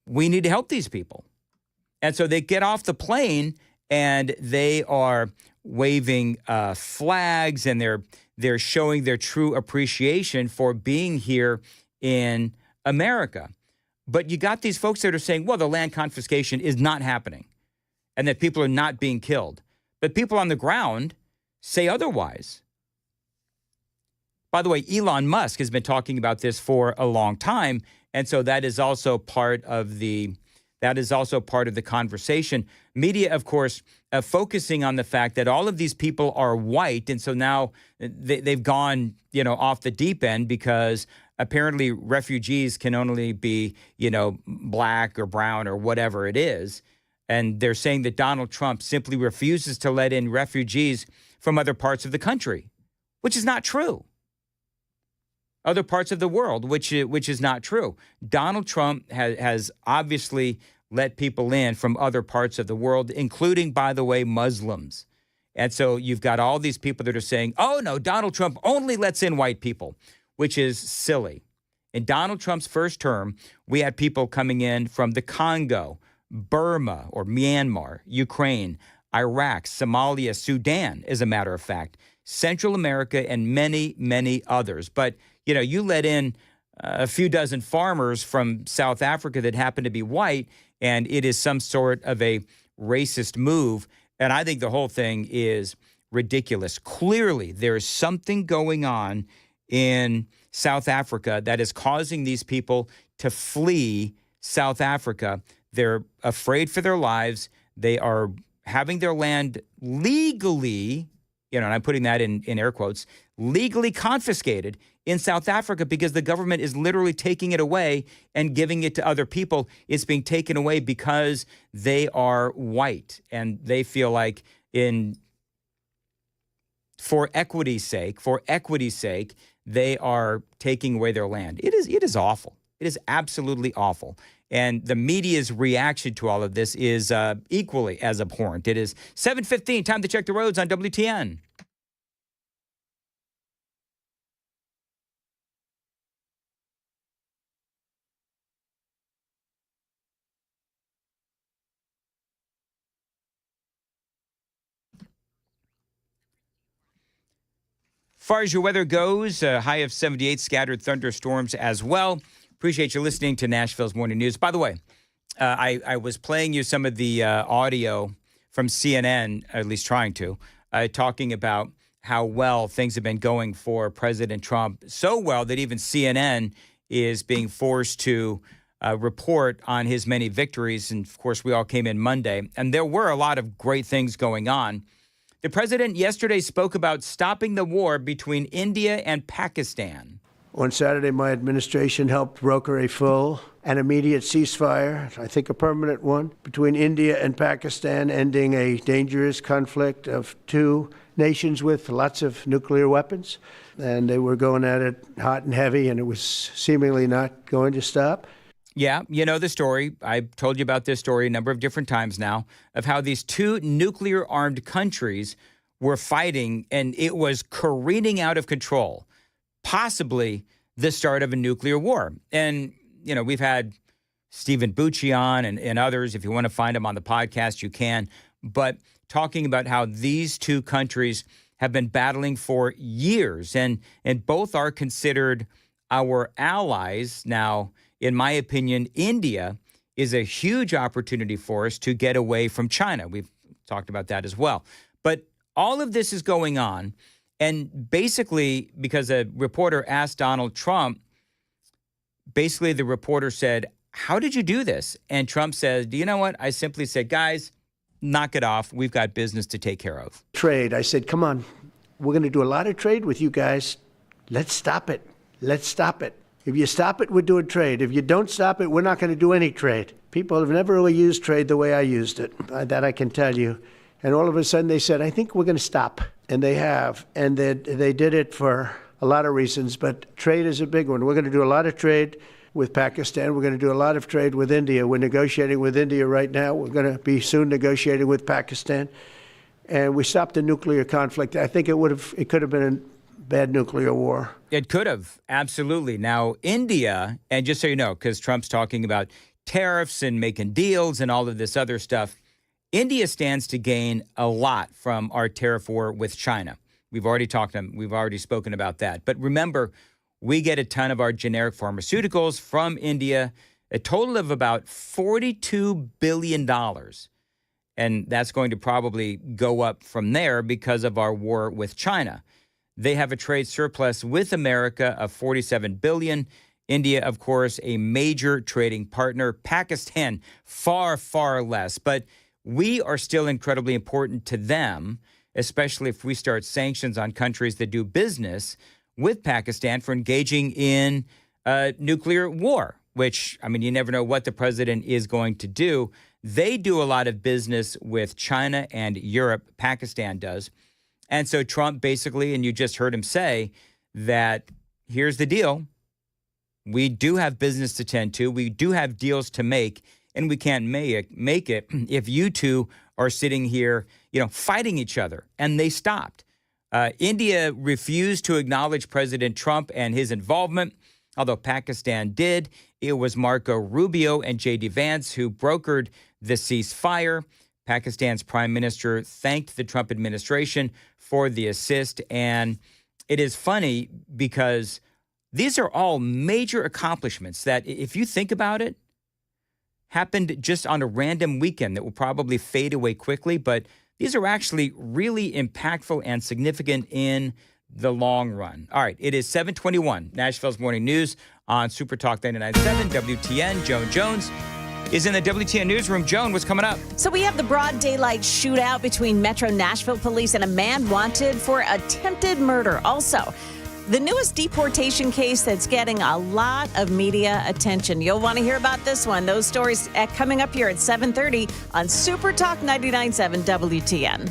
Speaker 7: We need to help these people. And so they get off the plane and they are waving flags and they're showing their true appreciation for being here in America. But you got these folks that are saying, well, the land confiscation is not happening and that people are not being killed. But people on the ground say otherwise. By the way, Elon Musk has been talking about this for a long time, and so that is also part of the conversation. Media, of course, focusing on the fact that all of these people are white, and so now they've gone, off the deep end because apparently refugees can only be, black or brown or whatever it is. And they're saying that Donald Trump simply refuses to let in refugees from other parts of the country, which is not true. Other parts of the world, which is not true. Donald Trump has obviously let people in from other parts of the world, including, by the way, Muslims. And so you've got all these people that are saying, oh, no, Donald Trump only lets in white people, which is silly. In Donald Trump's first term, we had people coming in from the Congo, Burma or Myanmar, Ukraine, Iraq, Somalia, Sudan, as a matter of fact, Central America, and many, many others. But, you let in a few dozen farmers from South Africa that happen to be white, and it is some sort of a racist move. And I think the whole thing is ridiculous. Clearly, there is something going on in South Africa that is causing these people to flee South Africa. They're afraid for their lives. They are having their land legally, and I'm putting that in air quotes, legally confiscated in South Africa because the government is literally taking it away and giving it to other people. It's being taken away because they are white, and they feel like for equity's sake, they are taking away their land. It is awful. It is absolutely awful. And the media's reaction to all of this is equally as abhorrent. It is 7:15, time to check the roads on WTN. Far as your weather goes, a high of 78, scattered thunderstorms as well. Appreciate you listening to Nashville's Morning News. By the way, I was playing you some of the audio from CNN, at least trying to, talking about how well things have been going for President Trump. So well that even CNN is being forced to report on his many victories. And, of course, we all came in Monday. And there were a lot of great things going on. The president yesterday spoke about stopping the war between India and Pakistan.
Speaker 14: On Saturday, my administration helped broker a full and immediate ceasefire, I think a permanent one, between India and Pakistan, ending a dangerous conflict of two nations with lots of nuclear weapons. And they were going at it hot and heavy, and it was seemingly not going to stop.
Speaker 7: Yeah, you know the story. I've told you about this story a number of different times now of how these two nuclear-armed countries were fighting, and it was careening out of control, possibly the start of a nuclear war. And, we've had Stephen Bucci on and others. If you want to find them on the podcast, you can. But talking about how these two countries have been battling for years, and both are considered our allies. Now, in my opinion, India is a huge opportunity for us to get away from China. We've talked about that as well. But all of this is going on. And basically, because a reporter asked Donald Trump, basically the reporter said, "How did you do this?" And Trump said, "Do you know what? I simply said, guys, knock it off. We've got business to take care of."
Speaker 14: Trade. I said, come on, we're going to do a lot of trade with you guys. Let's stop it. Let's stop it. If you stop it, we're doing trade. If you don't stop it, we're not going to do any trade. People have never really used trade the way I used it. That I can tell you. And all of a sudden they said, I think we're going to stop. And they have. And they did it for a lot of reasons. But trade is a big one. We're going to do a lot of trade with Pakistan. We're going to do a lot of trade with India. We're negotiating with India right now. We're going to be soon negotiating with Pakistan. And we stopped the nuclear conflict. I think it could have been a bad nuclear war.
Speaker 7: It could have, absolutely. Now, India, and just so you know, because Trump's talking about tariffs and making deals and all of this other stuff, India stands to gain a lot from our tariff war with China. We've already spoken about that. But remember, we get a ton of our generic pharmaceuticals from India, a total of about $42 billion. And that's going to probably go up from there because of our war with China. They have a trade surplus with America of $47 billion. India, of course, a major trading partner. Pakistan, far, far less. But we are still incredibly important to them, especially if we start sanctions on countries that do business with Pakistan for engaging in nuclear war, which, I mean, you never know what the president is going to do. They do a lot of business with China and Europe. Pakistan does. And so Trump basically, and you just heard him say that here's the deal. We do have business to tend to. We do have deals to make, and we can't make it if you two are sitting here, fighting each other. And they stopped. India refused to acknowledge President Trump and his involvement. although Pakistan did. It was Marco Rubio and J.D. Vance who brokered the ceasefire. Pakistan's prime minister thanked the Trump administration for the assist. And it is funny because these are all major accomplishments that, if you think about it, happened just on a random weekend that will probably fade away quickly. But these are actually really impactful and significant in the long run. All right, it is 7:21. Nashville's Morning News on Super Talk 99.7 WTN. Joan Jones is in the WTN newsroom. Joan, what's coming up?
Speaker 1: So we have the broad daylight shootout between Metro Nashville police and a man wanted for attempted murder. Also, the newest deportation case that's getting a lot of media attention. You'll want to hear about this one. Those stories coming up here at 7:30 on Super Talk 99.7 WTN.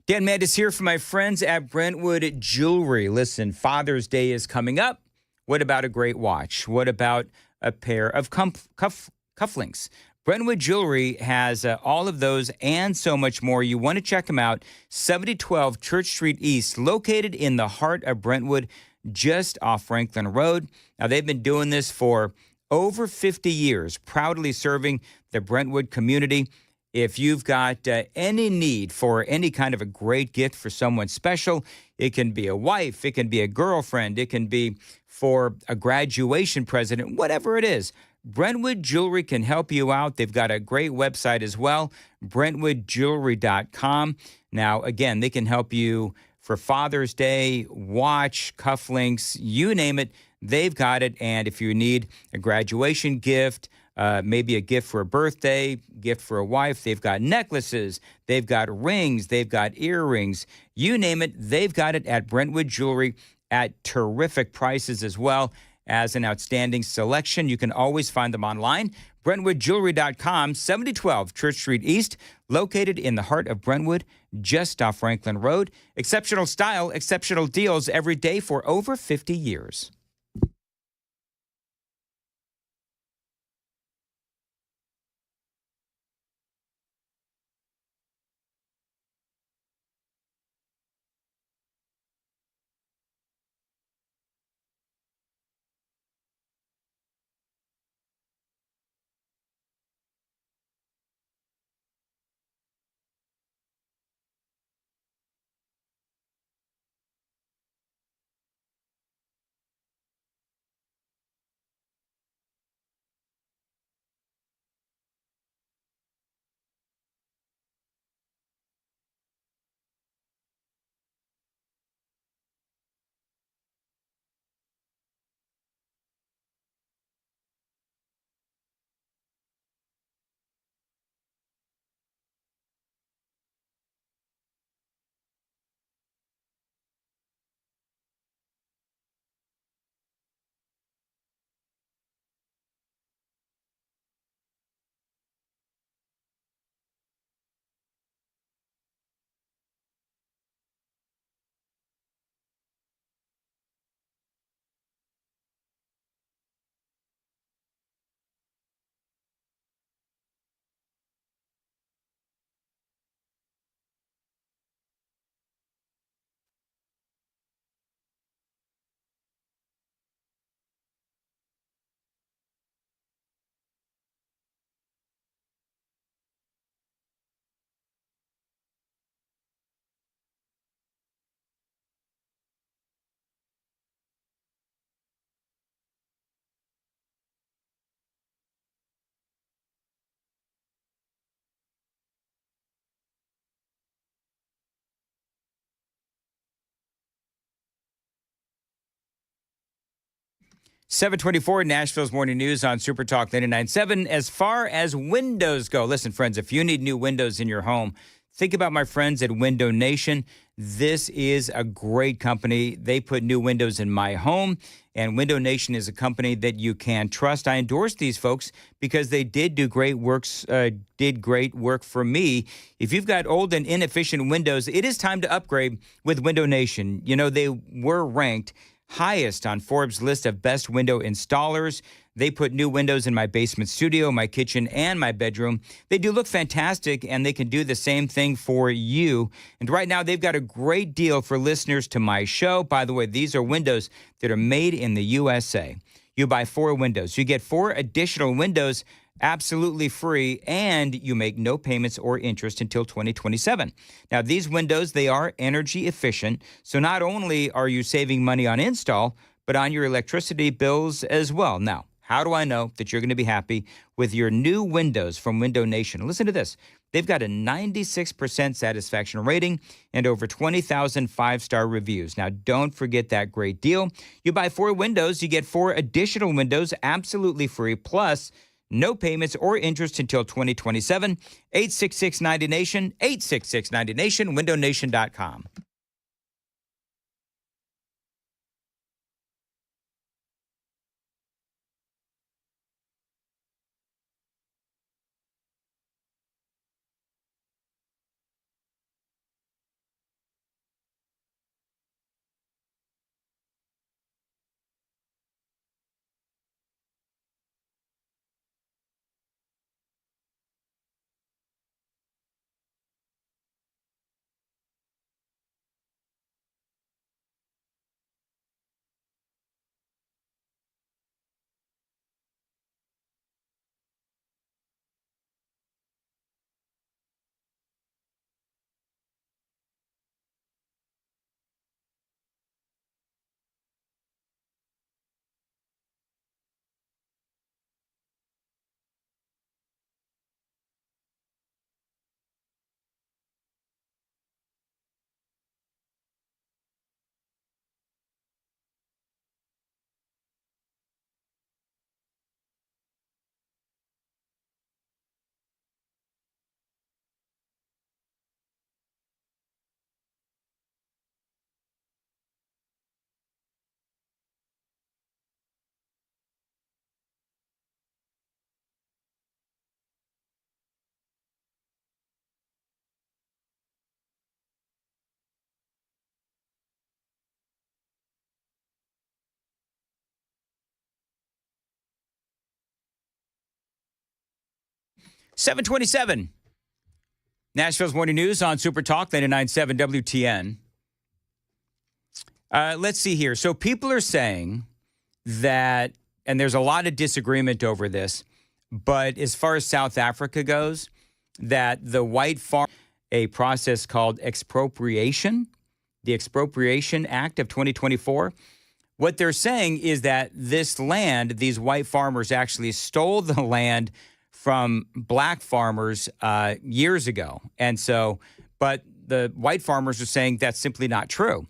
Speaker 7: Dan Mandis here for my friends at Brentwood Jewelry. Listen, Father's Day is coming up. What about a great watch? What about a pair of cufflinks? Brentwood Jewelry has all of those and so much more. You want to check them out. 7012 Church Street East, located in the heart of Brentwood, just off Franklin Road. Now, they've been doing this for over 50 years, proudly serving the Brentwood community. If you've got any need for any kind of a great gift for someone special, it can be a wife, it can be a girlfriend, it can be for a graduation present, whatever it is. Brentwood Jewelry can help you out. They've got a great website as well, brentwoodjewelry.com. Now, again, they can help you for Father's Day, watch, cufflinks, you name it, they've got it. And if you need a graduation gift, maybe a gift for a birthday, gift for a wife. They've got necklaces. They've got rings. They've got earrings. You name it, they've got it at Brentwood Jewelry at terrific prices as well as an outstanding selection. You can always find them online. BrentwoodJewelry.com, 7012 Church Street East, located in the heart of Brentwood, just off Franklin Road. Exceptional style, exceptional deals every day for over 50 years. .724 Nashville's Morning News on Super Talk 99.7. As far as windows go, listen, friends, if you need new windows in your home, think about my friends at Window Nation. This is a great company. They put new windows in my home, and Window Nation is a company that you can trust. I endorse these folks because they did great work for me. If you've got old and inefficient windows, it is time to upgrade with Window Nation. You know, they were ranked highest on Forbes' list of best window installers. They put new windows in my basement studio, my kitchen, and my bedroom. They do look fantastic, and they can do the same thing for you. And right now, they've got a great deal for listeners to my show. By the way, these are windows that are made in the USA. You buy 4 windows. You get 4 additional windows absolutely free, and you make no payments or interest until 2027. Now, these windows, they are energy efficient, so not only are you saving money on install, but on your electricity bills as well. Now, how do I know that you're going to be happy with your new windows from Window Nation? Listen to this. They've got a 96% satisfaction rating and over 20,000 5-star reviews. Now, don't forget that great deal. You buy 4 windows, you get 4 additional windows absolutely free, plus no payments or interest until 2027. 866-90-NATION, 866-90-NATION, windownation.com. $727. Nashville's Morning News on Super Talk 99.7 WTN. Let's see here. So people are saying that, and there's a lot of disagreement over this, but as far as South Africa goes, that the white farm, a process called expropriation, the Expropriation Act of 2024, what they're saying is that this land, these white farmers actually stole the land from black farmers years ago. And so, but the white farmers are saying that's simply not true.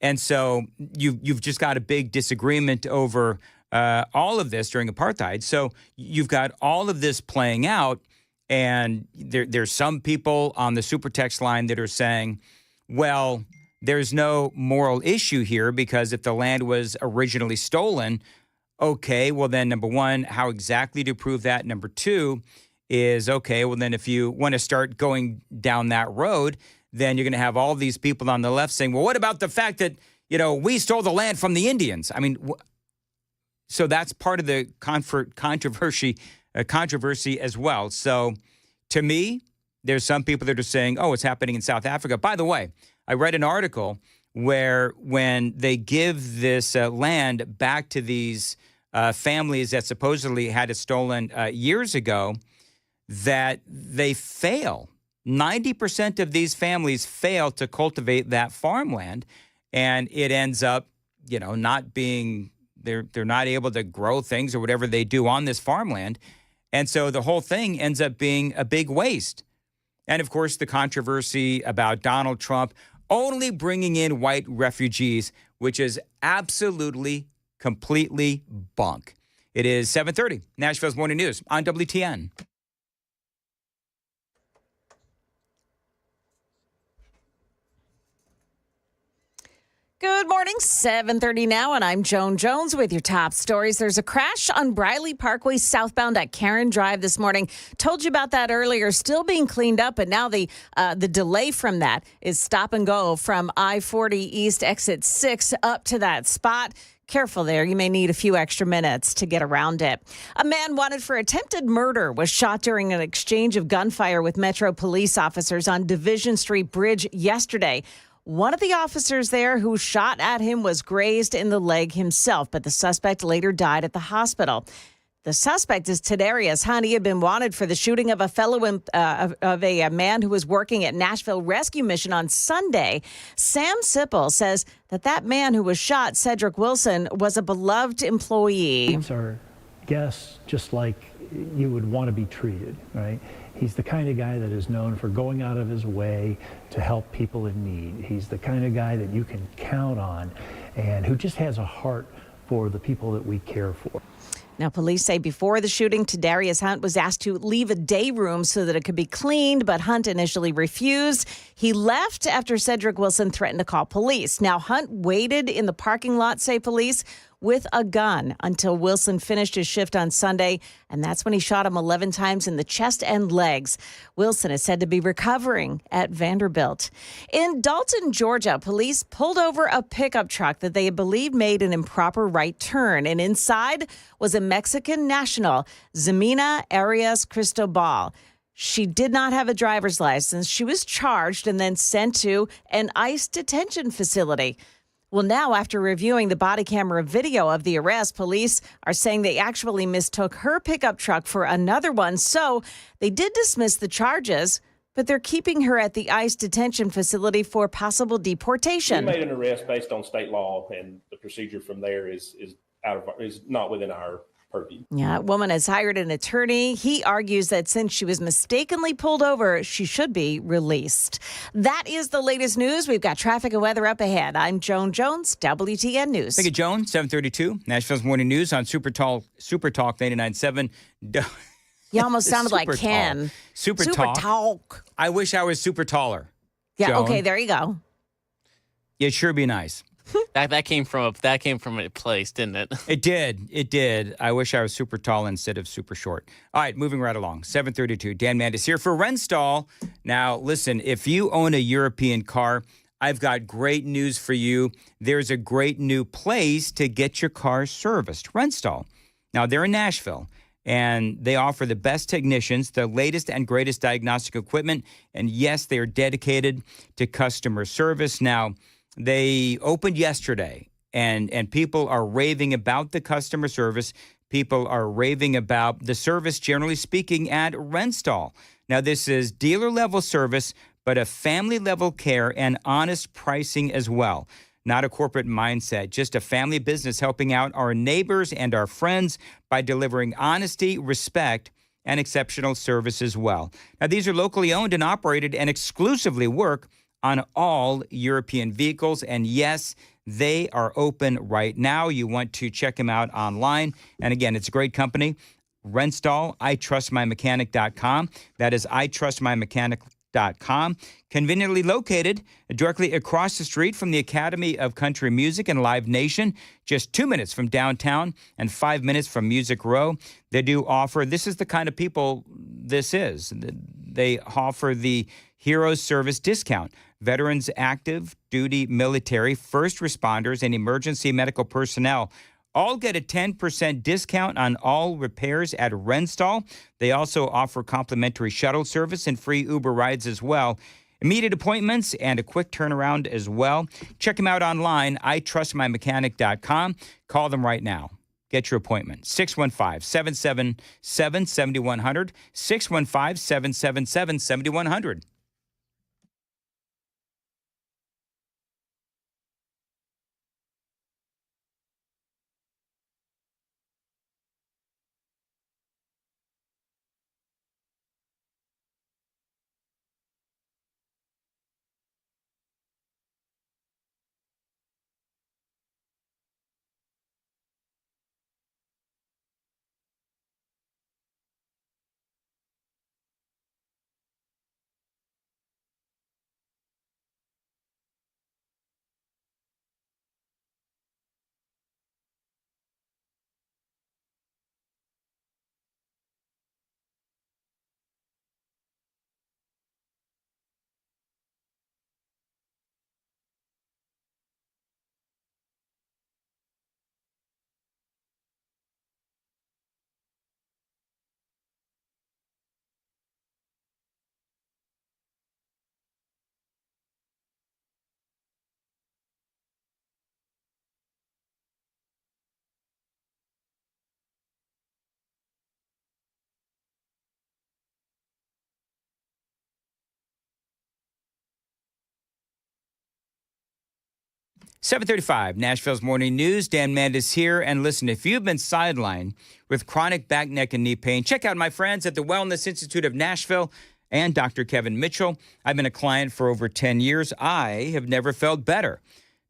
Speaker 7: And so you've just got a big disagreement over all of this during apartheid. So you've got all of this playing out, and there's some people on the super text line that are saying, well, there's no moral issue here because if the land was originally stolen, okay, well then, number one, how exactly to prove that? Number two is, okay, well then if you want to start going down that road, then you're going to have all these people on the left saying, well, what about the fact that, you know, we stole the land from the Indians? I mean, so that's part of the controversy as well. So to me, there's some people that are saying, oh, it's happening in South Africa. By the way, I read an article where when they give this land back to these families that supposedly had it stolen years ago, that they fail. 90% of these families fail to cultivate that farmland, and it ends up, you know, not being, they're not able to grow things or whatever they do on this farmland. And so the whole thing ends up being a big waste. And of course, the controversy about Donald Trump only bringing in white refugees, which is absolutely, completely bunk. It is 7:30, Nashville's Morning News on WTN.
Speaker 1: Good morning, 7:30 now, and I'm Joan Jones with your top stories. There's a crash on Briley Parkway southbound at Karen Drive this morning. Told you about that earlier. Still being cleaned up, but now the delay from that is stop and go from I-40 East exit 6 up to that spot. Careful there. You may need a few extra minutes to get around it. A man wanted for attempted murder was shot during an exchange of gunfire with Metro police officers on Division Street Bridge yesterday. One of the officers there who shot at him was grazed in the leg himself, but the suspect later died at the hospital. The suspect is Tadarius Hunt. He had been wanted for the shooting of a man who was working at Nashville Rescue Mission on Sunday. Sam Sipple says that man who was shot, Cedric Wilson, was a beloved employee.
Speaker 11: These are guests just like you would want to be treated, right? He's the kind of guy that is known for going out of his way to help people in need. He's the kind of guy that you can count on and who just has a heart for the people that we care for.
Speaker 1: Now, police say before the shooting, Tadarius Hunt was asked to leave a day room so that it could be cleaned, but Hunt initially refused. He left after Cedric Wilson threatened to call police. Now, Hunt waited in the parking lot, say police, with a gun until Wilson finished his shift on Sunday, and that's when he shot him 11 times in the chest and legs. Wilson is said to be recovering at Vanderbilt. In Dalton, Georgia, police pulled over a pickup truck that they believed made an improper right turn, and inside was a Mexican national, Ximena Arias Cristobal. She did not have a driver's license. She was charged and then sent to an ICE detention facility. Well, now, after reviewing the body camera video of the arrest, police are saying they actually mistook her pickup truck for another one. So they did dismiss the charges, but they're keeping her at the ICE detention facility for possible deportation.
Speaker 5: We made an arrest based on state law, and the procedure from there is not within our purview.
Speaker 1: Yeah, a woman has hired an attorney. He argues that since she was mistakenly pulled over, she should be released. That is the latest news. We've got traffic and weather up ahead. I'm Joan Jones, WTN News.
Speaker 7: Thank you, Joan. 7:32, Nashville's Morning News on Super Talk 99.7.
Speaker 1: You almost sounded like Ken.
Speaker 7: Super Talk. I wish I was super taller.
Speaker 1: Yeah,
Speaker 7: Joan.
Speaker 1: okay, there you go.
Speaker 7: It'd sure be nice.
Speaker 10: That came from a place, didn't it?
Speaker 7: It did. I wish I was super tall instead of super short. All right, moving right along. 7:32. Dan Mandis here for Renstall. Now, listen, if you own a European car, I've got great news for you. There's a great new place to get your car serviced, Renstall. Now, they're in Nashville, and they offer the best technicians, the latest and greatest diagnostic equipment, and yes, they are dedicated to customer service. Now, they opened yesterday, and people are raving about the customer service. People are raving about the service, generally speaking, at Renstall. Now, this is dealer-level service, but a family-level care and honest pricing as well. Not a corporate mindset, just a family business helping out our neighbors and our friends by delivering honesty, respect, and exceptional service as well. Now, these are locally owned and operated and exclusively work on all European vehicles. And yes, they are open right now. You want to check them out online. And again, it's a great company. Renstall, itrustmymechanic.com. That is itrustmymechanic.com. Conveniently located directly across the street from the Academy of Country Music and Live Nation, just 2 minutes from downtown and 5 minutes from Music Row. They do offer, this is the kind of people this is. They offer the Heroes Service discount. Veterans, active duty military, first responders, and emergency medical personnel all get a 10% discount on all repairs at Renstall. They also offer complimentary shuttle service and free Uber rides as well. Immediate appointments and a quick turnaround as well. Check them out online, itrustmymechanic.com. Call them right now. Get your appointment. 615-777-7100. 615-777-7100. 7:35, Nashville's Morning News. Dan Mandis here. And listen, if you've been sidelined with chronic back, neck, and knee pain, check out my friends at the Wellness Institute of Nashville and Dr. Kevin Mitchell. I've been a client for over 10 years. I have never felt better.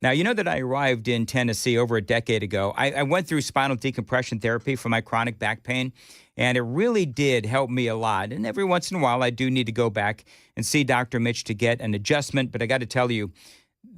Speaker 7: Now, you know that I arrived in Tennessee over a decade ago. I went through spinal decompression therapy for my chronic back pain, and it really did help me a lot. And every once in a while, I do need to go back and see Dr. Mitch to get an adjustment. But I got to tell you,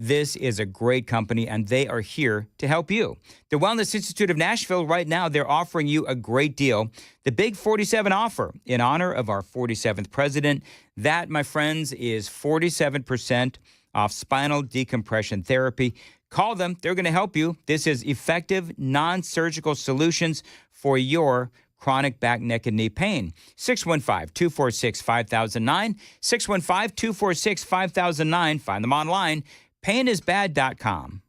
Speaker 7: this is a great company, and they are here to help you. The Wellness Institute of Nashville, right now, they're offering you a great deal. The Big 47 offer in honor of our 47th president. That, my friends, is 47% off spinal decompression therapy. Call them. They're going to help you. This is effective, non-surgical solutions for your chronic back, neck, and knee pain. 615-246-5009. 615-246-5009. Find them online. Painisbad.com.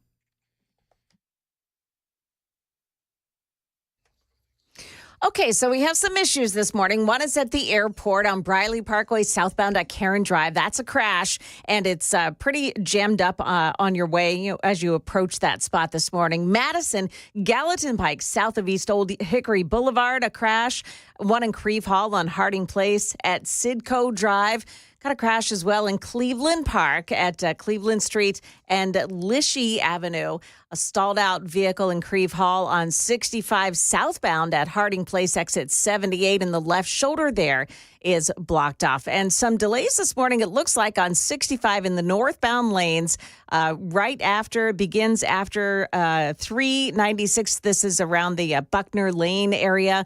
Speaker 1: Okay, so we have some issues this morning. One is at the airport on Briley Parkway, southbound at Karen Drive. That's a crash, and it's pretty jammed up on your way as you approach that spot this morning. Madison, Gallatin Pike, south of East Old Hickory Boulevard, a crash. One in Creve Hall on Harding Place at Sidco Drive. Got a crash as well in Cleveland Park at Cleveland Street and Lishi Avenue. A stalled out vehicle in Creve Hall on 65 southbound at Harding Place, exit 78, and the left shoulder there is blocked off. And some delays this morning, it looks like, on 65 in the northbound lanes begins after 396. This is around the Buckner Lane area.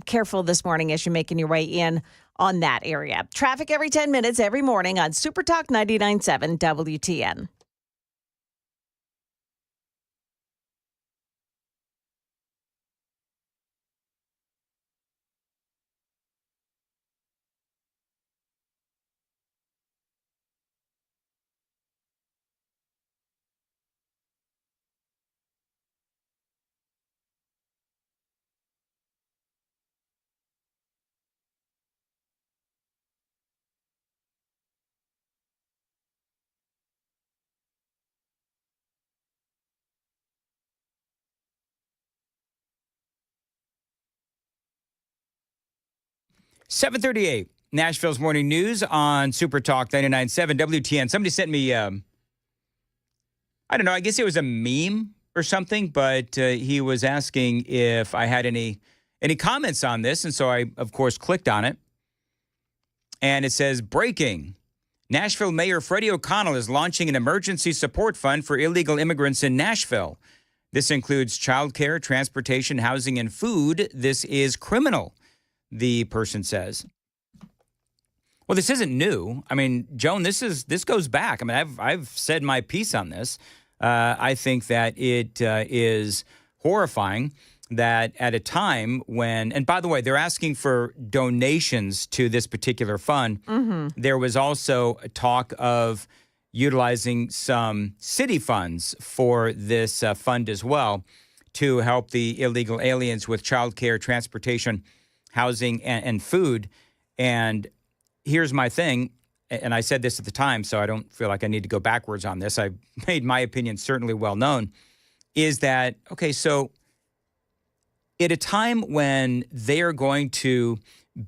Speaker 1: Careful this morning as you're making your way in on that area. Traffic every 10 minutes every morning on Super Talk 99.7 WTN.
Speaker 7: $7:38, Nashville's Morning News on Super Talk 99.7 WTN. Somebody sent me, I don't know, I guess it was a meme or something, but he was asking if I had any comments on this. And so I, of course, clicked on it. And it says, breaking. Nashville Mayor Freddie O'Connell is launching an emergency support fund for illegal immigrants in Nashville. This includes childcare, transportation, housing, and food. This is criminal, the person says. Well, this isn't new. I mean, Joan, this goes back. I mean, I've said my piece on this. I think that it is horrifying that at a time when, and by the way, they're asking for donations to this particular fund. Mm-hmm. There was also a talk of utilizing some city funds for this fund as well to help the illegal aliens with childcare, transportation, housing, and food. And here's my thing, and I said this at the time, so I don't feel like I need to go backwards on this. I've made my opinion certainly well known, is that, okay, so at a time when they are going to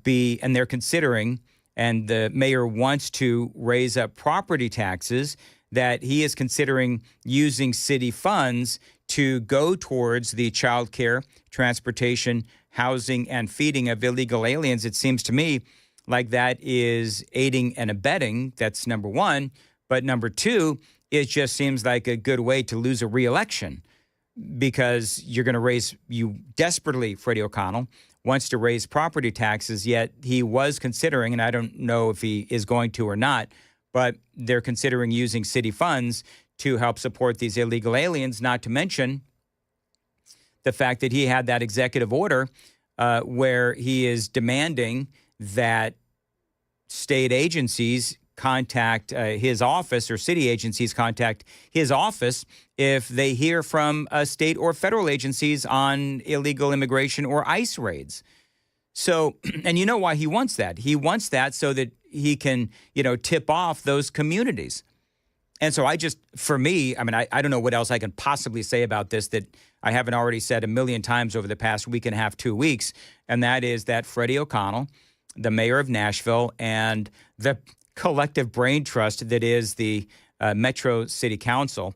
Speaker 7: be, and they're considering, and the mayor wants to raise up property taxes, that he is considering using city funds to go towards the child care, transportation, housing, and feeding of illegal aliens. It seems to me like that is aiding and abetting. That's number one. But number two, it just seems like a good way to lose a re-election, because you're going to raise, you desperately, Freddie O'Connell wants to raise property taxes, yet he was considering, and I don't know if he is going to or not, but they're considering using city funds to help support these illegal aliens, not to mention the fact that he had that executive order where he is demanding that state agencies contact his office, or city agencies contact his office if they hear from state or federal agencies on illegal immigration or ICE raids. So, and you know why he wants that? He wants that so that he can, tip off those communities. And so for me, I mean, I don't know what else I can possibly say about this that I haven't already said a million times over the past week and a half, 2 weeks. And that is that Freddie O'Connell, the mayor of Nashville, and the collective brain trust that is the Metro City Council,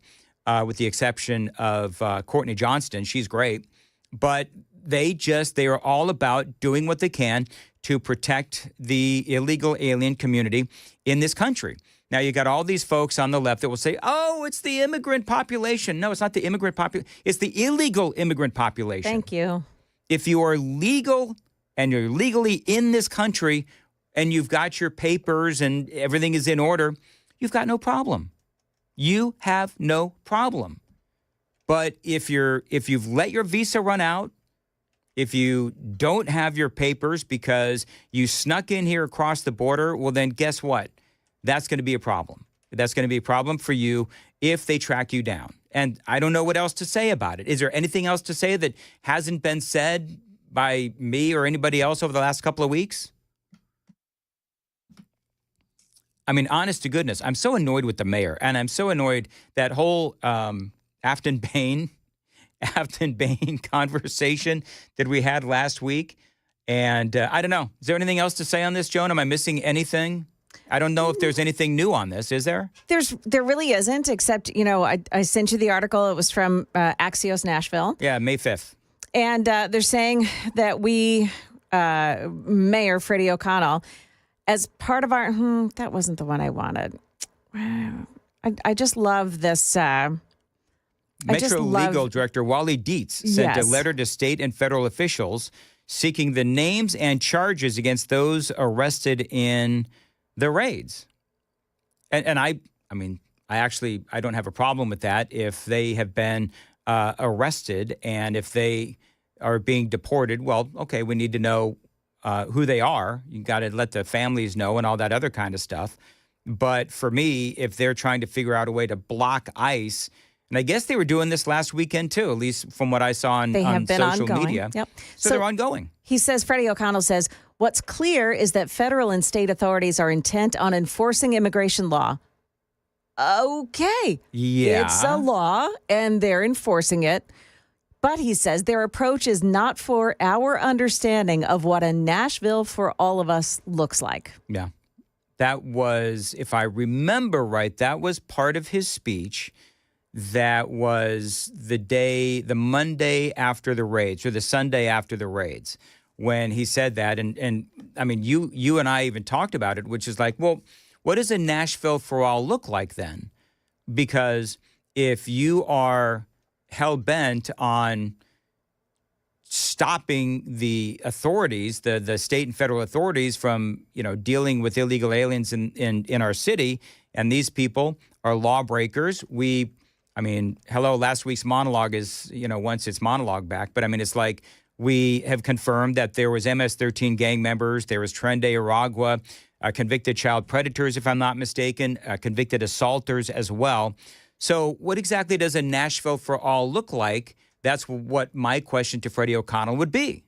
Speaker 7: with the exception of Courtney Johnston. She's great. But they are all about doing what they can to protect the illegal alien community in this country. Now, you got all these folks on the left that will say, oh, it's the immigrant population. No, it's not the immigrant population. It's the illegal immigrant population.
Speaker 1: Thank you.
Speaker 7: If you are legal and you're legally in this country and you've got your papers and everything is in order, you've got no problem. You have no problem. But if you've let your visa run out, if you don't have your papers because you snuck in here across the border, well, then guess what? That's going to be a problem. That's going to be a problem for you if they track you down. And I don't know what else to say about it. Is there anything else to say that hasn't been said by me or anybody else over the last couple of weeks? I mean, honest to goodness, I'm so annoyed with the mayor, and I'm so annoyed that whole Afton Bain conversation that we had last week. And I don't know. Is there anything else to say on this, Joan? Am I missing anything? I don't know if there's anything new on this. Is there?
Speaker 1: There really isn't, except, I sent you the article. It was from Axios Nashville.
Speaker 7: Yeah, May 5th. And
Speaker 1: they're saying that Mayor Freddie O'Connell, as part of our, that wasn't the one I wanted. I just love this.
Speaker 7: Metro Legal Director Wally Dietz sent a letter to state and federal officials seeking the names and charges against those arrested in the raids. And I don't have a problem with that if they have been arrested and if they are being deported. Well, okay, we need to know who they are. You got to let the families know and all that other kind of stuff. But for me, if they're trying to figure out a way to block ICE, and I guess they were doing this last weekend too, at least from what I saw on social media.
Speaker 1: Yep.
Speaker 7: So they're ongoing.
Speaker 1: He says, Freddie O'Connell says, what's clear is that federal and state authorities are intent on enforcing immigration law. Okay.
Speaker 7: Yeah.
Speaker 1: It's a law and they're enforcing it. But he says their approach is not for our understanding of what a Nashville for all of us looks like.
Speaker 7: Yeah. That was, if I remember right, that was part of his speech. That was the Monday after the raids, or the Sunday after the raids, when he said that. And I mean, you and I even talked about it, which is like, well, what does a Nashville for all look like then? Because if you are hell-bent on stopping the authorities, the state and federal authorities from, dealing with illegal aliens in our city, and these people are lawbreakers, last week's monologue is, once it's monologue back. But it's like we have confirmed that there was MS-13 gang members. There was Trende Aragua, convicted child predators, if I'm not mistaken, convicted assaulters as well. So what exactly does a Nashville for all look like? That's what my question to Freddie O'Connell would be.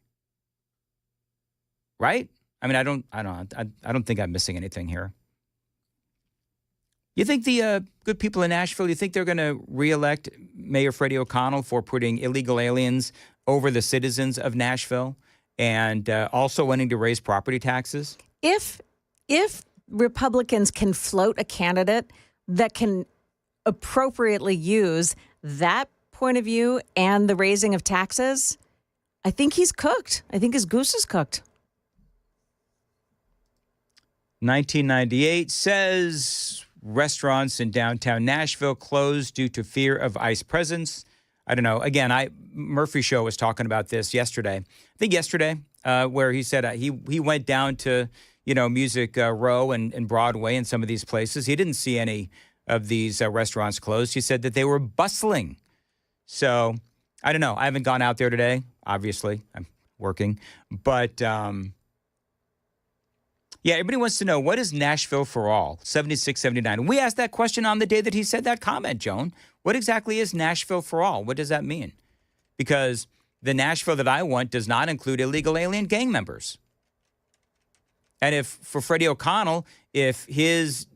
Speaker 7: Right? I don't think I'm missing anything here. You think the good people in Nashville, you think they're going to reelect Mayor Freddie O'Connell for putting illegal aliens over the citizens of Nashville and also wanting to raise property taxes?
Speaker 1: If Republicans can float a candidate that can appropriately use that point of view and the raising of taxes, I think he's cooked. I think his goose is cooked.
Speaker 7: 1998 says restaurants in downtown Nashville closed due to fear of ICE presence. I don't know. Again, Murphy Show was talking about this yesterday. I think yesterday, where he said he went down to, Music Row and Broadway and some of these places. He didn't see any of these restaurants closed. He said that they were bustling. So I don't know. I haven't gone out there today. Obviously, I'm working. But everybody wants to know, what is Nashville for all? 7679. We asked that question on the day that he said that comment, Joan. What exactly is Nashville for all? What does that mean? Because the Nashville that I want does not include illegal alien gang members. And for Freddie O'Connell, if his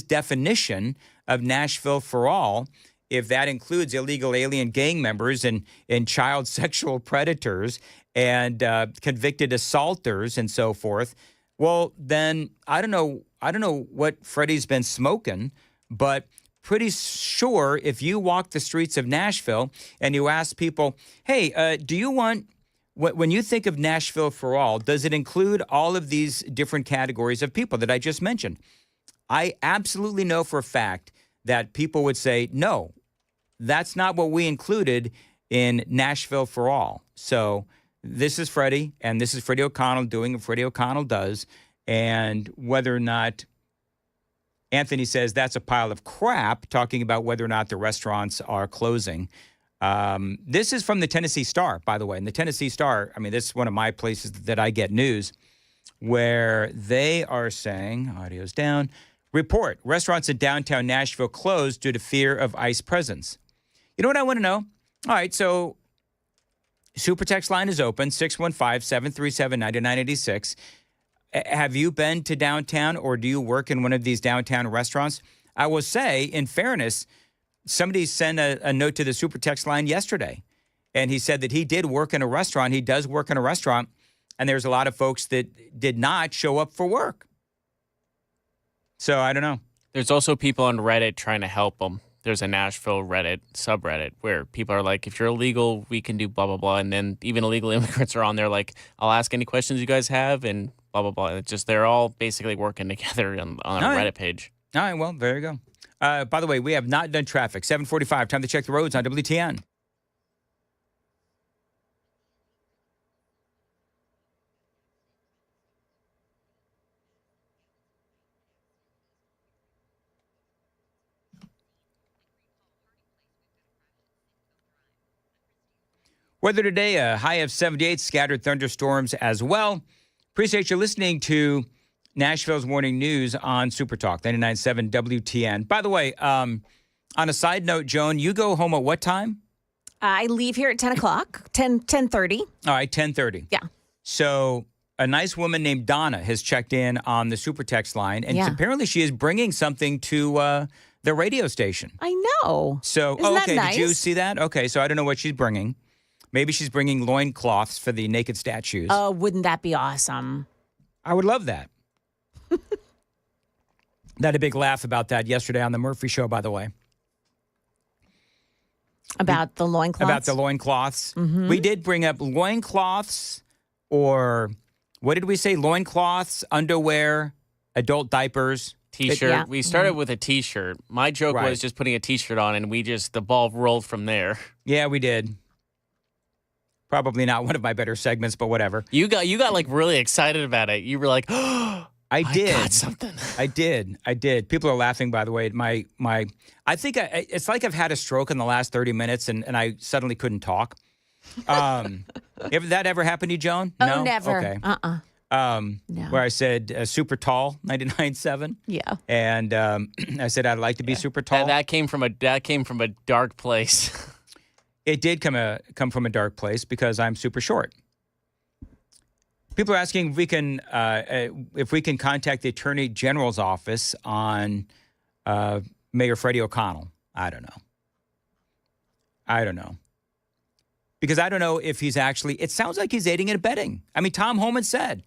Speaker 7: definition of Nashville for All, if that includes illegal alien gang members and child sexual predators and convicted assaulters and so forth, well, then I don't know what Freddie's been smoking, but pretty sure if you walk the streets of Nashville and you ask people, hey, do you want, when you think of Nashville for All, does it include all of these different categories of people that I just mentioned? I absolutely know for a fact that people would say, no, that's not what we included in Nashville for All. So this is Freddie, and this is Freddie O'Connell doing what Freddie O'Connell does. And whether or not Anthony says that's a pile of crap, talking about whether or not the restaurants are closing. This is from the Tennessee Star, by the way. And the Tennessee Star, I mean, this is one of my places that I get news, where they are saying, audio's down, report, restaurants in downtown Nashville closed due to fear of ICE presence. You know what I want to know? All right, so Super Text line is open, 615-737-9986. Have you been to downtown, or do you work in one of these downtown restaurants? I will say, in fairness, somebody sent a note to the Super Text line yesterday, and he said that he did work in a restaurant. He does work in a restaurant, and there's a lot of folks that did not show up for work. So I don't know.
Speaker 10: There's also people on Reddit trying to help them. There's a Nashville Reddit subreddit where people are like, if you're illegal, we can do blah, blah, blah. And then even illegal immigrants are on there like, I'll ask any questions you guys have and blah, blah, blah. It's just they're all basically working together on a Reddit page.
Speaker 7: All right, well, there you go. By the way, we have not done traffic. 7:45, time to check the roads on WTN. Weather today, a high of 78, scattered thunderstorms as well. Appreciate you listening to Nashville's Morning News on Super Talk 99.7 WTN. By the way, on a side note, Joan, you go home at what time?
Speaker 1: I leave here at 10 o'clock, 10:30.
Speaker 7: All right, 10:30.
Speaker 1: Yeah.
Speaker 7: So a nice woman named Donna has checked in on the Super Text line, and
Speaker 1: Yeah.
Speaker 7: apparently she is bringing something to the radio station.
Speaker 1: I know.
Speaker 7: So,
Speaker 1: Isn't that
Speaker 7: okay,
Speaker 1: nice?
Speaker 7: did you see that? Okay, so I don't know what she's bringing. Maybe she's bringing loincloths for the naked statues.
Speaker 1: Oh, wouldn't that be awesome?
Speaker 7: I would love that. Had a big laugh about that yesterday on the Murphy Show, by the way.
Speaker 1: About the loincloths?
Speaker 7: About the loincloths.
Speaker 1: Mhm.
Speaker 7: We did bring up loincloths, or what did we say? Loincloths, underwear, adult diapers.
Speaker 10: T-shirt.
Speaker 1: Yeah.
Speaker 10: We started with a T-shirt. My joke
Speaker 7: Right.
Speaker 10: was just putting a T-shirt on, and the ball rolled from there.
Speaker 7: Yeah, we did. Probably not one of my better segments, but whatever.
Speaker 10: You got like really excited about it. You were like, oh,
Speaker 7: I did.
Speaker 10: got something.
Speaker 7: I did. People are laughing, by the way. I think it's like I've had a stroke in the last 30 minutes and I suddenly couldn't talk. If that ever happened to you, Joan?
Speaker 1: Oh,
Speaker 7: No?
Speaker 1: never.
Speaker 7: Okay.
Speaker 1: No.
Speaker 7: Where I said super tall, 99.7.
Speaker 1: Yeah.
Speaker 7: And I said I'd like to be super tall.
Speaker 10: That came from a dark place.
Speaker 7: It did come from a dark place because I'm super short. People are asking if we can contact the Attorney General's office on Mayor Freddie O'Connell. I don't know. Because I don't know if he's actually, it sounds like he's aiding and abetting. I mean, Tom Homan said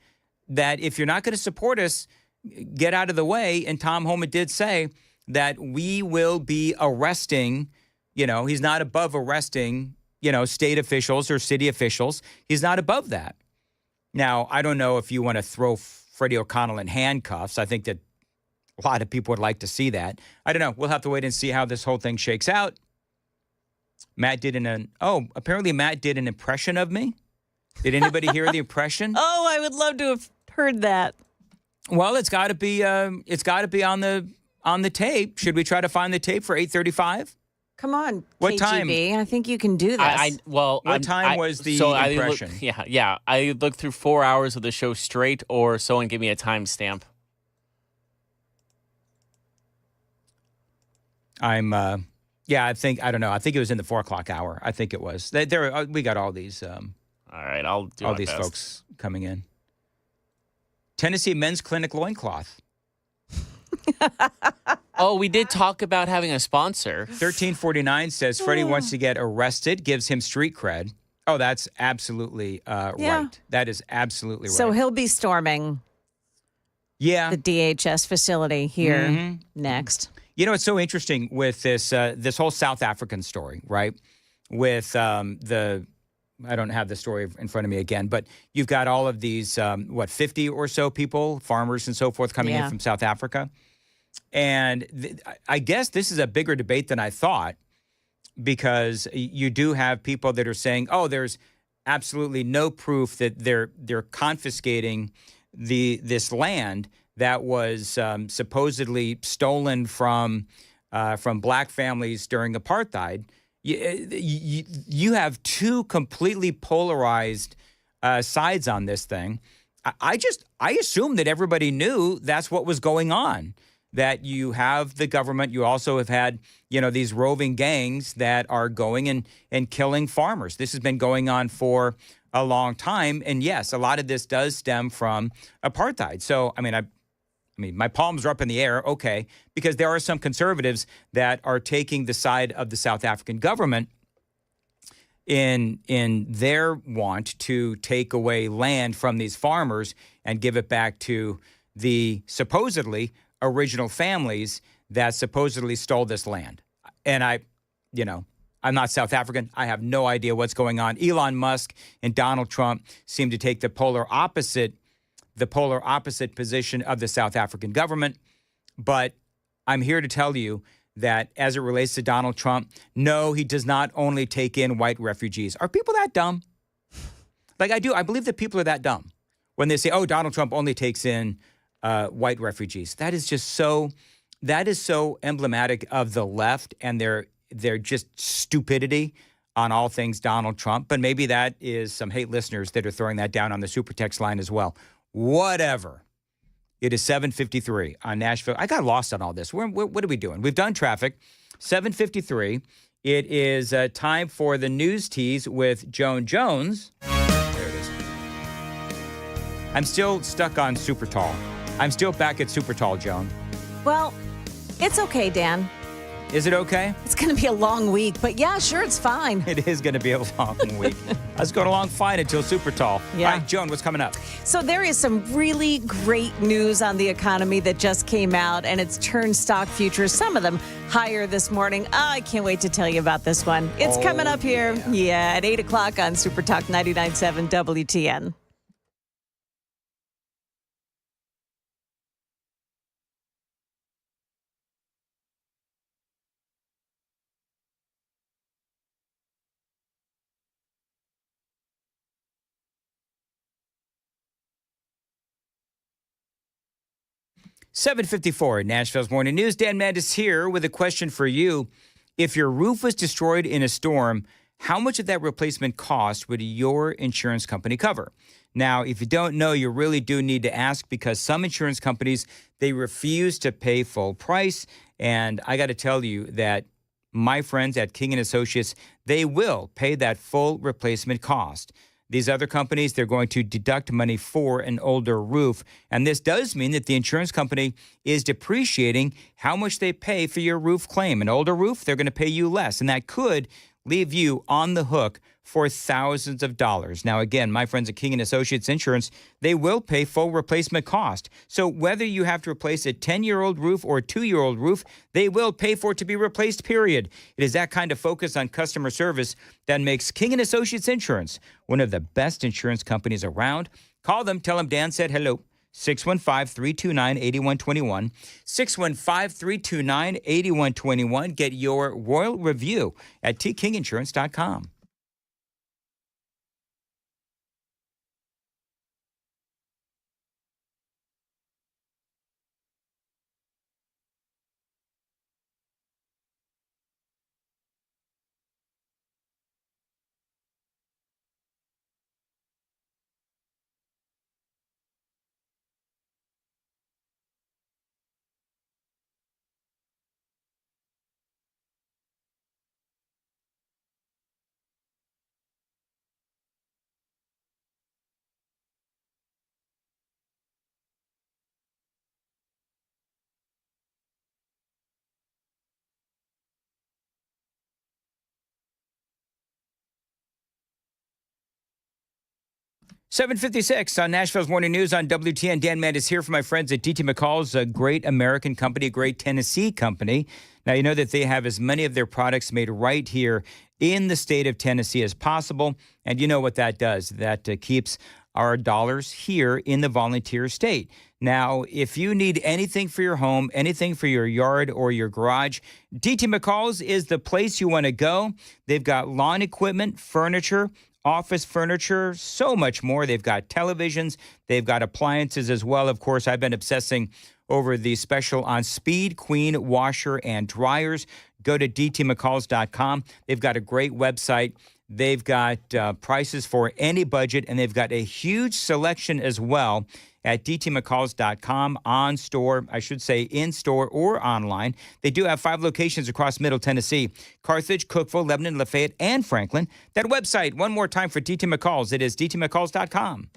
Speaker 7: that if you're not going to support us, get out of the way. And Tom Homan did say that we will be arresting, he's not above arresting, state officials or city officials. He's not above that. Now, I don't know if you want to throw Freddie O'Connell in handcuffs. I think that a lot of people would like to see that. I don't know. We'll have to wait and see how this whole thing shakes out. Apparently Matt did an impression of me. Did anybody hear the impression?
Speaker 1: Oh, I would love to have heard that.
Speaker 7: Well, it's got to be on the tape. Should we try to find the tape for 8:35?
Speaker 1: Come on,
Speaker 7: What
Speaker 1: KGB.
Speaker 7: time?
Speaker 1: I think you can do this.
Speaker 7: What time was the impression?
Speaker 10: I looked through 4 hours of the show straight, or someone give me a timestamp.
Speaker 7: I don't know. I think it was in the 4 o'clock hour. I think it was. We got all these.
Speaker 10: All right, I'll do
Speaker 7: all
Speaker 10: my
Speaker 7: these
Speaker 10: best.
Speaker 7: folks coming in. Tennessee Men's Clinic loincloth.
Speaker 10: Oh, we did talk about having a sponsor.
Speaker 7: 1349 says Freddie wants to get arrested, gives him street cred. Oh, that's absolutely right. That is absolutely right.
Speaker 1: So he'll be storming the DHS facility here next.
Speaker 7: You know, it's so interesting with this whole South African story, right? With I don't have the story in front of me again, but you've got all of these, 50 or so people, farmers and so forth, coming in from South Africa. And I guess this is a bigger debate than I thought, because you do have people that are saying, oh, there's absolutely no proof that they're confiscating this land that was supposedly stolen from black families during apartheid. You have two completely polarized sides on this thing. I assume that everybody knew that's what was going on, that you have the government. You also have had, these roving gangs that are going and killing farmers. This has been going on for a long time. And yes, a lot of this does stem from apartheid. So, I mean, my palms are up in the air, okay, because there are some conservatives that are taking the side of the South African government in their want to take away land from these farmers and give it back to the supposedly original families that supposedly stole this land. And I'm not South African. I have no idea what's going on. Elon Musk and Donald Trump seem to take the polar opposite position of the South African government. But I'm here to tell you that as it relates to Donald Trump, no, he does not only take in white refugees. Are people that dumb? I believe that people are that dumb when they say, oh, Donald Trump only takes in white refugees. That is so emblematic of the left and their just stupidity on all things Donald Trump. But maybe that is some hate listeners that are throwing that down on the super text line as well. Whatever. It is 7:53 on Nashville. I got lost on all this. What are we doing? We've done traffic. 7:53. It is time for the news tease with Joan Jones. There it is. I'm still stuck on super tall. I'm still back at super tall, Joan.
Speaker 1: Well, it's okay, Dan.
Speaker 7: Is it okay?
Speaker 1: It's going to be a long week, but yeah, sure, it's fine.
Speaker 7: It is going to be a long week. I was going along fine until super tall.
Speaker 1: Yeah.
Speaker 7: All right, Joan, what's coming up?
Speaker 1: So there is some really great news on the economy that just came out, and it's turned stock futures, some of them higher this morning. I can't wait to tell you about this one. It's coming up here, at 8 o'clock on Super Talk 99.7 WTN.
Speaker 7: $7:54 Nashville's Morning News. Dan Mandis here with a question for you. If your roof was destroyed in a storm, how much of that replacement cost would your insurance company cover? Now, if you don't know, you really do need to ask, because some insurance companies, they refuse to pay full price. And I got to tell you that my friends at King & Associates, they will pay that full replacement cost. These other companies, they're going to deduct money for an older roof. And this does mean that the insurance company is depreciating how much they pay for your roof claim. An older roof, they're going to pay you less. And that could leave you on the hook for thousands of dollars. Now, again, my friends at King & Associates Insurance, they will pay full replacement cost. So whether you have to replace a 10-year-old roof or a 2-year-old roof, they will pay for it to be replaced, period. It is that kind of focus on customer service that makes King & Associates Insurance one of the best insurance companies around. Call them, tell them Dan said hello. 615-329-8121. 615-329-8121. Get your royal review at tkinginsurance.com. 7:56 on Nashville's Morning News on WTN. Dan Mandis here for my friends at DT McCall's, a great American company, a great Tennessee company. Now, you know that they have as many of their products made right here in the state of Tennessee as possible. And you know what that does. That keeps our dollars here in the volunteer state. Now, if you need anything for your home, anything for your yard or your garage, DT McCall's is the place you want to go. They've got lawn equipment, furniture, office furniture, so much more. They've got televisions. They've got appliances as well. Of course, I've been obsessing over the special on Speed Queen washer and dryers. Go to dtmccalls.com. They've got a great website. They've got prices for any budget, and they've got a huge selection as well at dtmccalls.com, on store, I should say in store or online. They do have 5 locations across Middle Tennessee: Carthage, Cookeville, Lebanon, Lafayette, and Franklin. That website, one more time for DT McCalls, it is dtmccalls.com.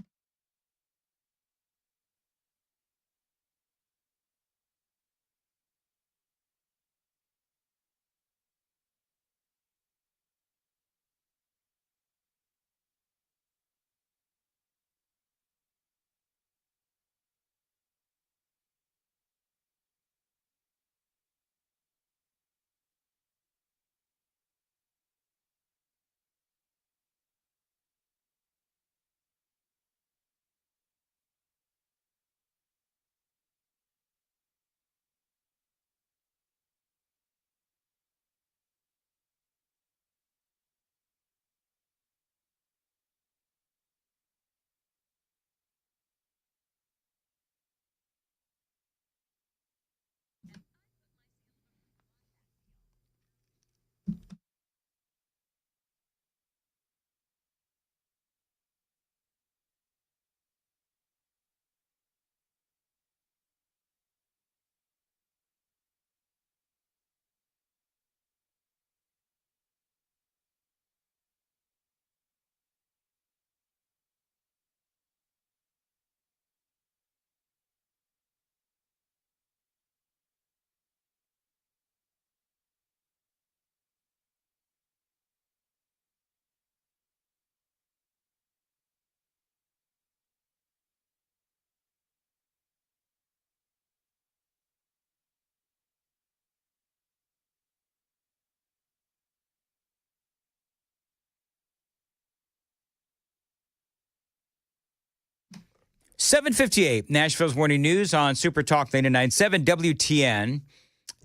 Speaker 7: $7:58, Nashville's Morning News on Super Talk 99.7 WTN.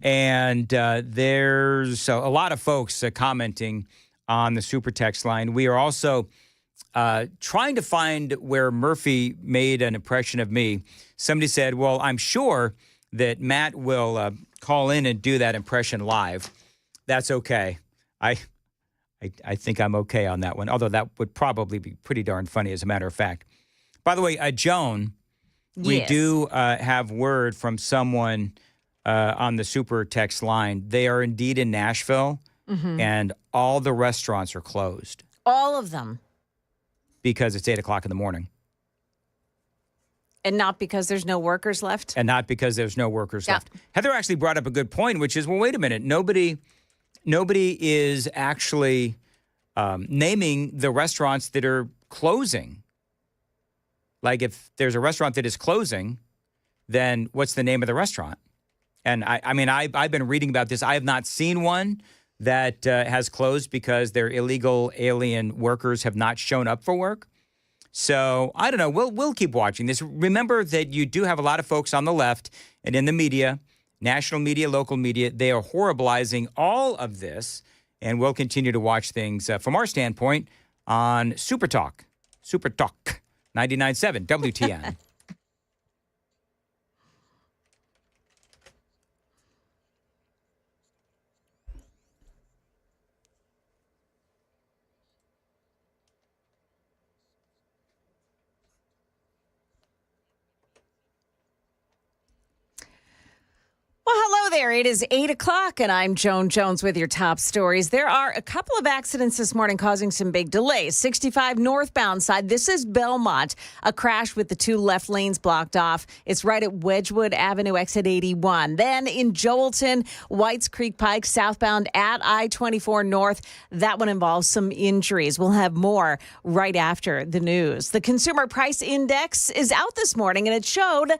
Speaker 7: And there's a lot of folks commenting on the Super Text line. We are also trying to find where Murphy made an impression of me. Somebody said, well, I'm sure that Matt will call in and do that impression live. That's okay. I think I'm okay on that one, although that would probably be pretty darn funny, as a matter of fact. By the way, Joan, we
Speaker 1: Yes.
Speaker 7: do have word from someone on the Super Text line. They are indeed in Nashville, and all the restaurants are closed
Speaker 1: All of them.
Speaker 7: because it's 8 o'clock in the morning.
Speaker 1: And not because there's no workers left.
Speaker 7: And not because there's no workers
Speaker 1: Yeah.
Speaker 7: left. Heather actually brought up a good point, which is, well, wait a minute. Nobody is actually naming the restaurants that are closing. Like, if there's a restaurant that is closing, then what's the name of the restaurant? And I've been reading about this. I have not seen one that has closed because their illegal alien workers have not shown up for work. So I don't know. We'll keep watching this. Remember that you do have a lot of folks on the left and in the media, national media, local media. They are horribilizing all of this, and we'll continue to watch things from our standpoint on Super Talk 99.7 WTN.
Speaker 1: Well, hello there. It is 8 o'clock, and I'm Joan Jones with your top stories. There are a couple of accidents this morning causing some big delays. 65 northbound side. This is Belmont. A crash with the two left lanes blocked off. It's right at Wedgwood Avenue, exit 81. Then in Joelton, Whites Creek Pike, southbound at I-24 North. That one involves some injuries. We'll have more right after the news. The Consumer Price Index is out this morning, and it showed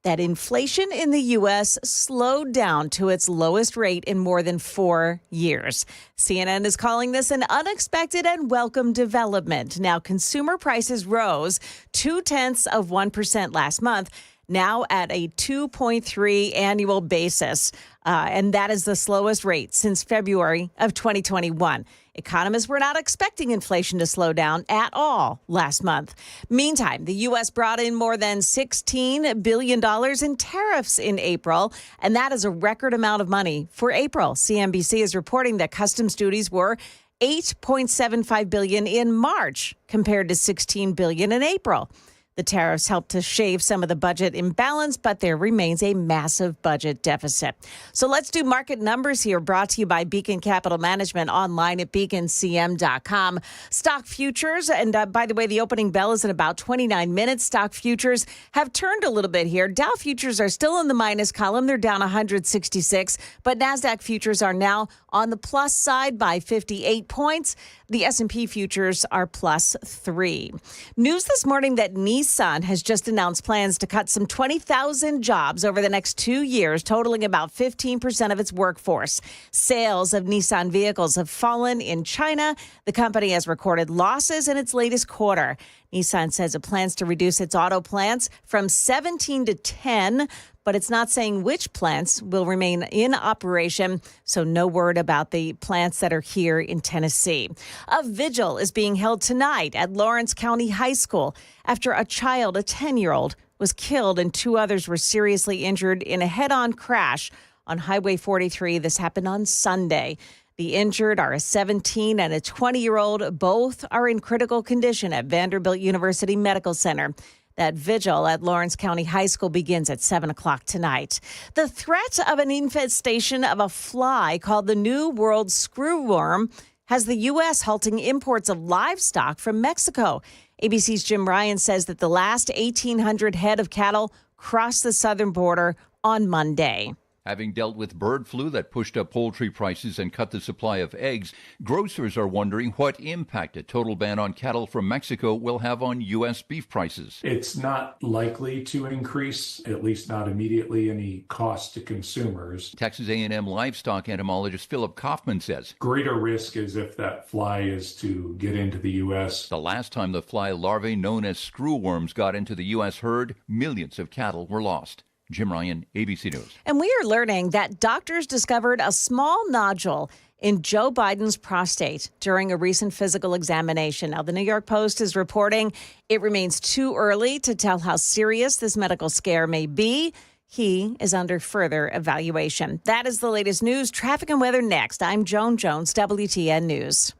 Speaker 1: that inflation in the U.S. slowed down to its lowest rate in more than 4 years. CNN is calling this an unexpected and welcome development. Now, consumer prices rose 0.2% last month, now at a 2.3 annual basis. And that is the slowest rate since February of 2021. Economists were not expecting inflation to slow down at all last month. Meantime, the U.S. brought in more than $16 billion in tariffs in April, and that is a record amount of money for April. CNBC is reporting that customs duties were $8.75 billion in March compared to $16 billion in April. The tariffs helped to shave some of the budget imbalance, but there remains a massive budget deficit. So let's do market numbers here, brought to you by Beacon Capital Management, online at beaconcm.com. Stock futures, and by the way, the opening bell is in about 29 minutes. Stock futures have turned a little bit here. Dow futures are still in the minus column. They're down 166, but NASDAQ futures are now on the plus side by 58 points. The S&P futures are plus 3. News this morning that Nissan has just announced plans to cut some 20,000 jobs over the next 2 years, totaling about 15% of its workforce. Sales of Nissan vehicles have fallen in China. The company has recorded losses in its latest quarter. Nissan says it plans to reduce its auto plants from 17 to 10, but it's not saying which plants will remain in operation, so no word about the plants that are here in Tennessee. A vigil is being held tonight at Lawrence County High School after a child, a 10-year-old, was killed and two others were seriously injured in a head-on crash on Highway 43. This happened on Sunday. The injured are a 17 and a 20-year-old. Both are in critical condition at Vanderbilt University Medical Center. That vigil at Lawrence County High School begins at 7 o'clock tonight. The threat of an infestation of a fly called the New World Screwworm has the U.S. halting imports of livestock from Mexico. ABC's Jim Ryan says that the last 1,800 head of cattle crossed the southern border on Monday.
Speaker 18: Having dealt with bird flu that pushed up poultry prices and cut the supply of eggs, grocers are wondering what impact a total ban on cattle from Mexico will have on U.S. beef prices.
Speaker 4: It's not likely to increase, at least not immediately, any cost to consumers.
Speaker 18: Texas A&M livestock entomologist Philip Kaufman says
Speaker 4: greater risk is if that fly is to get into the U.S.
Speaker 18: The last time the fly larvae known as screwworms got into the U.S. herd, millions of cattle were lost. Jim Ryan, ABC News.
Speaker 1: And we are learning that doctors discovered a small nodule in Joe Biden's prostate during a recent physical examination. Now, the New York Post is reporting it remains too early to tell how serious this medical scare may be. He is under further evaluation. That is the latest news. Traffic and weather next. I'm Joan Jones, WTN News.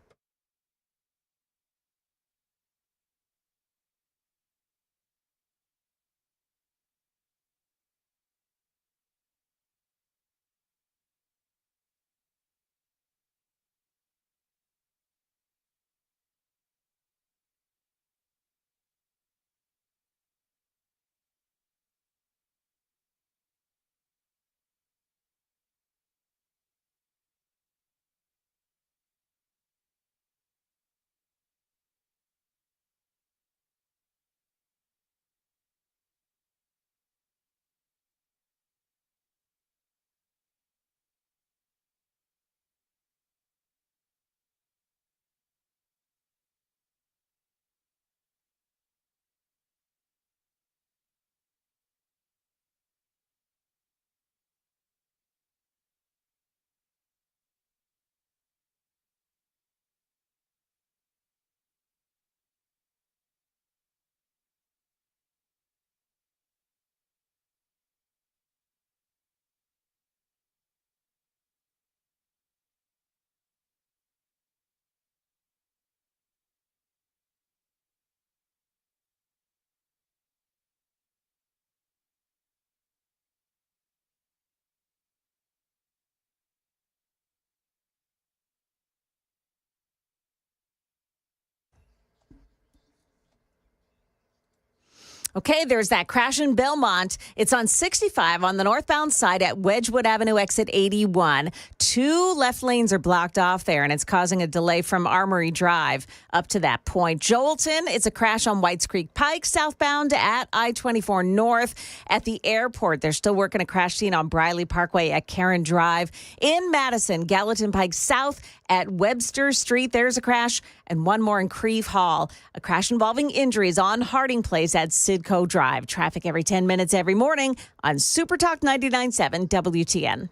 Speaker 1: Okay, there's that crash in Belmont. It's on 65 on the northbound side at Wedgwood Avenue, exit 81. 2 left lanes are blocked off there, and it's causing a delay from Armory Drive up to that point. Joelton, it's a crash on Whites Creek Pike, southbound at I-24 North. At the airport, they're still working a crash scene on Briley Parkway at Karen Drive. In Madison, Gallatin Pike South at Webster Street, there's a crash. And one more in Creve Hall, a crash involving injuries on Harding Place at Sidco Drive. Traffic every 10 minutes every morning on Super Talk 99.7 WTN.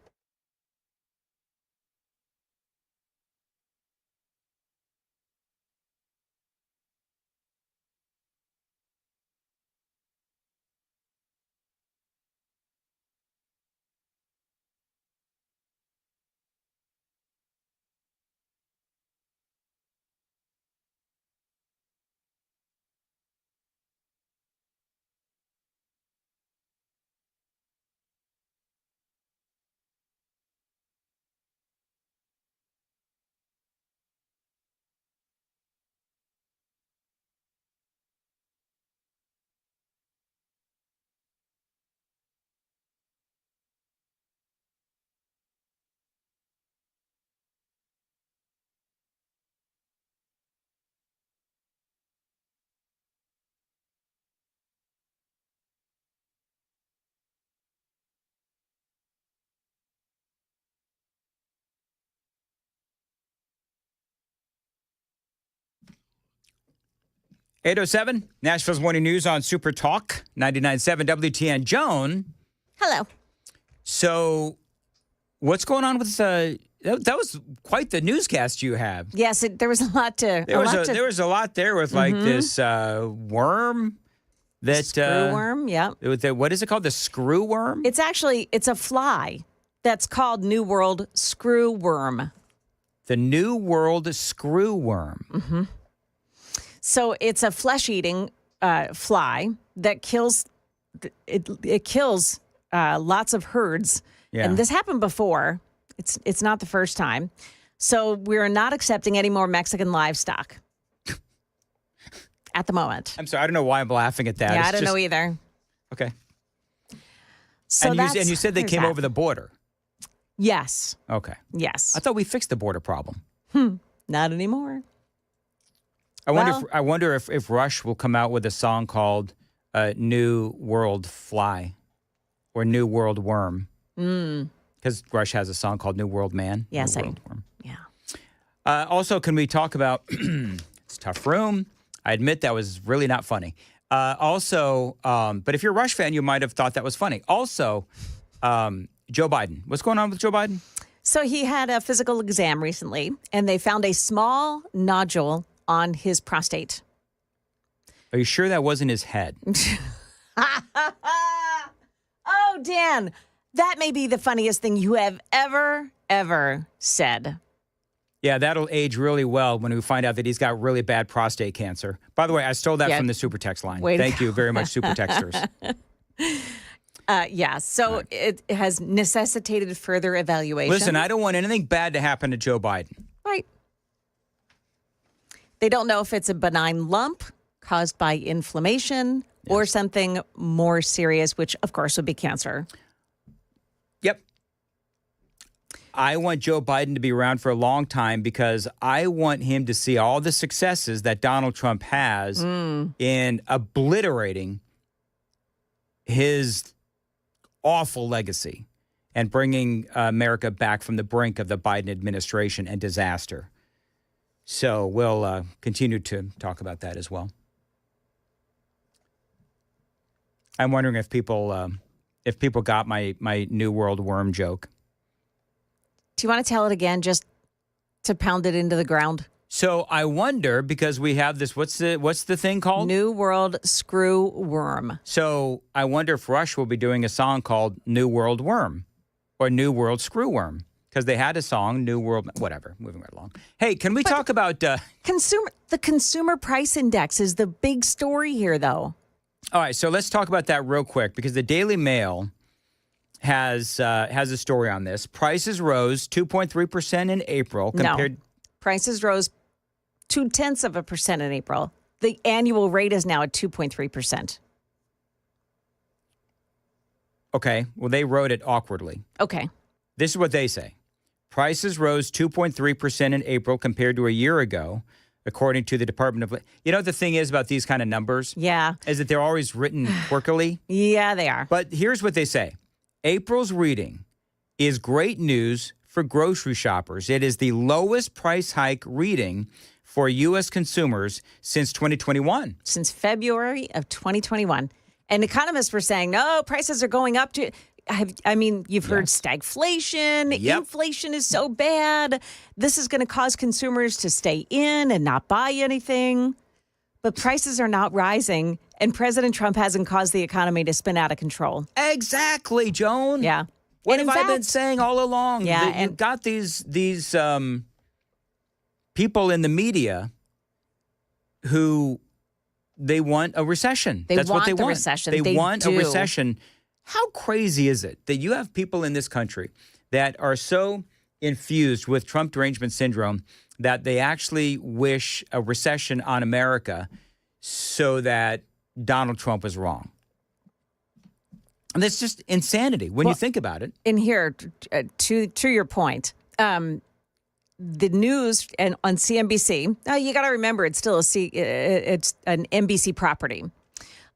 Speaker 7: .807, Nashville's Morning News on Super Talk 99.7 WTN. Joan.
Speaker 1: Hello.
Speaker 7: So what's going on with that was quite the newscast you have.
Speaker 1: Yes, there was a lot to...
Speaker 7: There was a lot there with like this worm. That
Speaker 1: screw worm, yeah.
Speaker 7: What is it called? The screw worm?
Speaker 1: It's a fly that's called New World screw worm.
Speaker 7: The New World screw worm.
Speaker 1: Mm-hmm. So it's a flesh-eating fly that kills. It kills lots of herds, and this happened before. It's not the first time. So we're not accepting any more Mexican livestock at the moment.
Speaker 7: I'm sorry, I don't know why I'm laughing at that.
Speaker 1: Yeah, I don't know either.
Speaker 7: Okay.
Speaker 1: So
Speaker 7: and you said they came over the border.
Speaker 1: Yes.
Speaker 7: Okay.
Speaker 1: Yes.
Speaker 7: I thought we fixed the border problem.
Speaker 1: Not anymore.
Speaker 7: I wonder if Rush will come out with a song called "New World Fly" or "New World Worm." Because Rush has a song called "New World Man."
Speaker 1: Yes,
Speaker 7: New World Worm.
Speaker 1: Yeah.
Speaker 7: Also, can we talk about? It's a tough room. I admit that was really not funny. But if you're a Rush fan, you might have thought that was funny. Also, Joe Biden. What's going on with Joe Biden?
Speaker 1: So he had a physical exam recently, and they found a small nodule on his prostate.
Speaker 7: Are you sure that wasn't his head?
Speaker 1: Oh, Dan, that may be the funniest thing you have ever said.
Speaker 7: Yeah, that'll age really well when we find out that he's got really bad prostate cancer. By the way, I stole that from the Super Text line. Thank you very much, Super Texters.
Speaker 1: So it has necessitated further evaluation.
Speaker 7: Listen, I don't want anything bad to happen to Joe Biden.
Speaker 1: Right. They don't know if it's a benign lump caused by inflammation or something more serious, which, of course, would be cancer.
Speaker 7: Yep. I want Joe Biden to be around for a long time because I want him to see all the successes that Donald Trump has in obliterating his awful legacy and bringing America back from the brink of the Biden administration and disaster. So we'll continue to talk about that as well. I'm wondering if people got my New World Worm joke.
Speaker 1: Do you want to tell it again, just to pound it into the ground?
Speaker 7: So I wonder, because we have this, what's the thing called?
Speaker 1: New World Screw Worm.
Speaker 7: So I wonder if Rush will be doing a song called New World Worm or New World Screw Worm. Because they had a song, New World, whatever, moving right along. Hey, can we talk about... the consumer price index is the big story here, though. All right, so let's talk about that real quick, because the Daily Mail has a story on this. Prices rose 2.3% in April compared...
Speaker 1: No, prices rose 0.2% in April. The annual rate is now at 2.3%.
Speaker 7: Okay, well, they wrote it awkwardly.
Speaker 1: Okay.
Speaker 7: This is what they say. Prices rose 2.3% in April compared to a year ago, according to the Department of... You know what the thing is about these kind of numbers?
Speaker 1: Yeah.
Speaker 7: Is that they're always written quirkily.
Speaker 1: Yeah, they are.
Speaker 7: But here's what they say. April's reading is great news for grocery shoppers. It is the lowest price hike reading for U.S. consumers since 2021.
Speaker 1: Since February of 2021. And economists were saying, no, prices are going up to... you've heard stagflation.
Speaker 7: Yep.
Speaker 1: Inflation is so bad. This is going to cause consumers to stay in and not buy anything. But prices are not rising, and President Trump hasn't caused the economy to spin out of control.
Speaker 7: Exactly, Joan.
Speaker 1: Yeah.
Speaker 7: What
Speaker 1: And
Speaker 7: have
Speaker 1: in
Speaker 7: I been
Speaker 1: fact-
Speaker 7: saying all along?
Speaker 1: Yeah,
Speaker 7: That you've got these people in the media who they want a recession.
Speaker 1: They
Speaker 7: That's
Speaker 1: want
Speaker 7: what they
Speaker 1: the
Speaker 7: want.
Speaker 1: recession.
Speaker 7: They
Speaker 1: They
Speaker 7: want
Speaker 1: do.
Speaker 7: a recession. How crazy is it that you have people in this country that are so infused with Trump derangement syndrome that they actually wish a recession on America so that Donald Trump is wrong? And that's just insanity when you think about it.
Speaker 1: In here, to your point, the news and on CNBC. Now you got to remember, it's still it's an NBC property.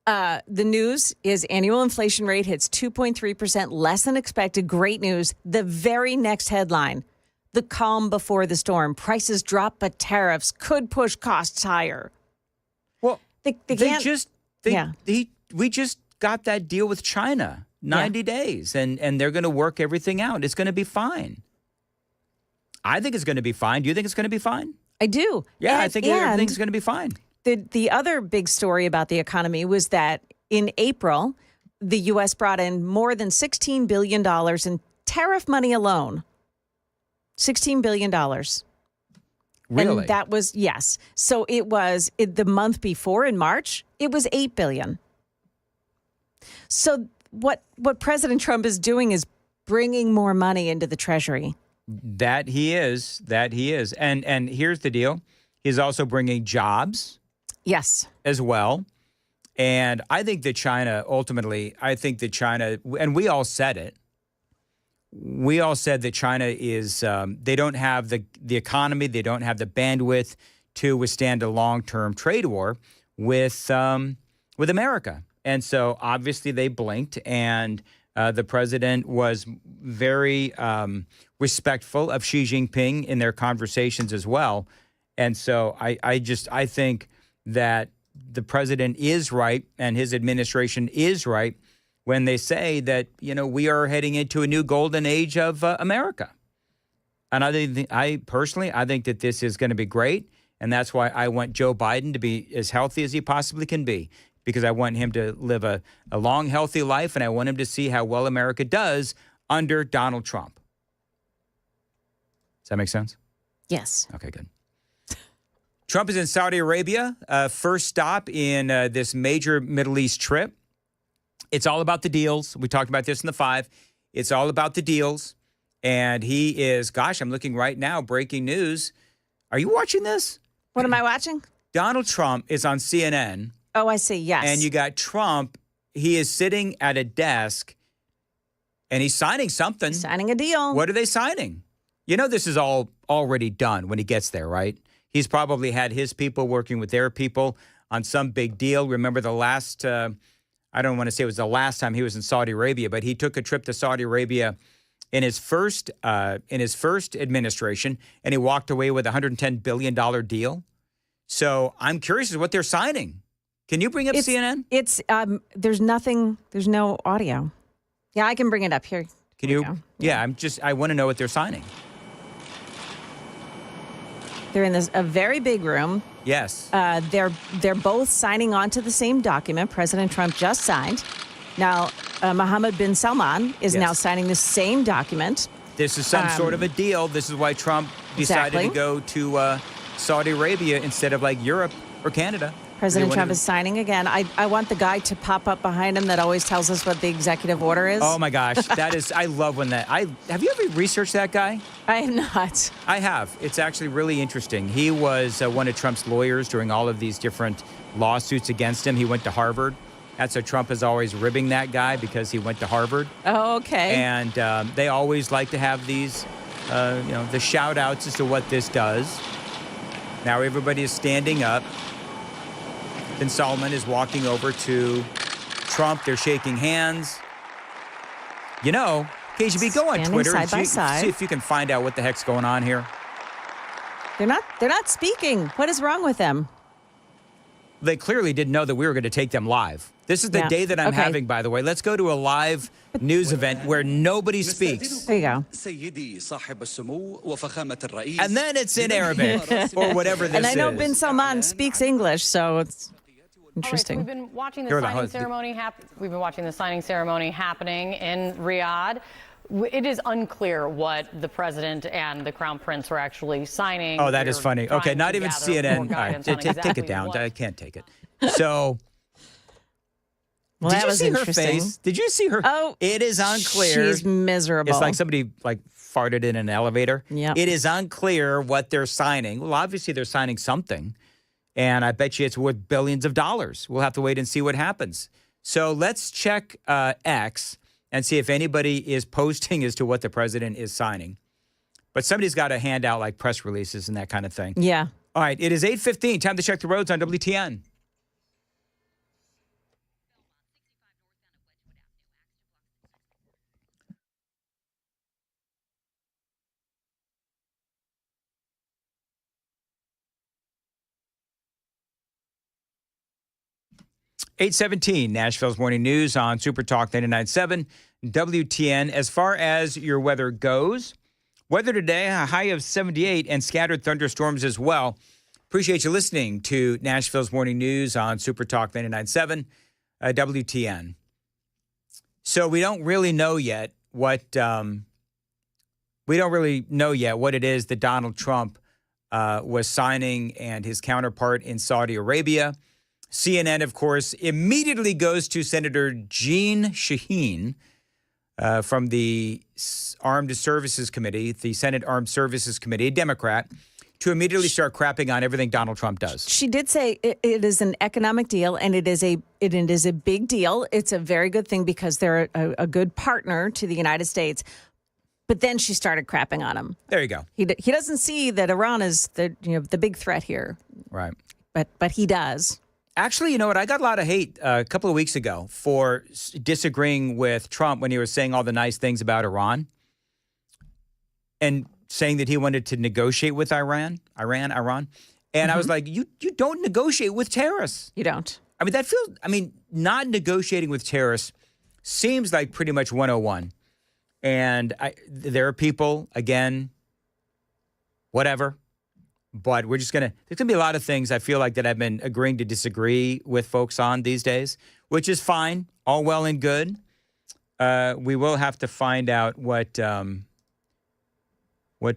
Speaker 1: The news is annual inflation rate hits 2.3%, less than expected. Great news. The very next headline: the calm before the storm. Prices drop, but tariffs could push costs higher.
Speaker 7: Well,
Speaker 1: they can't.
Speaker 7: We just got that deal with China, 90 days, and they're going to work everything out. It's going to be fine. I think it's going to be fine. Do you think it's going to be fine?
Speaker 1: I do.
Speaker 7: Yeah, I think everything's going to be fine.
Speaker 1: The other big story about the economy was that in April, the U.S. brought in more than $16 billion in tariff money alone. $16 billion.
Speaker 7: Really?
Speaker 1: And that was, yes. So it was the month before in March, it was $8 billion. So what President Trump is doing is bringing more money into the Treasury.
Speaker 7: That he is. And here's the deal. He's also bringing jobs.
Speaker 1: Yes.
Speaker 7: As well. And I think that China, ultimately, and we all said it. We all said that China is, they don't have the economy, they don't have the bandwidth to withstand a long-term trade war with America. And so obviously they blinked, and the president was very respectful of Xi Jinping in their conversations as well. And so I think that the president is right and his administration is right when they say that, we are heading into a new golden age of America. And I personally think that this is going to be great. And that's why I want Joe Biden to be as healthy as he possibly can be, because I want him to live a long, healthy life, and I want him to see how well America does under Donald Trump. Does that make sense?
Speaker 1: Yes.
Speaker 7: Okay, good. Trump is in Saudi Arabia, first stop in this major Middle East trip. It's all about the deals. We talked about this in the 5. It's all about the deals. And he is, I'm looking right now, breaking news. Are you watching this?
Speaker 1: What am I watching?
Speaker 7: Donald Trump is on CNN.
Speaker 1: Oh, I see. Yes.
Speaker 7: And you got Trump. He is sitting at a desk and he's signing something.
Speaker 1: Signing a deal.
Speaker 7: What are they signing? This is all already done when he gets there, right? He's probably had his people working with their people on some big deal. Remember the last, I don't want to say it was the last time he was in Saudi Arabia, but he took a trip to Saudi Arabia in his first administration, and he walked away with a $110 billion deal. So I'm curious as to what they're signing. Can you bring up CNN?
Speaker 1: It's there's no audio. Yeah, I can bring it up here.
Speaker 7: Can you? Yeah, I want to know what they're signing.
Speaker 1: They're in a very big room.
Speaker 7: Yes.
Speaker 1: They're both signing on to the same document President Trump just signed. Now, Mohammed bin Salman is now signing the same document.
Speaker 7: This is some sort of a deal. This is why Trump decided to go to Saudi Arabia instead of like Europe or Canada.
Speaker 1: President Trump is signing again. I want the guy to pop up behind him that always tells us what the executive order is.
Speaker 7: Oh my gosh, that is, I love when that, have you ever researched that guy?
Speaker 1: I have not.
Speaker 7: I have. It's actually really interesting. He was one of Trump's lawyers during all of these different lawsuits against him. He went to Harvard. And so Trump is always ribbing that guy because he went to Harvard.
Speaker 1: Oh, okay.
Speaker 7: And they always like to have these, the shout outs as to what this does. Now everybody is standing up. Bin Salman is walking over to Trump. They're shaking hands. You know, KGB, go on
Speaker 1: Standing
Speaker 7: Twitter
Speaker 1: side
Speaker 7: and
Speaker 1: by
Speaker 7: see
Speaker 1: side.
Speaker 7: if you can find out what the heck's going on here.
Speaker 1: They're not speaking. What is wrong with them?
Speaker 7: They clearly didn't know that we were going to take them live. This is the day that I'm having, by the way. Let's go to a live news event where nobody speaks.
Speaker 1: There you go.
Speaker 7: And then it's in Arabic or whatever this is.
Speaker 1: And I know Bin Salman speaks English, so it's interesting.
Speaker 6: We've been watching the signing ceremony. We've been watching the signing ceremony happening in Riyadh. It is unclear what the president and the crown prince were actually signing.
Speaker 7: Oh, that is funny. Okay, not even CNN. All right, take it down. I can't take it. So,
Speaker 1: well,
Speaker 7: did
Speaker 1: that
Speaker 7: you
Speaker 1: was
Speaker 7: see her
Speaker 1: interesting.
Speaker 7: face? Did you see her?
Speaker 1: Oh,
Speaker 7: it is unclear.
Speaker 1: She's miserable.
Speaker 7: It's like somebody farted in an elevator.
Speaker 1: Yeah.
Speaker 7: It is unclear what they're signing. Well, obviously they're signing something, and I bet you it's worth billions of dollars. We'll have to wait and see what happens. So let's check X and see if anybody is posting as to what the president is signing. But somebody's got to hand out like press releases and that kind of thing.
Speaker 1: Yeah.
Speaker 7: All right, it is 8:15. Time to check the roads on WTN. (8:17) Nashville's Morning News on Super Talk 99.7 WTN. As far as your weather goes, weather today, a high of 78 and scattered thunderstorms as well. Appreciate you listening to Nashville's Morning News on Super Talk 99.7 WTN. So we don't really know yet what it is that Donald Trump was signing and his counterpart in Saudi Arabia. CNN, of course, immediately goes to Senator Jeanne Shaheen from the Armed Services Committee, the Senate Armed Services Committee, a Democrat, to immediately start crapping on everything Donald Trump does.
Speaker 1: She did say it is an economic deal, and it is a big deal. It's a very good thing because they're a good partner to the United States. But then she started crapping on him.
Speaker 7: There you go.
Speaker 1: He doesn't see that Iran is the big threat here.
Speaker 7: Right.
Speaker 1: But he does.
Speaker 7: Actually, you know what? I got a lot of hate a couple of weeks ago for disagreeing with Trump when he was saying all the nice things about Iran and saying that he wanted to negotiate with Iran. And I was like, you don't negotiate with terrorists.
Speaker 1: You don't.
Speaker 7: I mean, not negotiating with terrorists seems like pretty much 101. And there are people, again, whatever. But there's going to be a lot of things I feel like that I've been agreeing to disagree with folks on these days, which is fine, all well and good. We will have to find out what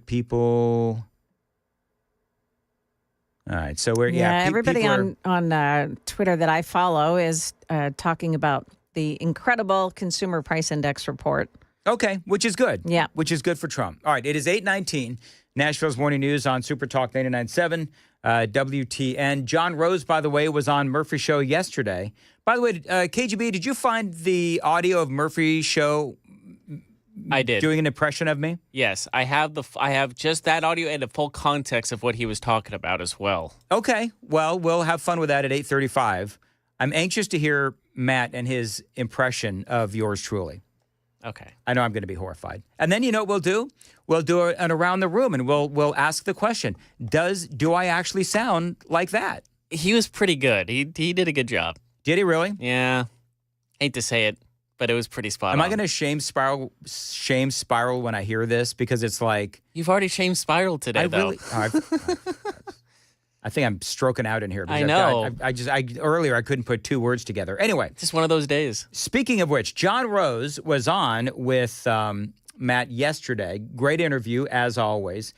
Speaker 7: people. All right, so
Speaker 1: everybody on Twitter that I follow is talking about the incredible consumer price index report.
Speaker 7: Okay, which is good.
Speaker 1: Yeah.
Speaker 7: Which is good for Trump. All right, it is 8:19. Nashville's Morning News on Super Talk 99.7 WTN. John Rose, by the way, was on Murphy's show yesterday. By the way, KGB, did you find the audio of Murphy's show?
Speaker 10: I did.
Speaker 7: Doing an impression of me?
Speaker 10: Yes, I have just that audio and the full context of what he was talking about as well.
Speaker 7: Okay, well, we'll have fun with that at 8:35. I'm anxious to hear Matt and his impression of yours truly.
Speaker 10: Okay.
Speaker 7: I know I'm going to be horrified. And then you know what we'll do? We'll do an around the room and we'll ask the question, do I actually sound like that?
Speaker 10: He was pretty good. He did a good job.
Speaker 7: Did he really?
Speaker 10: Yeah. Hate to say it, but it was pretty spot on.
Speaker 7: Am I going to shame spiral when I hear this? Because it's like...
Speaker 10: You've already shame spiraled today, though.
Speaker 7: I think I'm stroking out in here.
Speaker 10: I know.
Speaker 7: Earlier, I couldn't put two words together. Anyway.
Speaker 10: Just one of those days.
Speaker 7: Speaking of which, John Rose was on with Matt yesterday. Great interview, as always.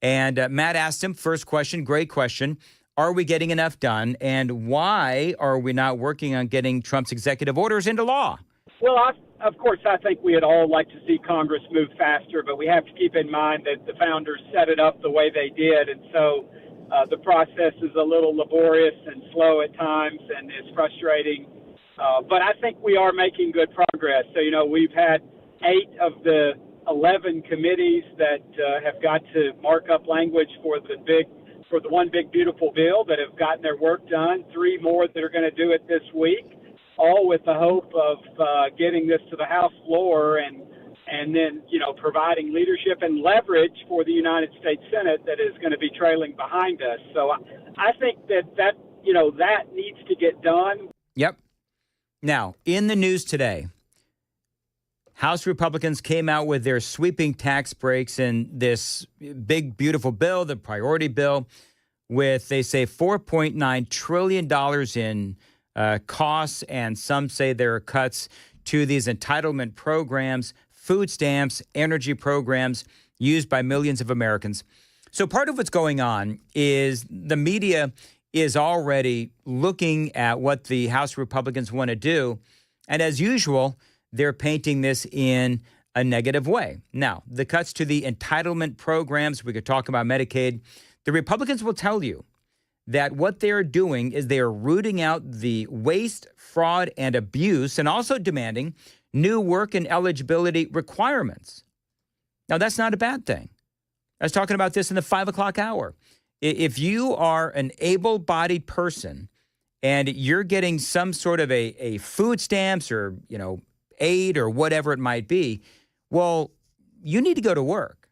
Speaker 7: And Matt asked him, first question, great question, are we getting enough done? And why are we not working on getting Trump's executive orders into law?
Speaker 8: Well, of course, I think we'd all like to see Congress move faster, but we have to keep in mind that the founders set it up the way they did. And so the process is a little laborious and slow at times and is frustrating. But I think we are making good progress. So, we've had 8 of the 11 committees that have got to mark up language for the one big beautiful bill that have gotten their work done. 3 more that are going to do it this week, all with the hope of getting this to the House floor and then, providing leadership and leverage for the United States Senate that is going to be trailing behind us. So I think that needs to get done.
Speaker 7: Yep. Now, in the news today, House Republicans came out with their sweeping tax breaks in this big, beautiful bill, the priority bill, with, they say, $4.9 trillion in costs, and some say there are cuts to these entitlement programs, food stamps, energy programs used by millions of Americans. So part of what's going on is the media is already looking at what the House Republicans want to do, and as usual, they're painting this in a negative way. Now, the cuts to the entitlement programs, we could talk about Medicaid. The Republicans will tell you that what they're doing is they are rooting out the waste, fraud, and abuse, and also demanding new work and eligibility requirements. Now, that's not a bad thing. I was talking about this in the 5 o'clock hour. If you are an able-bodied person and you're getting some sort of a food stamps or, aid or whatever it might be, well, you need to go to work.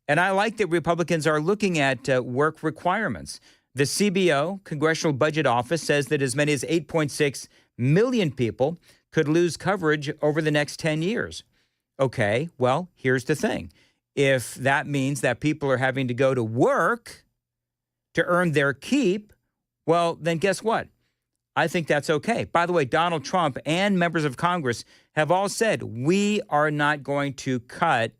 Speaker 7: And I like that Republicans are looking at work requirements. The CBO, Congressional Budget Office, says that as many as 8.6 million people could lose coverage over the next 10 years. Okay, well, here's the thing. If that means that people are having to go to work to earn their keep, well, then guess what? I think that's okay. By the way, Donald Trump and members of Congress have all said we are not going to cut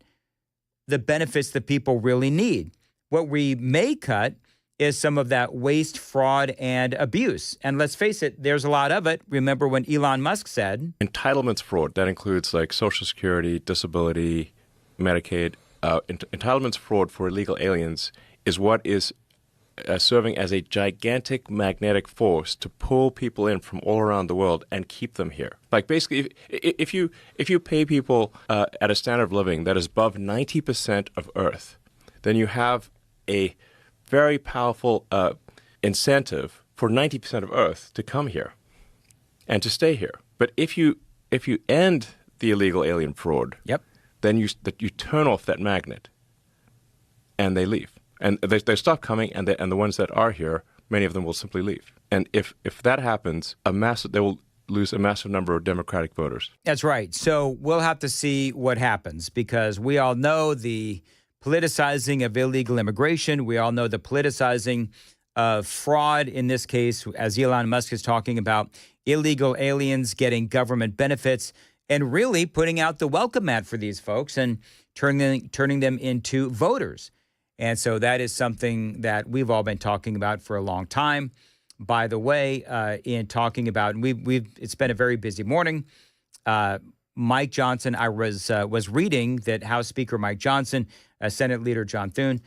Speaker 7: the benefits that people really need. What we may cut is some of that waste, fraud, and abuse. And let's face it, there's a lot of it. Remember when Elon Musk said...
Speaker 9: Entitlements fraud, that includes like Social Security, disability, Medicaid. Entitlements fraud for illegal aliens is what is serving as a gigantic magnetic force to pull people in from all around the world and keep them here. Like basically, if you pay people at a standard of living that is above 90% of Earth, then you have a very powerful incentive for 90% of Earth to come here and to stay here. But if you end the illegal alien fraud, then you turn off that magnet, and they leave. And they stop coming, and the ones that are here, many of them will simply leave. And if that happens, they will lose a massive number of Democratic voters.
Speaker 7: That's right. So we'll have to see what happens, because we all know the politicizing of illegal immigration. We all know the politicizing of fraud in this case, as Elon Musk is talking about, illegal aliens getting government benefits and really putting out the welcome mat for these folks and turning them into voters. And so that is something that we've all been talking about for a long time. By the way, in talking about, and it's been a very busy morning. Mike Johnson, I was reading that House Speaker Mike Johnson, Senate Leader John Thune,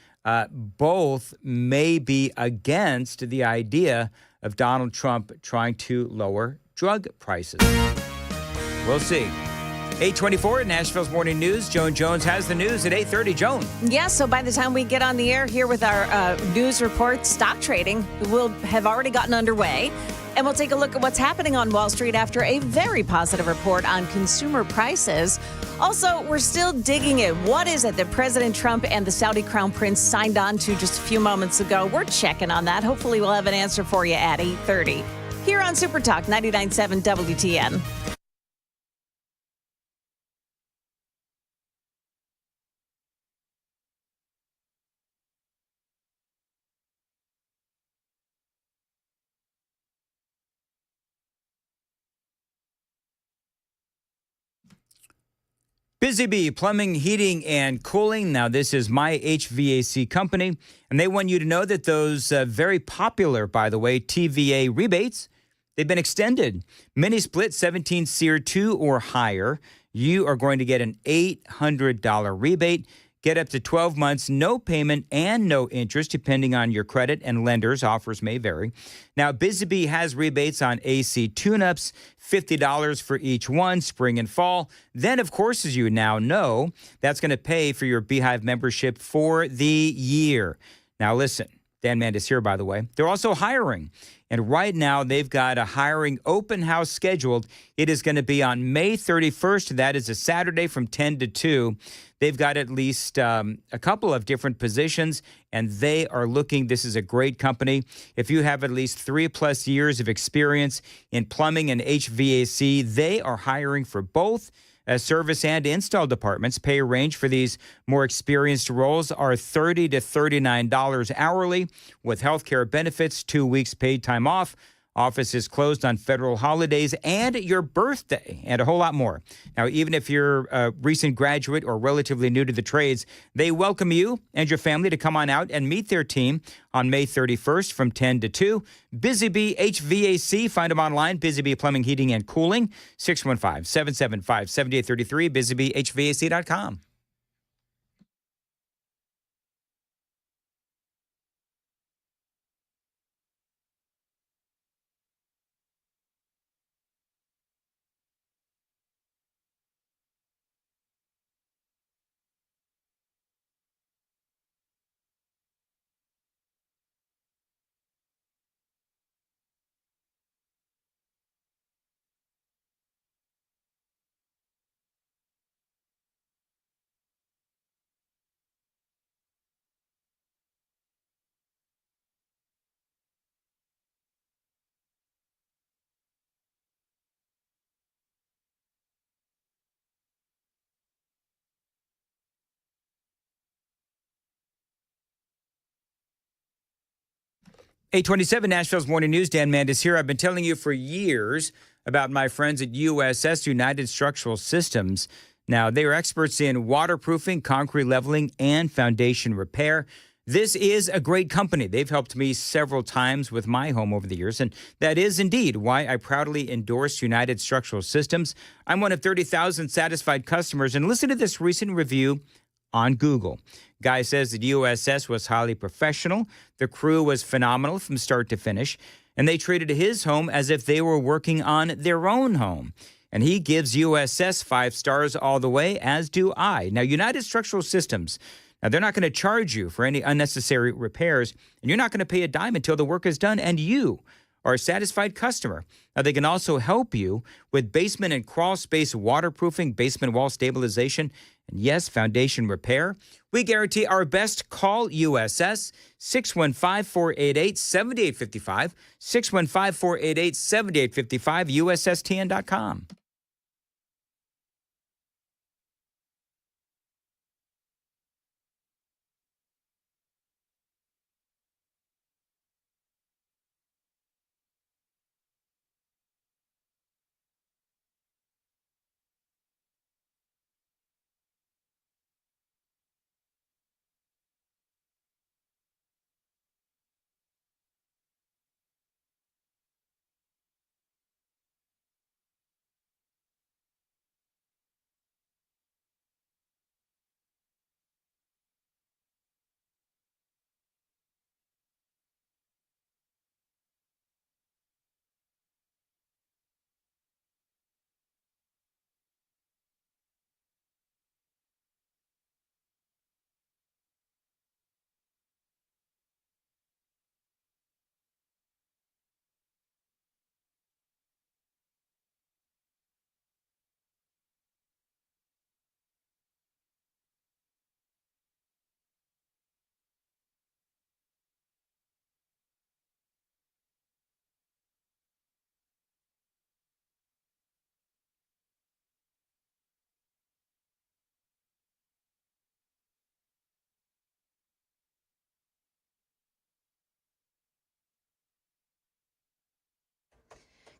Speaker 7: both may be against the idea of Donald Trump trying to lower drug prices. We'll see. 8:24 at Nashville's Morning News. Joan Jones has the news at 8:30. Joan.
Speaker 1: Yeah, so by the time we get on the air here with our news report, stock trading will have already gotten underway. And we'll take a look at what's happening on Wall Street after a very positive report on consumer prices. Also, we're still digging in. What is it that President Trump and the Saudi Crown Prince signed on to just a few moments ago? We're checking on that. Hopefully, we'll have an answer for you at 8:30 here on Super Talk 99.7 WTN.
Speaker 7: Busy Bee Plumbing, Heating, and Cooling. Now, this is my HVAC company, and they want you to know that those very popular, by the way, TVA rebates, they've been extended. Mini split 17 SEER 2 or higher, you are going to get an $800 rebate. Get up to 12 months, no payment and no interest, depending on your credit and lenders. Offers may vary. Now, Busy Bee has rebates on AC tune-ups, $50 for each one, spring and fall. Then, of course, as you now know, that's going to pay for your Beehive membership for the year. Now, listen, Dan Mandis here, by the way. They're also hiring. And right now, they've got a hiring open house scheduled. It is going to be on May 31st. That is a Saturday from 10 to 2. They've got at least a couple of different positions, and they are looking. This is a great company. If you have at least 3+ years of experience in plumbing and HVAC, they are hiring for both service and install departments. Pay range for these more experienced roles are $30 to $39 hourly with health care benefits, 2 weeks paid time off. Office is closed on federal holidays and your birthday, and a whole lot more. Now, even if you're a recent graduate or relatively new to the trades, they welcome you and your family to come on out and meet their team on May 31st from 10 to 2. Busy Bee HVAC. Find them online, Busy Bee Plumbing, Heating, and Cooling, 615-775-7833, busybeehvac.com. Eight 827 Nashville's Morning News. Dan Mandis here. I've been telling you for years about my friends at USS, United Structural Systems. Now, they are experts in waterproofing, concrete leveling, and foundation repair. This is a great company. They've helped me several times with my home over the years, and that is indeed why I proudly endorse United Structural Systems. I'm one of 30,000 satisfied customers, and listen to this recent review on Google. Guy says that USS was highly professional. The crew was phenomenal from start to finish, and they treated his home as if they were working on their own home. And he gives USS 5 stars all the way, as do I. Now, United Structural Systems, now they're not going to charge you for any unnecessary repairs, and you're not going to pay a dime until the work is done, and you are a satisfied customer. Now, they can also help you with basement and crawl space waterproofing, basement wall stabilization, and yes, foundation repair. We guarantee our best. Call USS 615-488-7855, 615-488-7855, USSTN.com.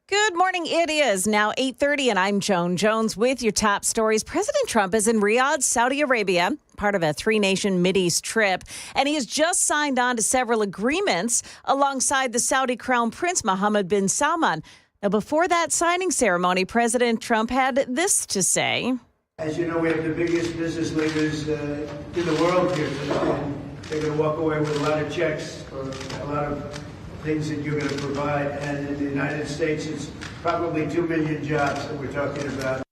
Speaker 1: Good morning. It is now 8:30, and I'm Joan Jones with your top stories. President Trump is in Riyadh, Saudi Arabia, part of a 3-nation Mideast trip, and he has just signed on to several agreements alongside the Saudi Crown Prince Mohammed bin Salman. Now, before that signing ceremony, President Trump had this to say.
Speaker 14: As you know, we have the biggest business leaders in the world here today. They're going to walk away with a lot of checks for a lot of things that you're going to provide. And in the United States, it's probably 2 million jobs that we're talking about.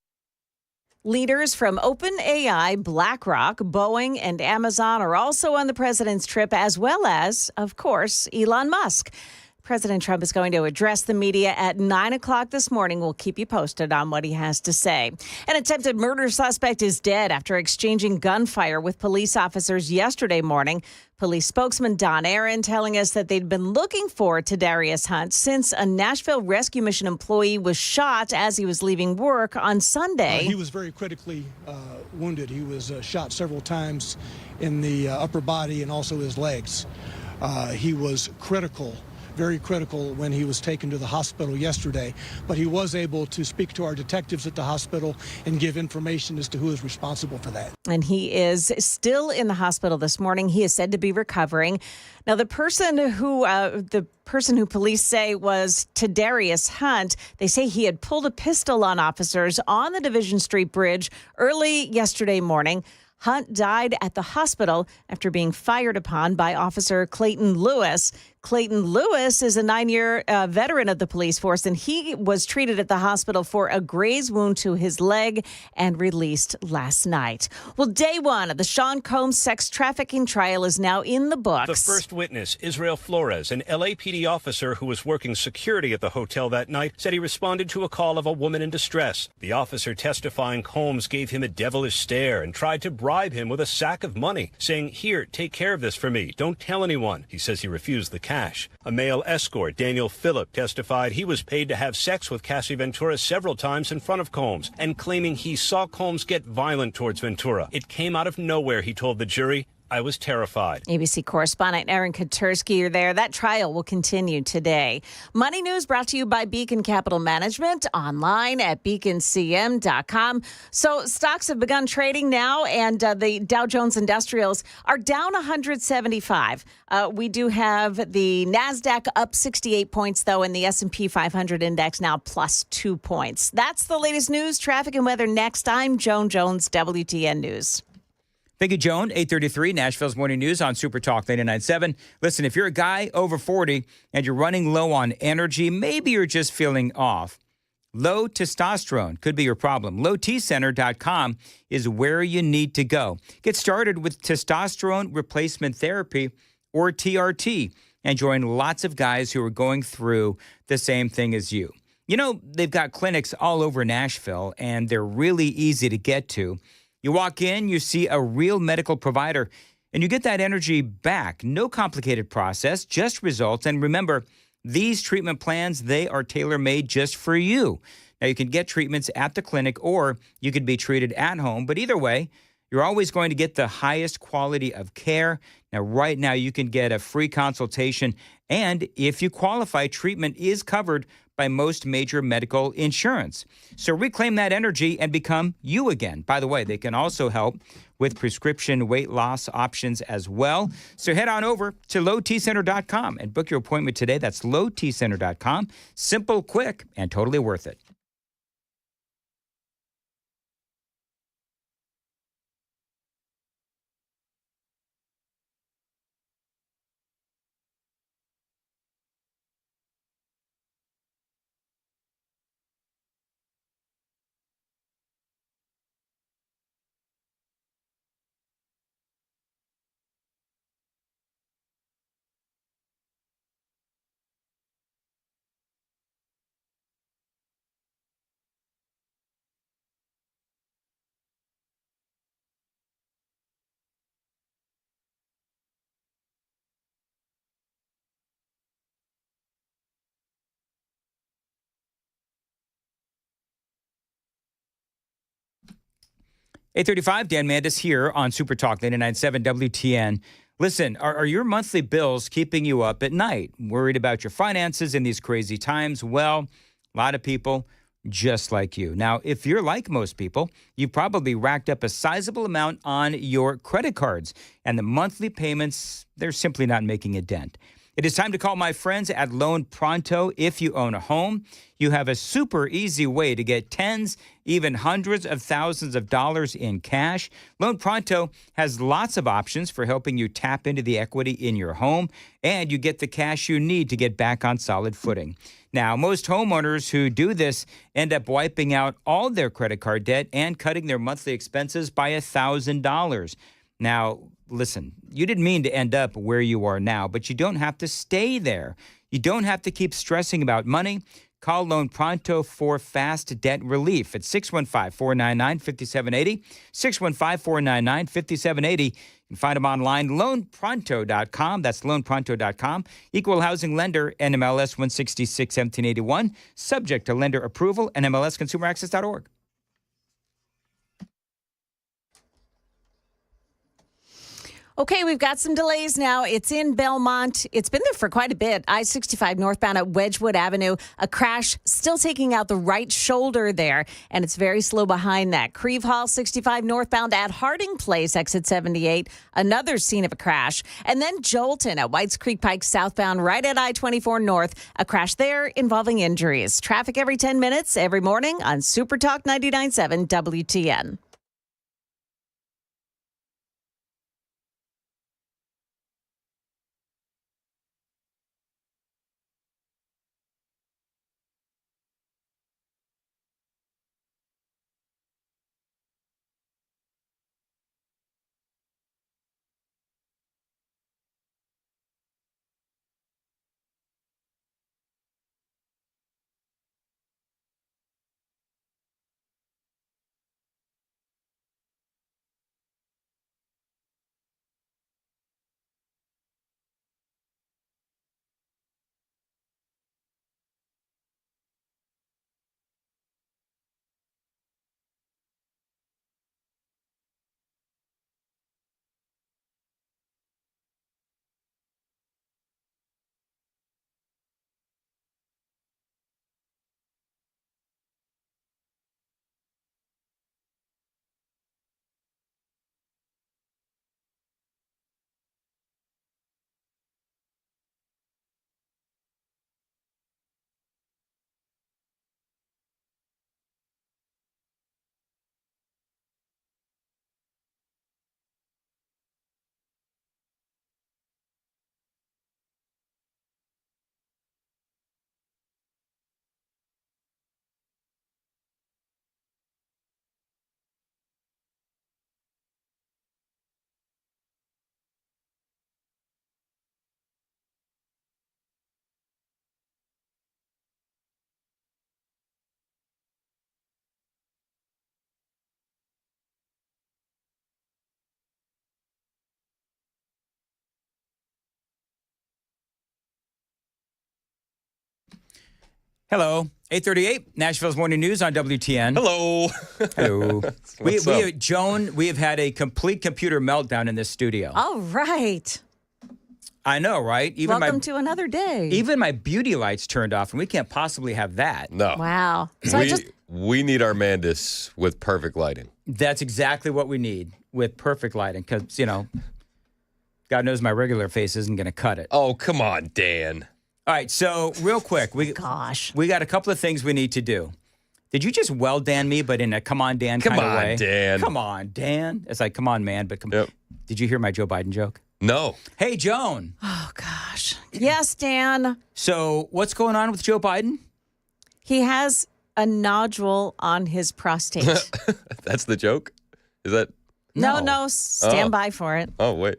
Speaker 1: Leaders from OpenAI, BlackRock, Boeing, and Amazon are also on the president's trip, as well as, of course, Elon Musk. President Trump is going to address the media at 9 o'clock this morning. We'll keep you posted on what he has to say. An attempted murder suspect is dead after exchanging gunfire with police officers yesterday morning. Police spokesman Don Aaron telling us that they'd been looking for Tadarius Hunt since a Nashville Rescue Mission employee was shot as he was leaving work on Sunday.
Speaker 19: He was very critically wounded. He was shot several times in the upper body and also his legs. He was critical, very critical when he was taken to the hospital yesterday, but he was able to speak to our detectives at the hospital and give information as to who is responsible for that.
Speaker 1: And he is still in the hospital this morning. He is said to be recovering. Now, the person who police say was Tadarius Hunt, they say he had pulled a pistol on officers on the Division Street Bridge early yesterday morning. Hunt died at the hospital after being fired upon by Officer Clayton Lewis. Clayton Lewis is a 9-year veteran of the police force, and he was treated at the hospital for a graze wound to his leg and released last night. Well, day one of the Sean Combs sex trafficking trial is now in the books.
Speaker 20: The first witness, Israel Flores, an LAPD officer who was working security at the hotel that night, said he responded to a call of a woman in distress. The officer testifying Combs gave him a devilish stare and tried to bribe him with a sack of money, saying, "Here, take care of this for me. Don't tell anyone." He says he refused the cash. A male escort, Daniel Phillip, testified he was paid to have sex with Cassie Ventura several times in front of Combs and claiming he saw Combs get violent towards Ventura. It came out of nowhere, he told the jury. I was terrified.
Speaker 1: ABC correspondent Aaron Katursky, you're there. That trial will continue today. Money News brought to you by Beacon Capital Management, online at beaconcm.com. So stocks have begun trading now, and the Dow Jones Industrials are down 175. We do have the NASDAQ up 68 points, though, and the S&P 500 index now plus 2 points. That's the latest news, traffic, and weather next. I'm Joan Jones, WTN News.
Speaker 7: Thank you, Joan. 8:33, Nashville's Morning News on Super Talk 99.7. Listen, if you're a guy over 40 and you're running low on energy, maybe you're just feeling off. Low testosterone could be your problem. LowTCenter.com is where you need to go. Get started with testosterone replacement therapy, or TRT, and join lots of guys who are going through the same thing as you. You know, they've got clinics all over Nashville, and they're really easy to get to. You walk in, you see a real medical provider, and you get that energy back. No complicated process, just results. And remember, these treatment plans, they are tailor-made just for you. Now, you can get treatments at the clinic, or you could be treated at home. But either way, you're always going to get the highest quality of care. Now, right now, you can get a free consultation. And if you qualify, treatment is covered by most major medical insurance. So reclaim that energy and become you again. By the way, they can also help with prescription weight loss options as well. So head on over to lowtcenter.com and book your appointment today. That's lowtcenter.com. Simple, quick, and totally worth it. $8:35, Dan Mandis here on Super Talk 99.7 WTN. Listen, are your monthly bills keeping you up at night? Worried about your finances in these crazy times? Well, a lot of people just like you. Now, if you're like most people, you've probably racked up a sizable amount on your credit cards, and the monthly payments, they're simply not making a dent. It is time to call my friends at Loan Pronto. If you own a home, you have a super easy way to get tens, even hundreds of thousands of dollars in cash. Loan Pronto has lots of options for helping you tap into the equity in your home, and you get the cash you need to get back on solid footing. Now, most homeowners who do this end up wiping out all their credit card debt and cutting their monthly expenses by $1,000. Now, listen, you didn't mean to end up where you are now, but you don't have to stay there. You don't have to keep stressing about money. Call Loan Pronto for fast debt relief at 615-499-5780, 615-499-5780. You can find them online, loanpronto.com. That's loanpronto.com. Equal housing lender, NMLS 166-1781. Subject to lender approval, NMLSconsumeraccess.org.
Speaker 1: Okay, we've got some delays now. It's in Belmont. It's been there for quite a bit. I-65 northbound at Wedgwood Avenue. A crash still taking out the right shoulder there, and it's very slow behind that. Creve Hall 65 northbound at Harding Place, exit 78. Another scene of a crash. And then Jolton at Whites Creek Pike southbound right at I-24 north. A crash there involving injuries. Traffic every 10 minutes every morning on Super Talk 99.7 WTN.
Speaker 7: Hello. 8:38, Nashville's Morning News on WTN.
Speaker 12: Hello.
Speaker 7: Hello.
Speaker 12: What's up?
Speaker 7: Joan, we have had a complete computer meltdown in this studio.
Speaker 1: All right.
Speaker 7: I know, right?
Speaker 1: Welcome to another day.
Speaker 7: Even my beauty lights turned off, and we can't possibly have that.
Speaker 12: No.
Speaker 1: Wow. So
Speaker 12: we need our Mandis with perfect lighting.
Speaker 7: That's exactly what we need with perfect lighting because, God knows my regular face isn't going to cut it.
Speaker 12: Oh, come on, Dan.
Speaker 7: All right, so real quick, we got a couple of things we need to do. Did you just well Dan me, but in a come on Dan kind of way?
Speaker 12: Come on, Dan.
Speaker 7: Come on, Dan. It's like, come on, man, but come.
Speaker 12: Yep.
Speaker 7: Did you hear my Joe Biden joke?
Speaker 12: No.
Speaker 7: Hey, Joan.
Speaker 1: Oh, gosh. Yes, Dan.
Speaker 7: So what's going on with Joe Biden?
Speaker 1: He has a nodule on his prostate.
Speaker 12: That's the joke? Is that?
Speaker 1: No, stand by for it.
Speaker 12: Oh, wait.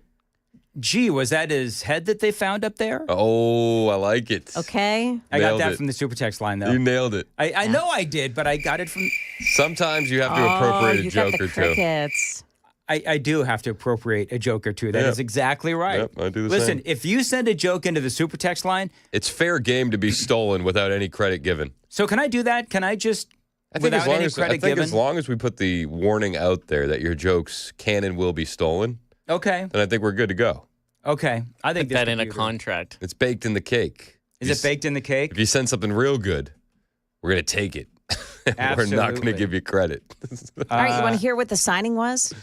Speaker 7: Gee, was that his head that they found up there?
Speaker 12: Oh, I like it.
Speaker 1: Okay.
Speaker 7: I got that from the super text line, though.
Speaker 12: You nailed it.
Speaker 7: I know I did, but I got it from...
Speaker 12: Sometimes you have to appropriate a joke or two.
Speaker 1: Crickets.
Speaker 7: I do have to appropriate a joke or two. That is exactly right.
Speaker 12: Yep, I do the
Speaker 7: Listen,
Speaker 12: same.
Speaker 7: if you send a joke into the super text line...
Speaker 12: It's fair game to be stolen without any credit given.
Speaker 7: So can I do that? Can I just...
Speaker 12: I think,
Speaker 7: without any credit given?
Speaker 12: as long as we put the warning out there that your jokes can and will be stolen,
Speaker 7: okay,
Speaker 12: then I think we're good to go.
Speaker 7: Okay. I think
Speaker 10: Put that in a contract.
Speaker 12: It's baked in the cake.
Speaker 7: Is it baked in the cake?
Speaker 12: If you send something real good, we're going to take it. We're not going to give you credit.
Speaker 1: All right, you want to hear what the signing was?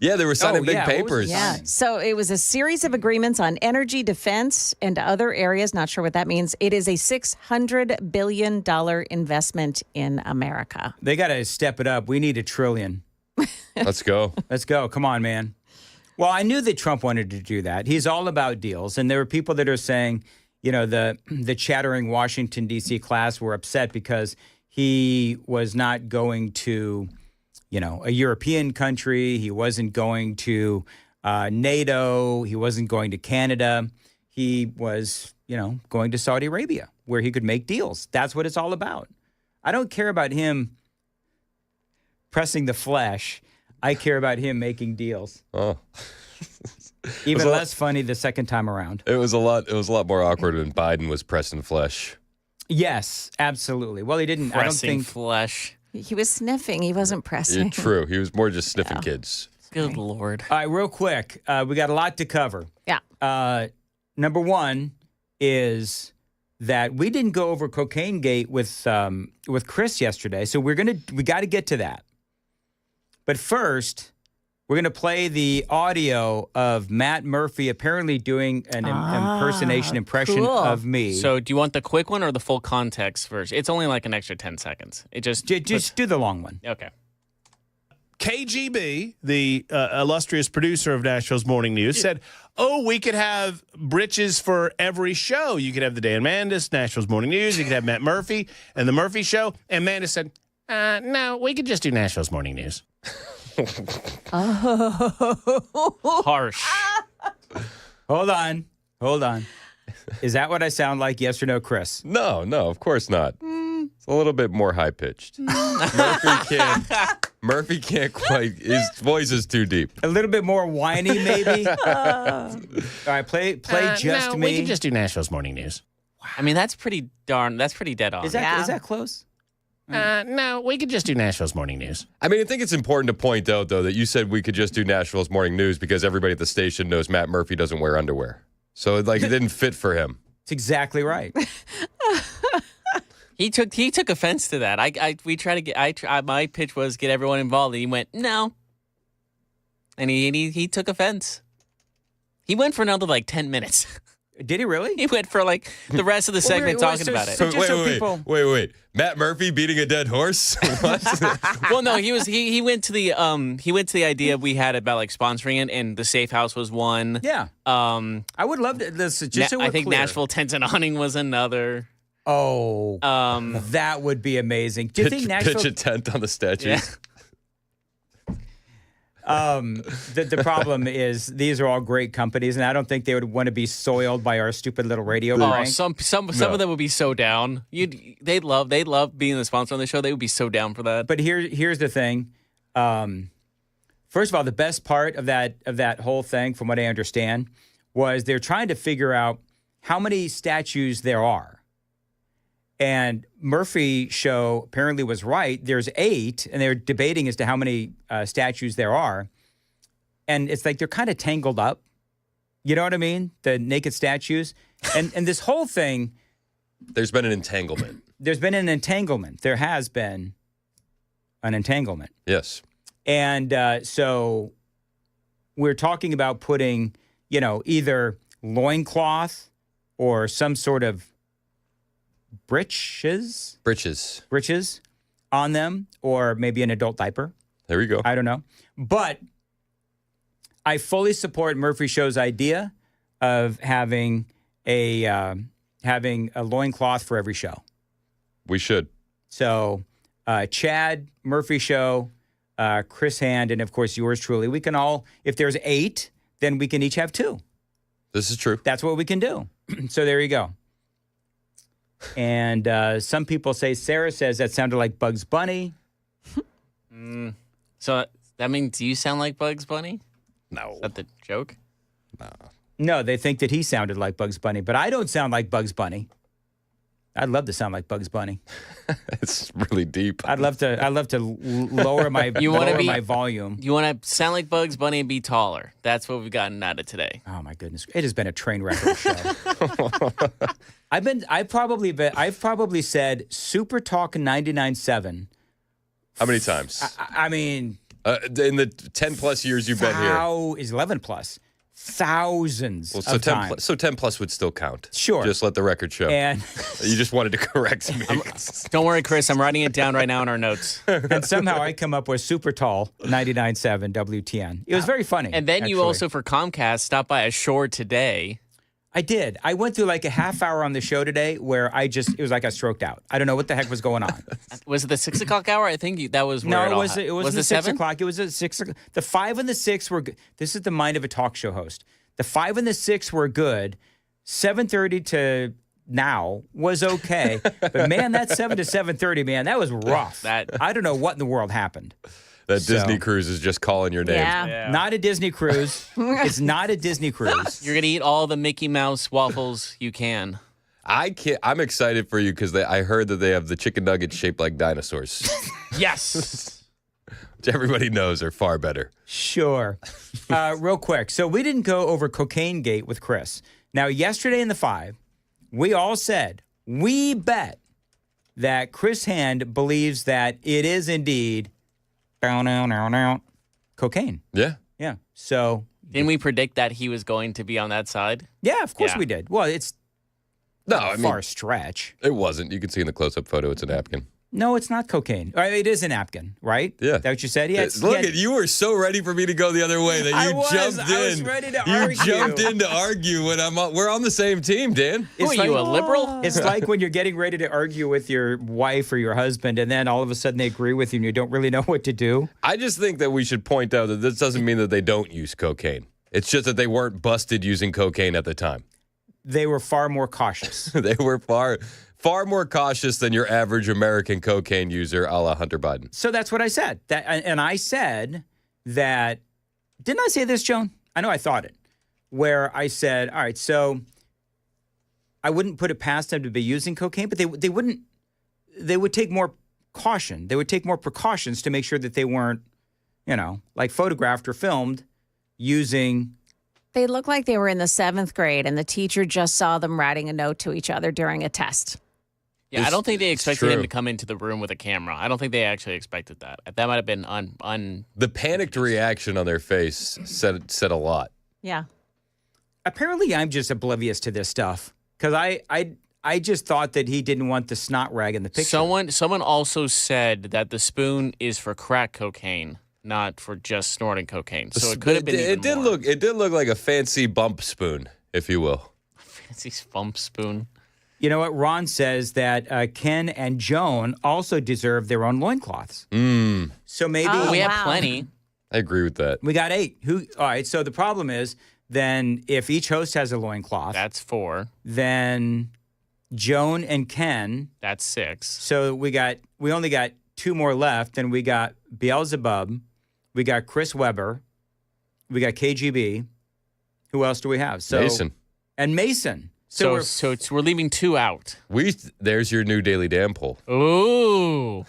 Speaker 12: Yeah, they were signing big
Speaker 7: yeah, what was
Speaker 12: papers.
Speaker 7: he
Speaker 1: Yeah.
Speaker 7: signing?
Speaker 1: So it was a series of agreements on energy, defense, and other areas. Not sure what that means. It is a $600 billion investment in America.
Speaker 7: They got to step it up. We need $1 trillion.
Speaker 12: Let's go.
Speaker 7: Let's go. Come on, man. Well, I knew that Trump wanted to do that. He's all about deals. And there were people that are saying, you know, the chattering Washington, D.C. class were upset because he was not going to, you know, a European country. He wasn't going to NATO. He wasn't going to Canada. He was, you know, going to Saudi Arabia where he could make deals. That's what it's all about. I don't care about him pressing the flesh. I care about him making deals.
Speaker 12: Oh.
Speaker 7: Even less funny the second time around.
Speaker 12: It was a lot more awkward when Biden was pressing flesh.
Speaker 7: Yes, absolutely. Well, he didn't. I don't think
Speaker 10: flesh.
Speaker 1: He was sniffing. He wasn't pressing.
Speaker 12: Yeah, true. He was more just sniffing kids.
Speaker 10: Good Lord.
Speaker 7: All right, real quick. We got a lot to cover.
Speaker 1: Yeah.
Speaker 7: Number one is that we didn't go over Cocaine Gate with Chris yesterday, so we got to get to that. But first, we're going to play the audio of Matt Murphy apparently doing an impression of me.
Speaker 10: So do you want the quick one or the full context version? It's only like an extra 10 seconds. It just
Speaker 7: do the long one.
Speaker 10: Okay.
Speaker 13: KGB, the illustrious producer of Nashville's Morning News, said, we could have britches for every show. You could have the Dan Mandis, Nashville's Morning News. You could have Matt Murphy and the Murphy Show. And Mandis said, no, we could just do Nashville's Morning News.
Speaker 10: Harsh.
Speaker 7: Hold on. Is that what I sound like? Yes or no, Chris?
Speaker 12: No, of course not. It's a little bit more high pitched. Murphy can't quite. His voice is too deep.
Speaker 7: A little bit more whiny, maybe. All right, play just me.
Speaker 13: We could just do Nashville's Morning News.
Speaker 10: I mean, that's pretty dead on.
Speaker 7: Is that close?
Speaker 13: No, we could just do Nashville's Morning News.
Speaker 12: I mean, I think it's important to point out, though, that you said we could just do Nashville's Morning News because everybody at the station knows Matt Murphy doesn't wear underwear. So, it didn't fit for him.
Speaker 7: That's exactly right.
Speaker 10: He took offense to that. My pitch was get everyone involved, and he went no, and he took offense. He went for another 10 minutes.
Speaker 7: Did he really?
Speaker 10: He went for the rest of the segment talking about it.
Speaker 12: Wait. Matt Murphy beating a dead horse? What?
Speaker 10: Well, no, he went to the idea we had about sponsoring it, and the Safe House was one.
Speaker 7: Yeah. I would love to.
Speaker 10: I think clear. Nashville Tents and Awning was another.
Speaker 7: Oh, that would be amazing. Do you think Nashville
Speaker 12: pitch a tent on the statues?
Speaker 10: Yeah.
Speaker 7: The problem is these are all great companies, and I don't think they would want to be soiled by our stupid little radio prank.
Speaker 10: Some of them would be so down. They'd love being the sponsor on the show. They would be so down for that.
Speaker 7: But here's the thing. First of all, the best part of that whole thing, from what I understand, was they're trying to figure out how many statues there are. And Murphy Show apparently was right. There's 8, and they're debating as to how many statues there are. And it's like they're kind of tangled up. You know what I mean? The naked statues. And this whole thing.
Speaker 12: There's been an entanglement.
Speaker 7: There has been an entanglement.
Speaker 12: Yes.
Speaker 7: And so we're talking about putting, either loincloth or some sort of breeches on them, or maybe an adult diaper.
Speaker 12: There we go.
Speaker 7: I don't know. But I fully support Murphy Show's idea of having a loincloth for every show.
Speaker 12: We should.
Speaker 7: So Chad, Murphy Show, Chris Hand, and of course yours truly. We can all, if there's 8, then we can each have 2.
Speaker 12: This is true.
Speaker 7: That's what we can do. So there you go. And some people say, Sarah says that sounded like Bugs Bunny.
Speaker 10: So that means you sound like Bugs Bunny?
Speaker 12: No.
Speaker 10: Is that the joke?
Speaker 7: No, they think that he sounded like Bugs Bunny, but I don't sound like Bugs Bunny. I'd love to sound like Bugs Bunny.
Speaker 12: It's really deep.
Speaker 7: I'd love to lower my my volume.
Speaker 10: You want to sound like Bugs Bunny and be taller. That's what we've gotten out of today.
Speaker 7: Oh my goodness, it has been a train wreck of a show. I've probably said Super Talk 99.7.
Speaker 12: How many times?
Speaker 7: I mean,
Speaker 12: In the 10-plus years you've been here.
Speaker 7: Is 11-plus. Thousands
Speaker 12: Well, so
Speaker 7: of times.
Speaker 12: 10-plus would still count.
Speaker 7: Sure.
Speaker 12: Just let the record show.
Speaker 7: And
Speaker 12: you just wanted to correct me.
Speaker 10: Don't worry, Chris. I'm writing it down right now in our notes.
Speaker 7: And somehow I come up with super tall 99.7 WTN. It was very funny.
Speaker 10: And then you
Speaker 7: actually.
Speaker 10: also, for Comcast, stopped by a Shore today.
Speaker 7: I did. I went through like a half hour on the show today where it was like I stroked out. I don't know what the heck was going on.
Speaker 10: Was it the 6 o'clock hour? I think that was where
Speaker 7: No,
Speaker 10: it
Speaker 7: it wasn't
Speaker 10: was
Speaker 7: the
Speaker 10: the
Speaker 7: 6
Speaker 10: 7?
Speaker 7: o'clock. It was at 6 o'clock. The 5 and the 6 were good. This is the mind of a talk show host. The 5 and the 6 were good. 7:30 to now was okay. But man, that 7 to 7:30, man, that was rough. I don't know what in the world happened.
Speaker 12: That Disney cruise is just calling your name.
Speaker 7: Yeah. Not a Disney cruise. It's not a Disney cruise.
Speaker 10: You're going to eat all the Mickey Mouse waffles you can.
Speaker 12: I'm excited for you because I heard that they have the chicken nuggets shaped like dinosaurs.
Speaker 10: Yes.
Speaker 12: Which everybody knows are far better.
Speaker 7: Sure. Real quick. So we didn't go over Cocaine Gate with Chris. Now, yesterday in the 5, we all said, we bet that Chris Hand believes that it is indeed cocaine.
Speaker 12: Yeah.
Speaker 7: Yeah. So.
Speaker 10: Didn't we predict that he was going to be on that side?
Speaker 7: Yeah, of course we did. Well, it's
Speaker 12: a
Speaker 7: far stretch.
Speaker 12: It wasn't. You can see in the close-up photo it's a napkin.
Speaker 7: No, it's not cocaine. It is a napkin, right?
Speaker 12: Yeah.
Speaker 7: Is that what you said? Yeah.
Speaker 12: You were so ready for me to go the other way that you jumped in.
Speaker 7: I was ready to argue.
Speaker 12: You jumped in to argue when we're on the same team, Dan.
Speaker 10: Are you, a liberal?
Speaker 7: It's like when you're getting ready to argue with your wife or your husband, and then all of a sudden they agree with you and you don't really know what to do.
Speaker 12: I just think that we should point out that this doesn't mean that they don't use cocaine. It's just that they weren't busted using cocaine at the time.
Speaker 7: They were far more cautious.
Speaker 12: They were far more cautious than your average American cocaine user, a la Hunter Biden.
Speaker 7: So that's what I said. And I said that, didn't I say this, Joan? I know I thought it, where I said, all right, so I wouldn't put it past them to be using cocaine, but they would take more caution. They would take more precautions to make sure that they weren't, like photographed or filmed using.
Speaker 1: They looked like they were in the 7th grade and the teacher just saw them writing a note to each other during a test.
Speaker 10: Yeah, I don't think they expected
Speaker 12: true.
Speaker 10: him to come into the room with a camera. I don't think they actually expected that. That might have been
Speaker 12: The panicked reaction on their face said a lot.
Speaker 1: Yeah.
Speaker 7: Apparently, I'm just oblivious to this stuff because I just thought that he didn't want the snot rag in the picture.
Speaker 10: Someone also said that the spoon is for crack cocaine, not for just snorting cocaine. So it could have been.
Speaker 12: It did look like a fancy bump spoon, if you will.
Speaker 10: Fancy bump spoon.
Speaker 7: You know what? Ron says that Ken and Joan also deserve their own loincloths. So maybe
Speaker 10: we have plenty.
Speaker 12: I agree with that.
Speaker 7: We got 8. All right. So the problem is then if each host has a loincloth,
Speaker 10: that's 4.
Speaker 7: Then Joan and Ken,
Speaker 10: that's 6.
Speaker 7: So we only got 2 more left. Then we got Beelzebub, we got Chris Webber, we got KGB. Who else do we have?
Speaker 12: Mason.
Speaker 7: And Mason.
Speaker 10: So we're leaving 2 out.
Speaker 12: There's your new Daily Dam poll.
Speaker 10: Ooh.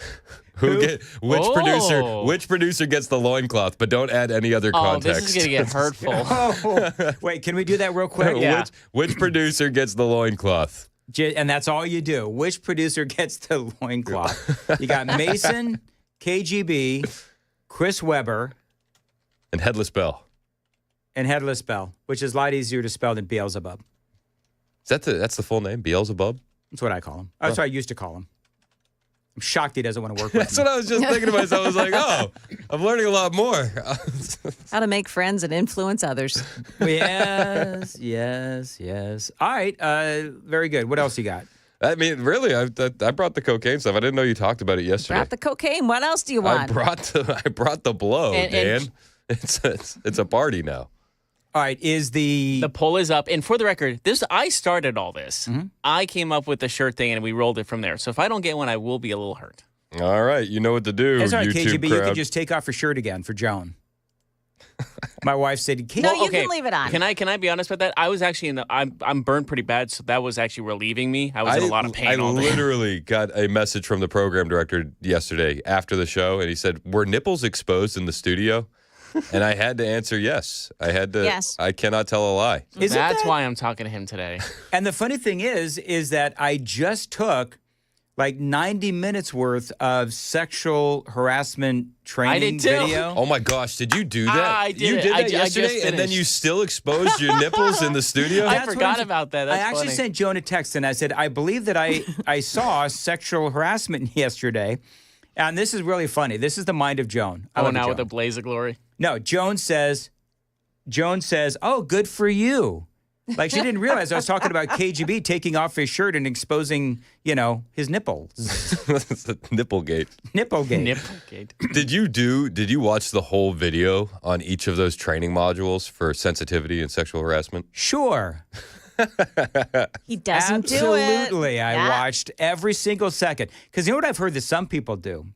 Speaker 12: Which producer gets the loincloth, but don't add any other context.
Speaker 10: This is going to get hurtful.
Speaker 7: Wait, can we do that real quick?
Speaker 12: Yeah. Which producer gets the loincloth?
Speaker 7: And that's all you do. Which producer gets the loincloth? You got Mason, KGB, Chris Webber.
Speaker 12: And Headless Bell.
Speaker 7: Which is a lot easier to spell than Beelzebub.
Speaker 12: That's the full name, Beelzebub?
Speaker 7: That's what I call him. That's what I used to call him. I'm shocked he doesn't want to work with
Speaker 12: That's what I was just thinking to myself. I was like, I'm learning a lot more.
Speaker 1: How to make friends and influence others.
Speaker 7: Yes. All right. Very good. What else you got?
Speaker 12: I mean, really, I brought the cocaine stuff. I didn't know you talked about it yesterday.
Speaker 1: Brought the cocaine. What else do you want?
Speaker 12: I brought the blow, Dan. It's a party now.
Speaker 7: All right,
Speaker 10: the poll is up, and for the record, I started all this.
Speaker 7: Mm-hmm.
Speaker 10: I came up with the shirt thing, and we rolled it from there. So if I don't get one, I will be a little hurt.
Speaker 12: All right, you know what to do.
Speaker 7: That's all right,
Speaker 12: YouTube
Speaker 7: KGB.
Speaker 12: crowd.
Speaker 7: You can just take off your shirt again for Joan. My wife said,
Speaker 1: you can leave it on.
Speaker 10: Can I be honest about that? I was actually I'm burned pretty bad, so that was actually relieving me. I was in a lot of pain.
Speaker 12: I literally got a message from the program director yesterday after the show, and he said, "Were nipples exposed in the studio?" And I had to answer yes. I had to.
Speaker 1: Yes.
Speaker 12: I cannot tell a lie.
Speaker 10: That's why I'm talking to him today.
Speaker 7: And the funny thing is that I just took like 90 minutes worth of sexual harassment training
Speaker 10: I did too.
Speaker 7: video.
Speaker 12: Oh my gosh, did you do that?
Speaker 10: I did
Speaker 12: you
Speaker 10: it.
Speaker 12: did
Speaker 10: I
Speaker 12: that
Speaker 10: ju- I just
Speaker 12: yesterday, and then
Speaker 10: finished.
Speaker 12: you still exposed your nipples in the studio?
Speaker 10: I
Speaker 7: That's what
Speaker 10: forgot
Speaker 7: I'm-
Speaker 10: about that. That's
Speaker 7: I actually
Speaker 10: funny.
Speaker 7: sent Joan a text and I said, I believe that I saw sexual harassment yesterday. And this is really funny. This is the mind of Joan. I love
Speaker 10: Going
Speaker 7: it,
Speaker 10: out with
Speaker 7: Joan.
Speaker 10: a blaze of glory.
Speaker 7: No, Joan says, oh, good for you. Like she didn't realize I was talking about KGB taking off his shirt and exposing, his nipples.
Speaker 12: Nipplegate.
Speaker 7: Nipplegate.
Speaker 10: Nipplegate.
Speaker 12: Did you watch the whole video on each of those training modules for sensitivity and sexual harassment?
Speaker 7: Sure.
Speaker 1: He doesn't do it.
Speaker 7: Absolutely. I
Speaker 1: Yeah.
Speaker 7: watched every single second. Because you know what I've heard that some people do?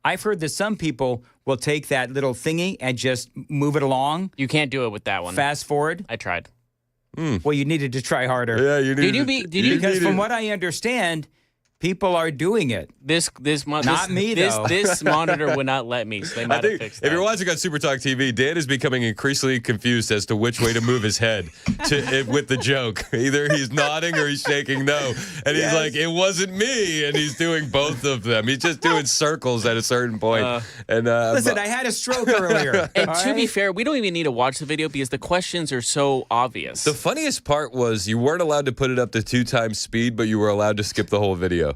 Speaker 7: I've heard that some people will take that little thingy and just move it along.
Speaker 10: You can't do it with that one.
Speaker 7: Fast forward.
Speaker 10: I tried.
Speaker 7: Well, you needed to try harder.
Speaker 12: Yeah, you needed.
Speaker 7: Because from what I understand, people are doing it.
Speaker 10: Not
Speaker 7: me, though.
Speaker 10: This monitor would not let me, so they
Speaker 12: I
Speaker 10: might have
Speaker 12: think
Speaker 10: fixed
Speaker 12: if
Speaker 10: that.
Speaker 12: you're watching on Super Talk TV, Dan is becoming increasingly confused as to which way to move his head with the joke. Either he's nodding or he's shaking no. And he's like, it wasn't me. And he's doing both of them. He's just doing circles at a certain point.
Speaker 7: Listen, I had a stroke earlier.
Speaker 10: And to be fair, we don't even need to watch the video because the questions are so obvious.
Speaker 12: The funniest part was you weren't allowed to put it up to 2 times speed, but you were allowed to skip the whole video.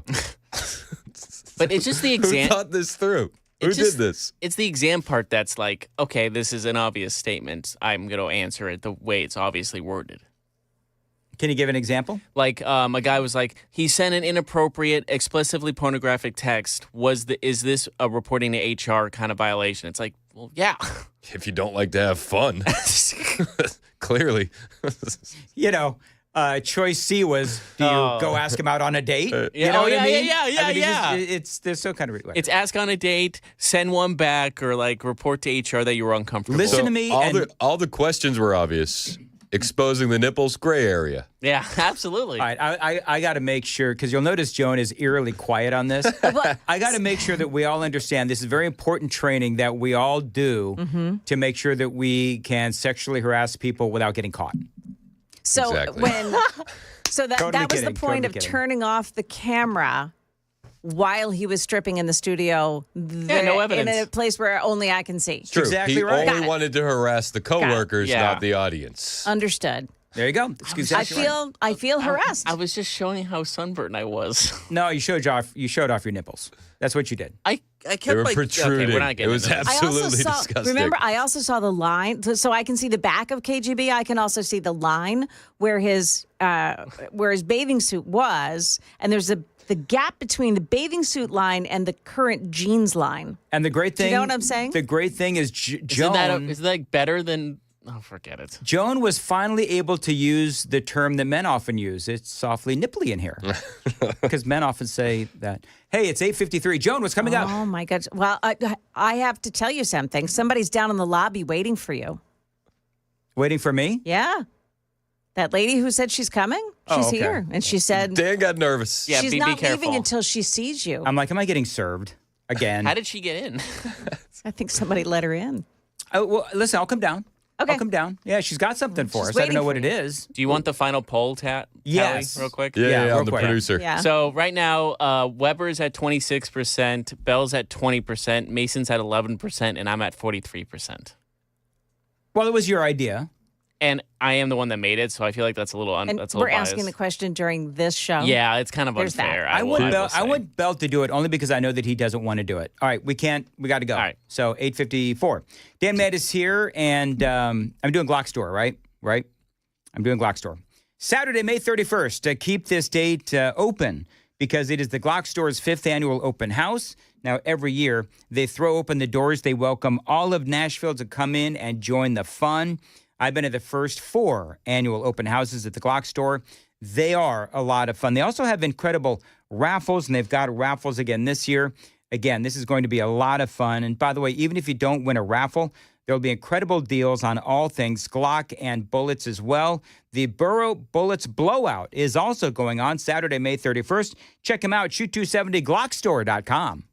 Speaker 10: But it's just the exam.
Speaker 12: Who thought this through? Who did this?
Speaker 10: It's the exam part that's like, okay, this is an obvious statement. I'm going to answer it the way it's obviously worded.
Speaker 7: Can you give an example?
Speaker 10: Like a guy was like, he sent an inappropriate, explicitly pornographic text. Is this a reporting to HR kind of violation? It's like, well, yeah.
Speaker 12: If you don't like to have fun, clearly.
Speaker 7: Choice C was, do you go ask him out on a date? You know what I mean? They're so kind of weird.
Speaker 10: It's ask on a date, send one back, or like report to HR that you were uncomfortable.
Speaker 7: Listen to me.
Speaker 12: All the questions were obvious. Exposing the nipples, gray area.
Speaker 10: Yeah, absolutely.
Speaker 7: All right, I got to make sure, because you'll notice Joan is eerily quiet on this. I got to make sure that we all understand this is very important training that we all do to make sure that we can sexually harass people without getting caught.
Speaker 1: So
Speaker 7: Exactly.
Speaker 1: that
Speaker 7: Totally
Speaker 1: was
Speaker 7: kidding,
Speaker 1: the point
Speaker 7: totally
Speaker 1: of
Speaker 7: kidding.
Speaker 1: turning off the camera while he was stripping in the studio.
Speaker 10: no evidence.
Speaker 1: In a place where only I can see.
Speaker 12: True.
Speaker 7: Exactly
Speaker 12: he
Speaker 7: right.
Speaker 12: only wanted to harass the coworkers,
Speaker 10: Yeah.
Speaker 12: not the audience.
Speaker 1: Understood.
Speaker 7: There you go. Excuse me.
Speaker 1: I feel harassed.
Speaker 10: I was just showing how sunburned I was.
Speaker 7: No, you showed off your nipples. That's what you did.
Speaker 10: I kept
Speaker 12: They were
Speaker 10: like,
Speaker 12: protruding.
Speaker 10: Okay, we're not getting
Speaker 12: It was
Speaker 10: into this.
Speaker 12: absolutely disgusting.
Speaker 1: Remember, I also saw the line, so I can see the back of KGB. I can also see the line where his bathing suit was, and there's the gap between the bathing suit line and the current jeans line.
Speaker 7: And the great thing,
Speaker 1: Do you know what I'm saying?
Speaker 7: The great thing is Joan.
Speaker 10: Is that better than? Oh, forget it.
Speaker 7: Joan was finally able to use the term that men often use. It's softly nipply in here. Because men often say that, hey, it's 8:53. Joan, what's coming up?
Speaker 1: Oh, my gosh. Well, I have to tell you something. Somebody's down in the lobby waiting for you.
Speaker 7: Waiting for me?
Speaker 1: Yeah. That lady who said she's coming, she's
Speaker 7: okay.
Speaker 1: here. And she said
Speaker 12: Dan got nervous.
Speaker 10: Yeah,
Speaker 1: she's
Speaker 10: be
Speaker 1: not
Speaker 10: careful.
Speaker 1: leaving until she sees you.
Speaker 7: I'm like, am I getting served again?
Speaker 10: How did she get in?
Speaker 1: I think somebody let her in.
Speaker 7: Oh, well, listen, I'll come down.
Speaker 1: Okay.
Speaker 7: I'll come down. Yeah, she's got something for
Speaker 1: She's
Speaker 7: us. I don't know
Speaker 1: waiting
Speaker 7: what
Speaker 1: for
Speaker 7: it is.
Speaker 10: Do you want the final poll tally
Speaker 7: Yes.
Speaker 10: real quick?
Speaker 12: Yeah,
Speaker 7: real
Speaker 12: I'm the
Speaker 7: quick.
Speaker 12: producer.
Speaker 1: Yeah.
Speaker 10: So right now, Weber's at 26%, Bell's at 20%, Mason's at 11%, and I'm at 43%.
Speaker 7: Well, it was your idea.
Speaker 10: And I am the one that made it, so I feel like that's a little
Speaker 1: And
Speaker 10: that's a
Speaker 1: we're
Speaker 10: little
Speaker 1: asking the
Speaker 10: biased.
Speaker 1: question during this show.
Speaker 10: Yeah, it's kind of
Speaker 1: There's that.
Speaker 10: unfair.
Speaker 7: I
Speaker 10: will
Speaker 7: want
Speaker 10: say.
Speaker 7: Bell to do it only because I know that he doesn't want to do it. All right, we got to go.
Speaker 10: All right.
Speaker 7: So 8:54. Dan Matt is here, and I'm doing Glock Store, right? Right? I'm doing Glock Store. Saturday, May 31st. Keep this date open because it is the Glock Store's 5th annual open house. Now, every year, they throw open the doors. They welcome all of Nashville to come in and join the fun. I've been at the first 4 annual open houses at the Glock Store. They are a lot of fun. They also have incredible raffles, and they've got raffles again this year. Again, this is going to be a lot of fun. And by the way, even if you don't win a raffle, there'll be incredible deals on all things Glock and bullets as well. The Burrow Bullets Blowout is also going on Saturday, May 31st. Check them out, shoot270glockstore.com.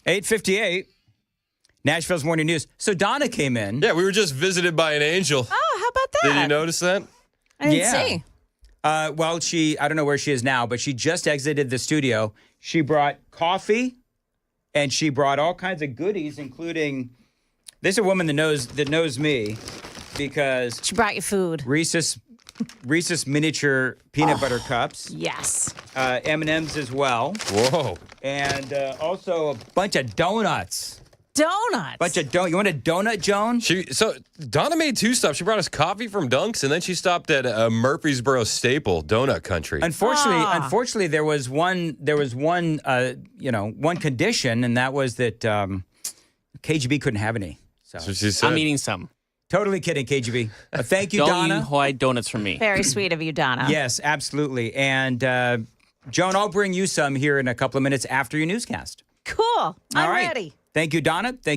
Speaker 7: 8:58. Nashville's Morning News. So Donna came in.
Speaker 12: Yeah, we were just visited by an angel.
Speaker 1: Oh, how about that?
Speaker 12: Did you notice that?
Speaker 1: I didn't see.
Speaker 7: Well, I don't know where she is now, but she just exited the studio. She brought coffee, and she brought all kinds of goodies, including, this is a woman that knows me because
Speaker 1: She brought you food.
Speaker 7: Reese's miniature peanut butter cups.
Speaker 1: Yes.
Speaker 7: M&M's as well.
Speaker 12: Whoa.
Speaker 7: And also a bunch of donuts.
Speaker 1: Donuts.
Speaker 7: You want a donut, Joan?
Speaker 12: So Donna made two stops. She brought us coffee from Dunk's, and then she stopped at Murfreesboro staple, Donut Country.
Speaker 7: Unfortunately, there was one condition, and that was that KGB couldn't have any. So
Speaker 12: she said.
Speaker 10: I'm eating some.
Speaker 7: Totally kidding, KGB. Thank you,
Speaker 10: Don't
Speaker 7: Donna.
Speaker 10: eat Hawaii donuts from me.
Speaker 1: Very sweet of you, Donna.
Speaker 7: Yes, absolutely. And Joan, I'll bring you some here in a couple of minutes after your newscast.
Speaker 1: Cool. I'm
Speaker 7: All right.
Speaker 1: ready.
Speaker 7: Thank you, Donna. Thank you.